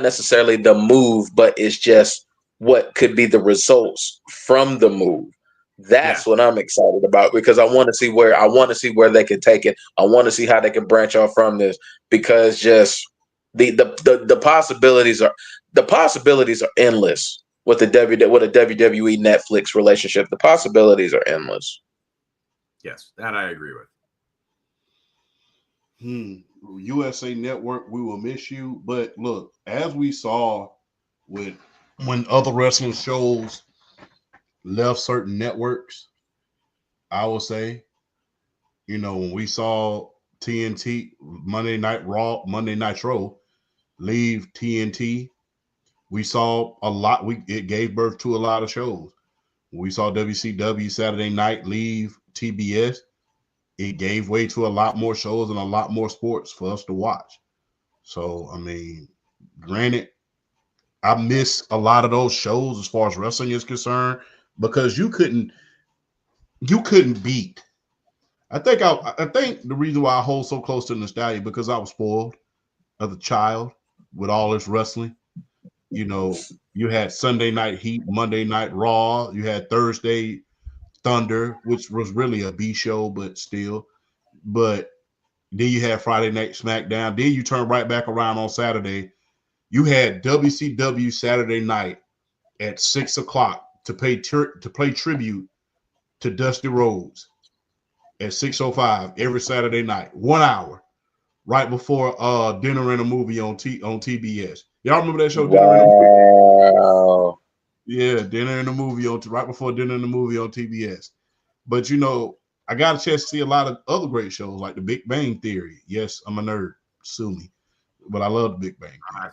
B: necessarily the move, but it's just what could be the results from the move. That's what I'm excited about because I want to see where they can take it. I want to see how they can branch off from this because just the possibilities are endless with a WWE Netflix relationship. The possibilities are endless.
C: Yes, that I agree with.
A: USA Network, we will miss you. But look, as we saw with when other wrestling shows left certain networks, I will say, when we saw TNT, Monday Night Raw, Monday Nitro leave TNT, we saw a lot. It gave birth to a lot of shows. We saw WCW Saturday Night leave TBS. It gave way to a lot more shows and a lot more sports for us to watch. So, I mean, granted, I miss a lot of those shows as far as wrestling is concerned because you couldn't beat. I think the reason why I hold so close to nostalgia because I was spoiled as a child with all this wrestling. You had Sunday Night Heat, Monday Night Raw, you had Thursday Thunder, which was really a B show, but still. But then you had Friday Night SmackDown. Then you turn right back around on Saturday. You had WCW Saturday night at 6 o'clock to pay tribute to Dusty Rhodes at 6:05 every Saturday night, 1 hour, right before Dinner and a Movie on TBS. Y'all remember that show, Dinner and a Movie?
B: Wow.
A: Yeah, Dinner and a Movie on right before Dinner and a Movie on TBS. But you know, I got a chance to see a lot of other great shows like The Big Bang Theory. Yes, I'm a nerd, sue me, but I love The Big Bang Theory.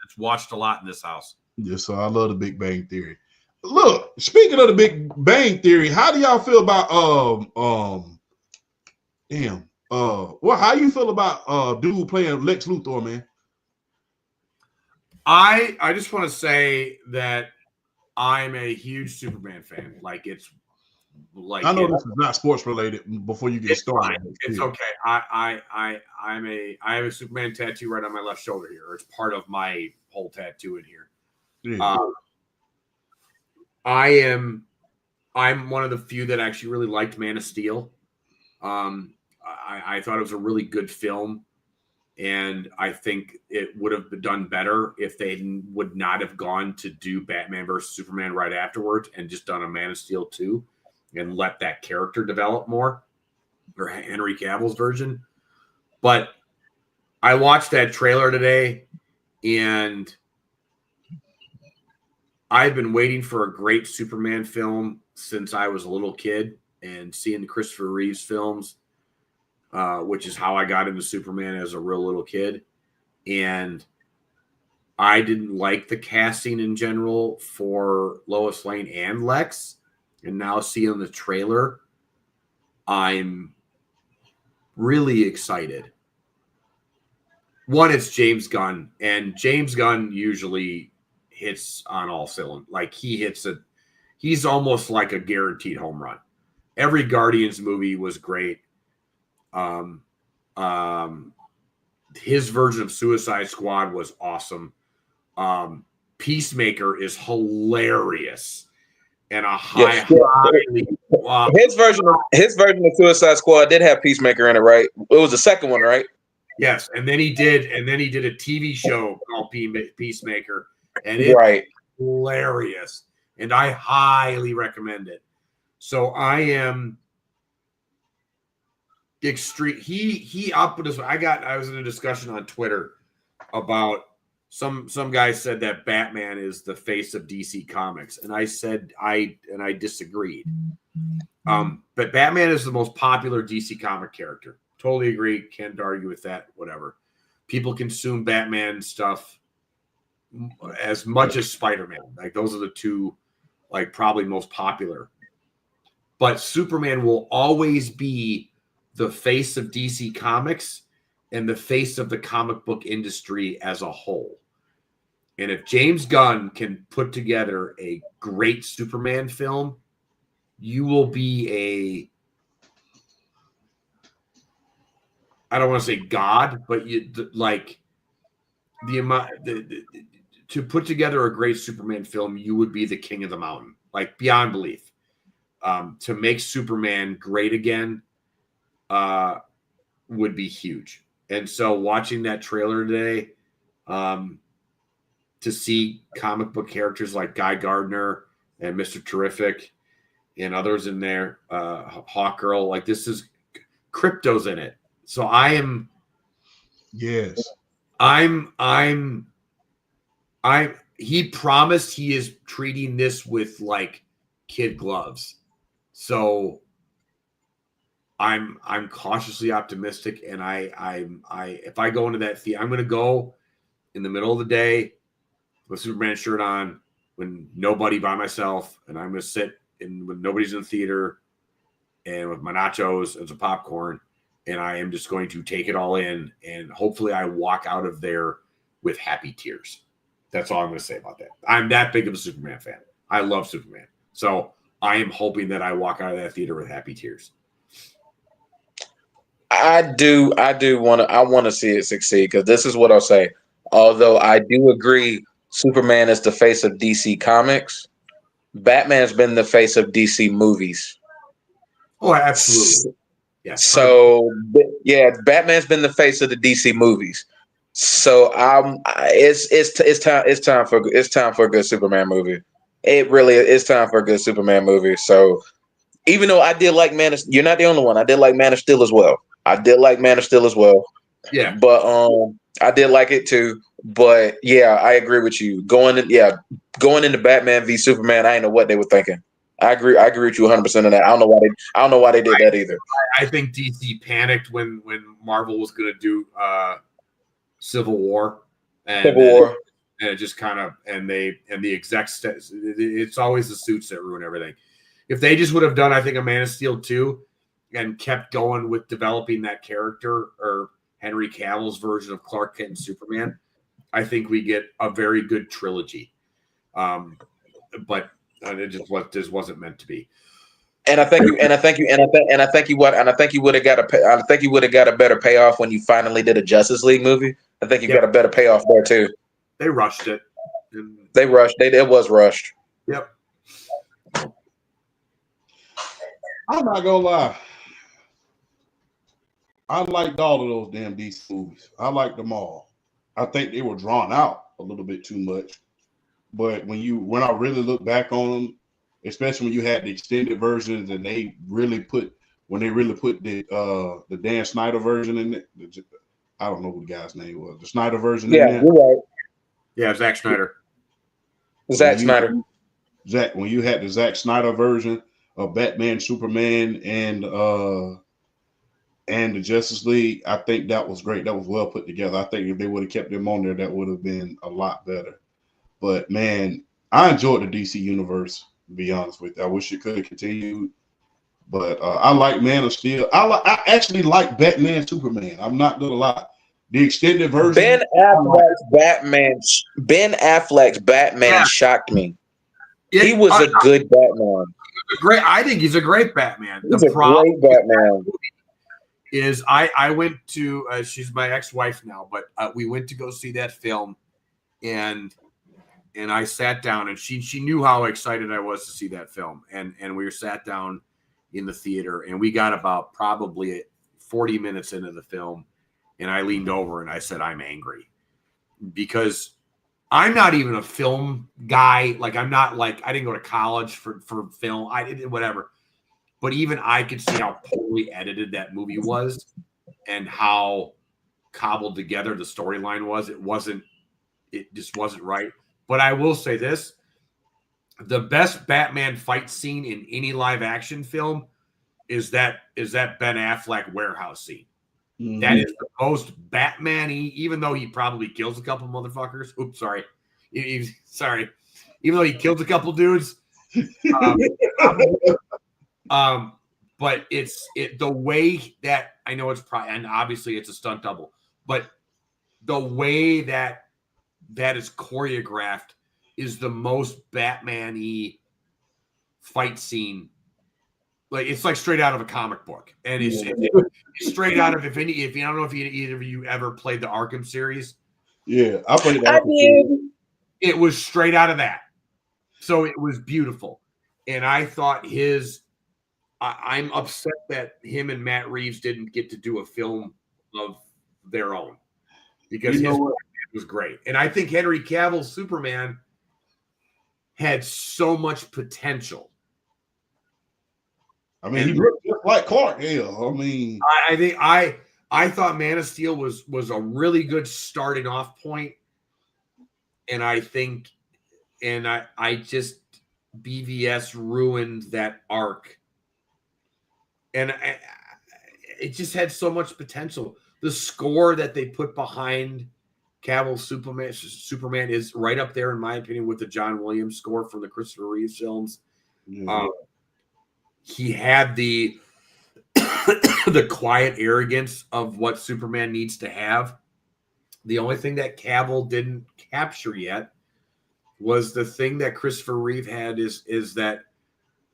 C: It's watched a lot in this house.
A: Yeah, so I love The Big Bang Theory. Look, speaking of The Big Bang Theory, how do y'all feel about how you feel about dude playing Lex Luthor, man?
C: I just want to say that I'm a huge Superman fan. Like it's like
A: I know this is not sports related. Before you get started,
C: it's okay. I have a Superman tattoo right on my left shoulder here. It's part of my whole tattoo in here. Yeah. I'm one of the few that actually really liked Man of Steel. I thought it was a really good film, and I think it would have been done better if they would not have gone to do Batman versus Superman right afterwards and just done a Man of Steel 2 and let that character develop more, or Henry Cavill's version. But I watched that trailer today, and I've been waiting for a great Superman film since I was a little kid, and seeing the Christopher Reeves films, which is how I got into Superman as a real little kid. And I didn't like the casting in general for Lois Lane and Lex. And now seeing the trailer, I'm really excited. One, it's James Gunn, and James Gunn usually hits on all cylinders. Like he's almost like a guaranteed home run. Every Guardians movie was great. His version of Suicide Squad was awesome. Peacemaker is hilarious. And
B: his version of Suicide Squad did have Peacemaker in it, right? It was the second one, right?
C: Yes, and then he did a TV show called Peacemaker, and it's hilarious. And I highly recommend it. So I am extreme. He up with this. I was in a discussion on Twitter about some guy said that Batman is the face of DC Comics, and I said I disagreed. But Batman is the most popular DC comic character. Totally agree. Can't argue with that. Whatever. People consume Batman stuff as much as Spider-Man. Like those are the two, like probably most popular. But Superman will always be the face of DC Comics and the face of the comic book industry as a whole. And if James Gunn can put together a great Superman film, you will be I don't want to say God, but to put together a great Superman film, you would be the king of the mountain, like beyond belief. To make Superman great again would be huge. And so watching that trailer today, to see comic book characters like Guy Gardner and Mr. Terrific and others in there, Hawkgirl, like this is Crypto's in it. So he promised he is treating this with like kid gloves. So I'm cautiously optimistic, and I if I go into that theater, I'm going to go in the middle of the day with Superman shirt on, when nobody by myself, and I'm going to sit when nobody's in the theater, and with my nachos and some popcorn, and I am just going to take it all in, and hopefully I walk out of there with happy tears. That's all I'm going to say about that. I'm that big of a Superman fan. I love Superman, so I am hoping that I walk out of that theater with happy tears.
B: I want to see it succeed, because this is what I'll say. Although I do agree Superman is the face of DC Comics, Batman's been the face of DC movies.
C: Oh, absolutely.
B: Yes. So, yeah, Batman's been the face of the DC movies. So it's time for a good Superman movie. It really is time for a good Superman movie. So even though I did like you're not the only one. I did like Man of Steel as well.
C: Yeah.
B: But I did like it too. But yeah, I agree with you. Going into Batman v Superman, I didn't know what they were thinking. I agree with you 100% on that. I don't know why they did that either.
C: I think DC panicked when Marvel was going to do Civil War, and it just kind of and the execs. It's always the suits that ruin everything. If they just would have done, I think, a Man of Steel 2 and kept going with developing that character, or Henry Cavill's version of Clark Kent and Superman, I think we get a very good trilogy. But it just wasn't meant to be.
B: And I think you would have got a better payoff when you finally did a Justice League movie. I think you got a better payoff there too.
C: They rushed it.
B: It was rushed.
C: Yep.
A: I'm not gonna lie. I liked all of those damn DC movies. I liked them all. I think they were drawn out a little bit too much. But when I really look back on them, especially when you had the extended versions and they really put the Dan Snyder version in it. I don't know who the guy's name was. The Snyder version in there.
B: You're right.
C: Yeah, Zack Snyder.
A: When you had the Zack Snyder version of Batman, Superman, and the Justice League, I think that was great. That was well put together. I think if they would have kept them on there, that would have been a lot better. But man, I enjoyed the DC universe, to be honest with you. I wish it could have continued. But I like Man of Steel. I actually like Batman, Superman. I'm not gonna lie. The extended version.
B: Ben Affleck's Batman shocked me. He was a good Batman.
C: I think he's a great Batman.
B: He's a great Batman.
C: Is I went to she's my ex-wife now, but we went to go see that film, and I sat down, and she knew how excited I was to see that film, and we were sat down in the theater, and we got about probably 40 minutes into the film, and I leaned over and I said, I'm angry, because I'm not even a film guy. Like, I'm not like, I didn't go to college for film. I did whatever. But even I could see how poorly edited that movie was and how cobbled together the storyline was. It just wasn't right. But I will say this, the best Batman fight scene in any live action film is that Ben Affleck warehouse scene. Mm-hmm. That is the most Batman-y, even though he probably kills a couple motherfuckers. Oops, sorry. Sorry. Even though he kills a couple dudes. But it's the way that, I know it's probably, and obviously it's a stunt double, but the way that is choreographed is the most Batman-y fight scene. Like, it's like straight out of a comic book, and it's straight out of, if I don't know if either of you ever played the Arkham series.
A: Yeah, I played that.
B: I did.
C: It was straight out of that, so it was beautiful, and I thought I'm upset that him and Matt Reeves didn't get to do a film of their own, because his was great, and I think Henry Cavill's Superman had so much potential.
A: I mean, he looked just like Clark. Yeah, I mean,
C: I think I thought Man of Steel was a really good starting off point, and I think, I just BVS ruined that arc, and it just had so much potential. The score that they put behind Cavill's Superman is right up there, in my opinion, with the John Williams score from the Christopher Reeve films. Yeah. He had the quiet arrogance of what Superman needs to have. The only thing that Cavill didn't capture yet was the thing that Christopher Reeve had is that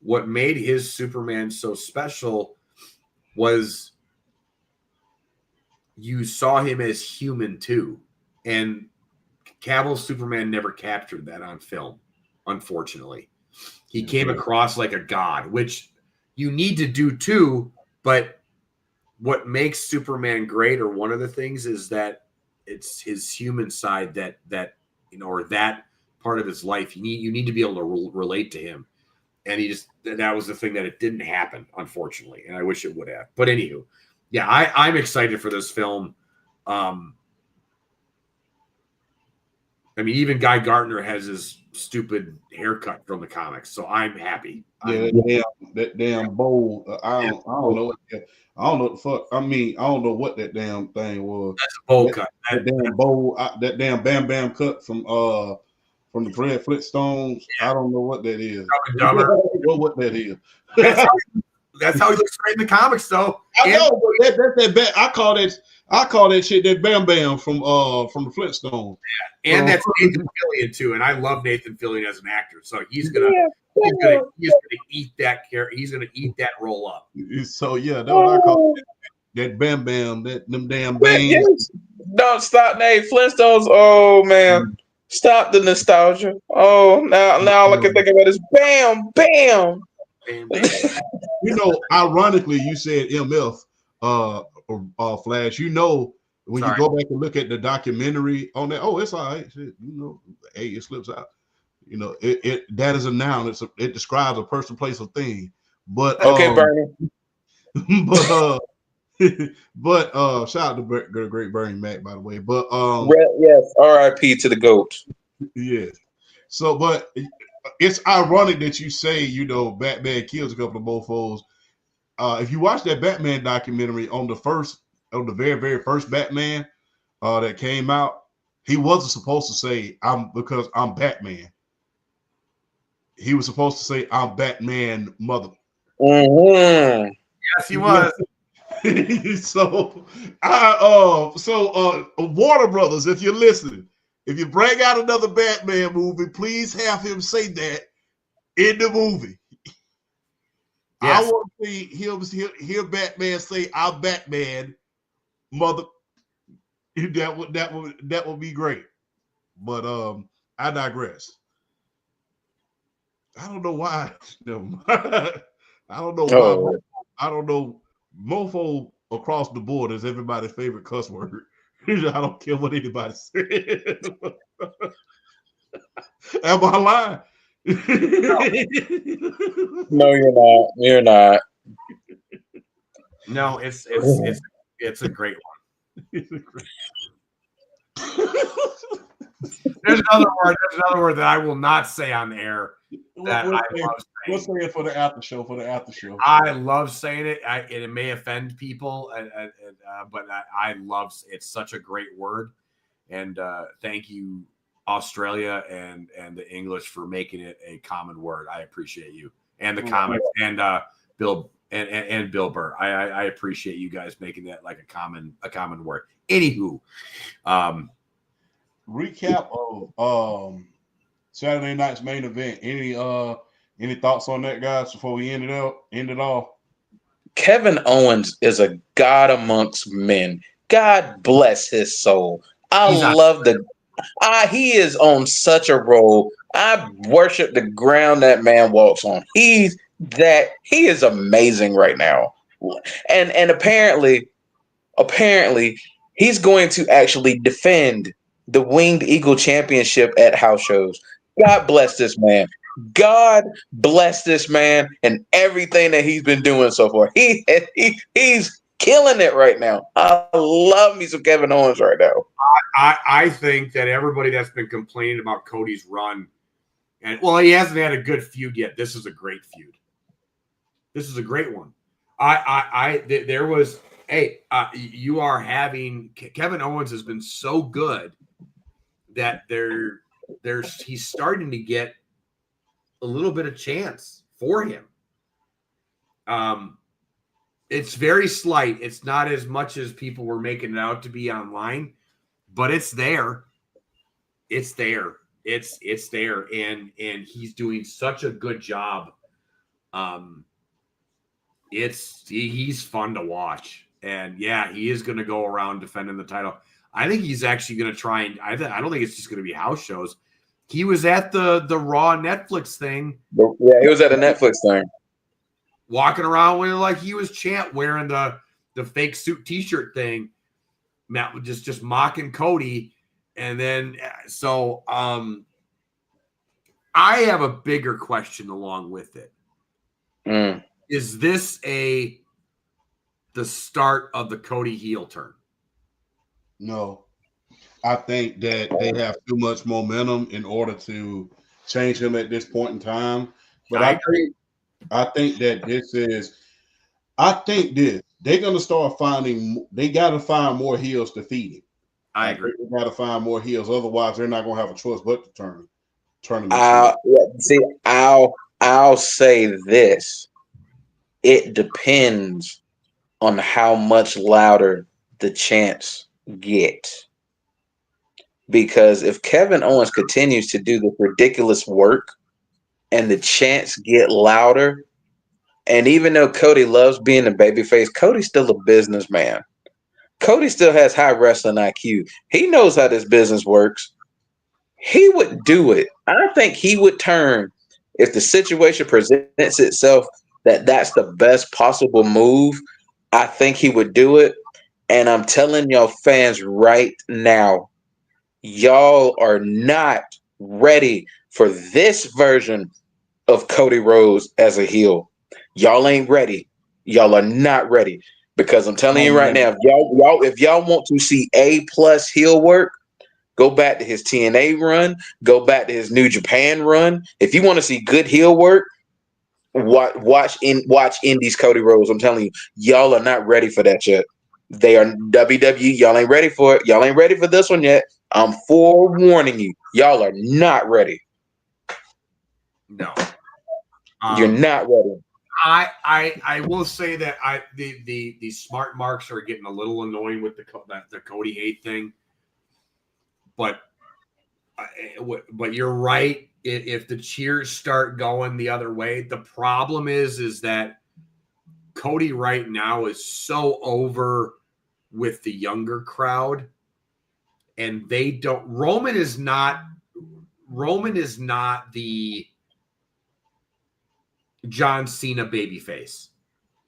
C: what made his Superman so special was you saw him as human too. And Cavill's Superman never captured that on film, unfortunately. He came across like a god, which you need to do too, but what makes Superman great, or one of the things, is that it's his human side that or that part of his life. You need to be able to relate to him, and that was the thing that it didn't happen, unfortunately, and I wish it would have. But anywho, yeah, I'm excited for this film. I mean, even Guy Gardner has his stupid haircut from the comics, so I'm happy.
A: Yeah, that damn bowl. I don't know. I don't know what the fuck. I mean, I don't know what that damn thing was.
C: That's a bowl cut.
A: That damn bowl. That damn Bam Bam cut from the Fred Flintstones. Yeah. I don't know what that is. What that is.
C: That's how he looks straight in the comics, though.
A: I know, but that's that. I call that shit that Bam Bam from the Flintstones.
C: Yeah, and that's Nathan Fillion too. And I love Nathan Fillion as an actor, so he's gonna eat that character. He's gonna eat that role up.
A: So yeah, that's what I call it. That Bam Bam, them damn bangs.
B: Don't stop, Nate Flintstones. Oh man, stop the nostalgia. Oh, now all I can think about is Bam Bam.
C: Bam, bam.
A: You know, ironically, you said MF. Flash, you know, when you go back and look at the documentary on that, it's all right. Shit, you know, hey, it slips out. You know, that is a noun. It describes a person, place, or thing. But
B: okay, Bernie.
A: but shout out to the great Bernie Mac, by the way. But
B: yes, R.I.P. to the GOAT.
A: Yes. So, but it's ironic that you say, you know, Batman kills a couple of mofos. If you watch that Batman documentary on the very, very first Batman that came out, he wasn't supposed to say because I'm Batman. He was supposed to say I'm Batman mother.
B: Mm-hmm.
C: Yes, he was.
A: So Warner Brothers, if you're listening, if you bring out another Batman movie, please have him say that in the movie. Yes. I want to see hear Batman say, "I'm Batman, mother." That would be great. But I digress. I don't know why. I don't know why. I don't know. Mofo across the board is everybody's favorite cuss word. I don't care what anybody says. Am I lying?
B: No, you're not. You're not.
C: No, it's a great one. There's another word that I will not say on the air. That I love saying.
A: We'll say it for the after show.
C: I love saying it. It may offend people, but I love. It's such a great word, and thank you, Australia and the English, for making it a common word. I appreciate you and the comics and Bill and Bill Burr. I appreciate you guys making that like a common word. Anywho,
A: recap of Saturday night's main event. Any thoughts on that, guys, before we end it off?
B: Kevin Owens is a god amongst men. God bless his soul. He is on such a roll. I worship the ground that man walks on. He is amazing right now. And apparently he's going to actually defend the Winged Eagle Championship at house shows. God bless this man. God bless this man and everything that he's been doing so far. He's killing it right now. I love me some Kevin Owens right now.
C: I think that everybody that's been complaining about Cody's run, and he hasn't had a good feud yet. This is a great feud. This is a great one. You are having Kevin Owens has been so good that he's starting to get a little bit of chance for him. It's very slight. It's not as much as people were making it out to be online, but it's there. It's there. It's there. And he's doing such a good job. He's fun to watch. And yeah, he is going to go around defending the title. I think he's actually going to try and I don't think it's just going to be house shows. He was at the Raw Netflix thing.
B: Yeah, he was at a Netflix thing.
C: Walking around with like he was champ wearing the fake suit t-shirt thing. Matt was just mocking Cody. And then, so I have a bigger question along with it. Is this the start of the Cody heel turn?
A: No. I think that they have too much momentum in order to change him at this point in time. But I think that they're going to start they got to find more heels to feed him.
C: I agree.
A: They got to find more heels. Otherwise, they're not going to have a choice but to turn him.
B: I'll say this. It depends on how much louder the chants get. Because if Kevin Owens continues to do this ridiculous work and the chants get louder, and even though Cody loves being a babyface, Cody's still a businessman. Cody still has high wrestling IQ. He knows how this business works. He would do it. I think he would turn if the situation presents itself that's the best possible move. I think he would do it. And I'm telling y'all fans right now, y'all are not ready for this version of Cody Rhodes as a heel. Y'all ain't ready. Y'all are not ready. Because I'm telling you right now, if y'all want to see A+ heel work, go back to his TNA run, go back to his New Japan run. If you want to see good heel work, watch Indies Cody Rhodes. I'm telling you, y'all are not ready for that yet. They are WWE. Y'all ain't ready for it. Y'all ain't ready for this one yet. I'm forewarning you. Y'all are not ready.
C: No.
B: You're not ready.
C: I will say that the smart marks are getting a little annoying with the Cody hate thing, but you're right. If the cheers start going the other way, the problem is that Cody right now is so over with the younger crowd, and they don't. Roman is not the John Cena babyface.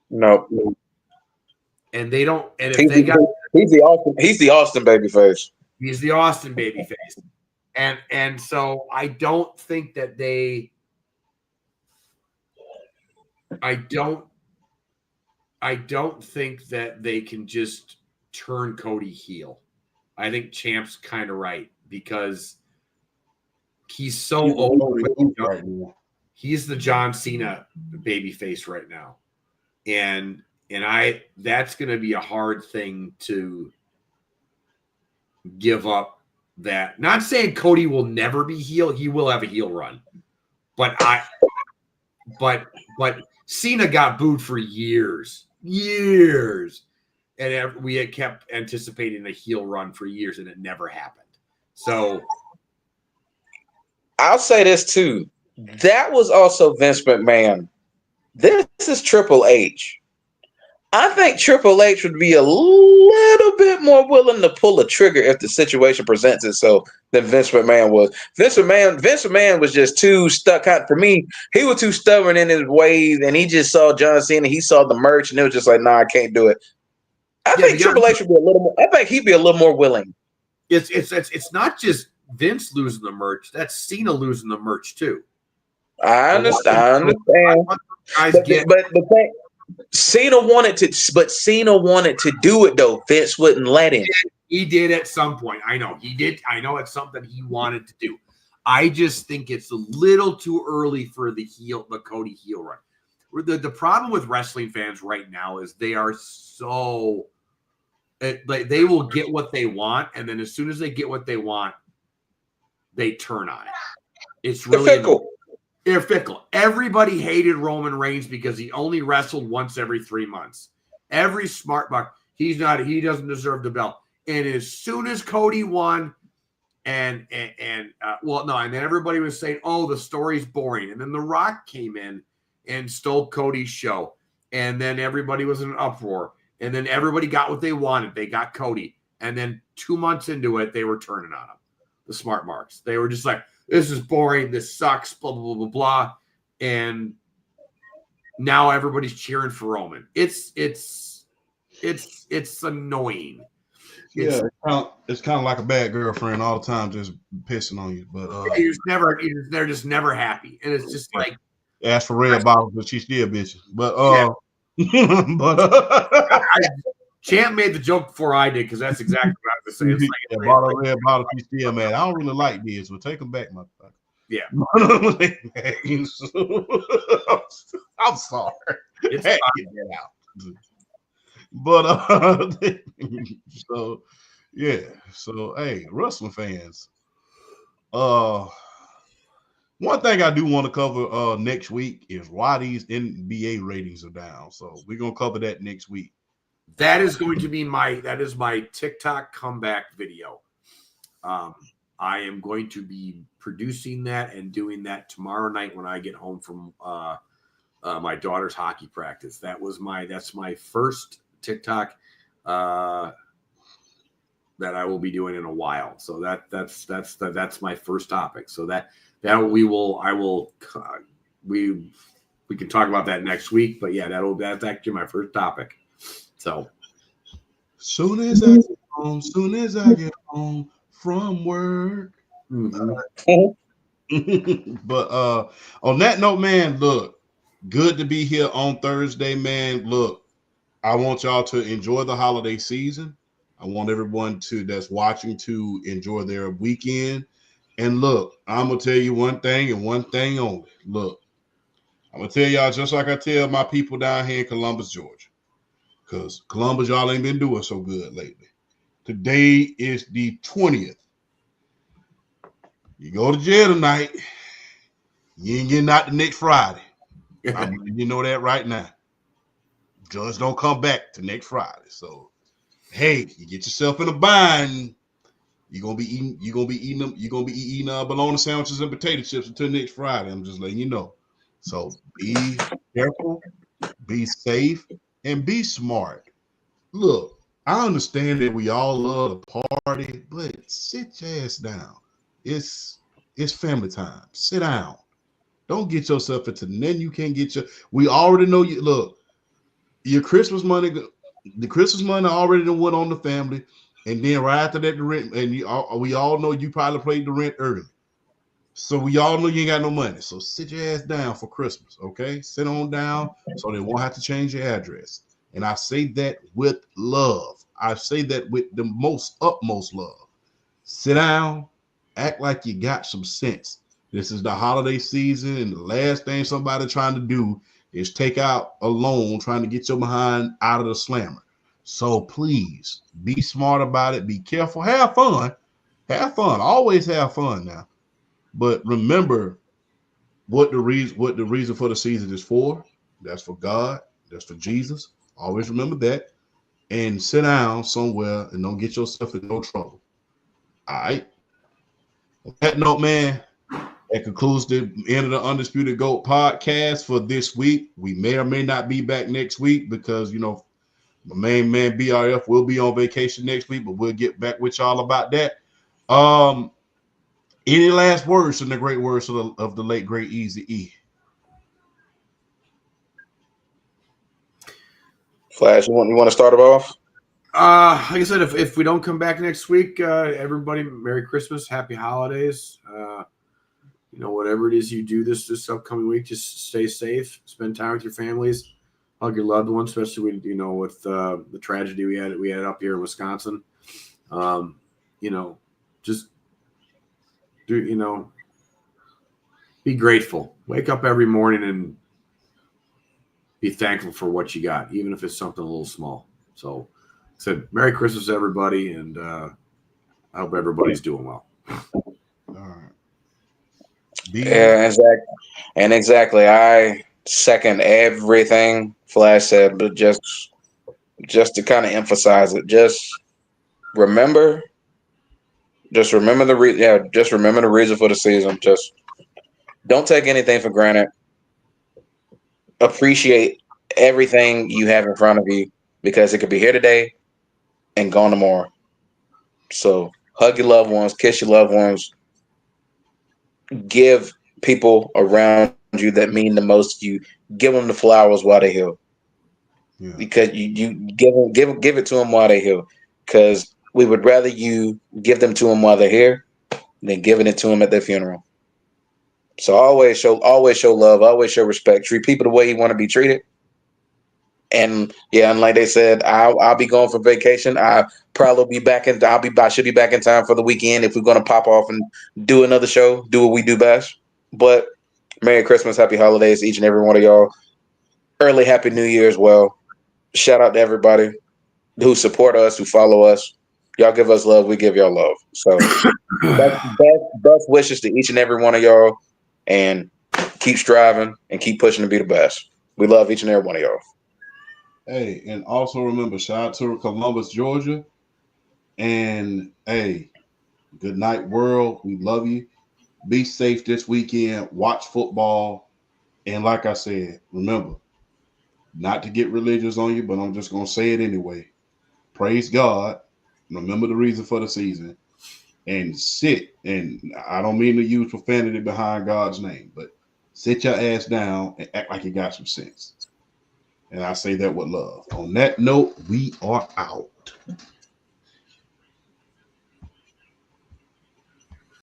B: No.
C: And they don't. And if
B: he's the Austin babyface.
C: He's the Austin babyface. And so I don't think that I don't think that they can just turn Cody heel. I think Champ's kind of right because he's so over right now. He's the John Cena babyface right now. And that's going to be a hard thing to give up. That not saying Cody will never be heel. He will have a heel run, but Cena got booed for years, and we had kept anticipating a heel run for years, and it never happened. So
B: I'll say this too. That was also Vince McMahon. This is Triple H. I think Triple H would be a little bit more willing to pull a trigger if the situation presents itself than Vince McMahon was. Vince McMahon was just too stuck out. For me, he was too stubborn in his ways, and he just saw John Cena. He saw the merch, and it was just like, nah, I can't do it. I think Triple H would be a little more. I think he'd be a little more willing.
C: It's not just Vince losing the merch. That's Cena losing the merch too.
B: I understand. But the thing. Cena wanted to do it though. Vince wouldn't let him.
C: He did at some point. I know he did. I know it's something he wanted to do. I just think it's a little too early for the Cody heel run. The problem with wrestling fans right now is they are so like they will get what they want, and then as soon as they get what they want, they turn on it. It's really fickle. They're fickle. Everybody hated Roman Reigns because he only wrestled once every 3 months. Every smart buck, he doesn't deserve the belt. And as soon as Cody won, and then everybody was saying, oh, the story's boring. And then The Rock came in and stole Cody's show. And then everybody was in an uproar. And then everybody got what they wanted. They got Cody. And then 2 months into it, they were turning on him. The smart marks. They were just like, this is boring. This sucks. Blah, blah, blah, blah, blah. And now everybody's cheering for Roman. It's annoying.
A: Yeah, it's kind of like a bad girlfriend all the time, just pissing on you. But
C: they're just never happy, and it's just like
A: ask for red bottles, but she still bitching. But
C: yeah.
A: but
C: Champ made the joke before I did because that's exactly what I was saying. It's like,
A: bottle red bottle, she still mad. I don't really like this, but take them back, motherfucker.
C: Yeah.
A: I'm sorry.
C: It's
A: Get that out. But so yeah. So hey, wrestling fans. One thing I do want to cover next week is why these NBA ratings are down. So we're gonna cover that next week.
C: That is going to be my TikTok comeback video. I am going to be producing that and doing that tomorrow night when I get home from my daughter's hockey practice. That's my first TikTok that I will be doing in a while. So that's my first topic. So we can talk about that next week. But yeah, that's actually my first topic. So
A: soon as I get home from work.
B: Mm-hmm.
A: But on that note, man, look, good to be here on Thursday, man. Look, I want y'all to enjoy the holiday season. I want everyone that's watching to enjoy their weekend. And look, I'm gonna tell you one thing and one thing only. Look, I'm gonna tell y'all just like I tell my people down here in Columbus, Georgia. Because Columbus, y'all ain't been doing so good lately. Today is the 20th. You go to jail tonight, you ain't getting out the next Friday. You know that right now. Judge don't come back to next Friday. So, hey, you get yourself in a bind. You're gonna be eating bologna sandwiches and potato chips until next Friday. I'm just letting you know. So be careful, be safe, and be smart. Look, I understand that we all love to party, but sit your ass down. It's family time. Sit down. Don't get yourself into then you can't get your. We already know you. Look, your Christmas money, the Christmas money already done went on the family, and then right after that the rent, and we all know you probably paid the rent early. So we all know you ain't got no money. So sit your ass down for Christmas, okay? Sit on down so they won't have to change your address. And I say that with love. I say that with the utmost love. Sit down, act like you got some sense. This is the holiday season, and the last thing somebody trying to do is take out a loan trying to get your behind out of the slammer. So please be smart about it. Be careful. Have fun. Have fun. Always have fun now. But remember what the reason for the season is for. That's for God. That's for Jesus. Always remember that. And sit down somewhere and don't get yourself in no trouble. All right. On that note, man, that concludes the end of the Undisputed GOAT podcast for this week. We may or may not be back next week because, my main man BRF will be on vacation next week, but we'll get back with y'all about that. Any last words from the great words of the late, great Easy E?
B: Flash, you want to start it off?
C: Like I said, if we don't come back next week, everybody, Merry Christmas, Happy Holidays. Whatever it is you do this upcoming week, just stay safe, spend time with your families, hug your loved ones, especially with the tragedy we had up here in Wisconsin. Just do be grateful. Wake up every morning and be thankful for what you got, even if it's something a little small. So, I said Merry Christmas, everybody, and I hope everybody's doing well.
A: All right.
B: Yeah, exactly. I second everything Flash said, but just to kind of emphasize it, just remember the reason for the season. Just don't take anything for granted. Appreciate everything you have in front of you because it could be here today and gone tomorrow. So hug your loved ones, kiss your loved ones, give people around you that mean the most to you, give them the flowers while they heal. Yeah. Because you give it to them while they heal. Because we would rather you give them to them while they're here than giving it to them at their funeral. So always show love, always show respect, treat people the way you want to be treated. And yeah, and like they said, I'll be going for vacation. I should be back in time for the weekend if we're gonna pop off and do another show, do what we do best. But Merry Christmas, Happy Holidays, each and every one of y'all. Early Happy New Year as well. Shout out to everybody who support us, who follow us. Y'all give us love, we give y'all love. So best wishes to each and every one of y'all, and keep striving and keep pushing to be the best. We love each and every one of y'all.
A: Hey, and also remember, shout out to Columbus, Georgia. And hey, good night, world. We love you. Be safe this weekend. Watch football. And like I said, remember, not to get religious on you, but I'm just going to say it anyway. Praise God. Remember the reason for the season. And sit. And I don't mean to use profanity behind God's name, but sit your ass down and act like you got some sense. And I say that with love. On that note, we are out.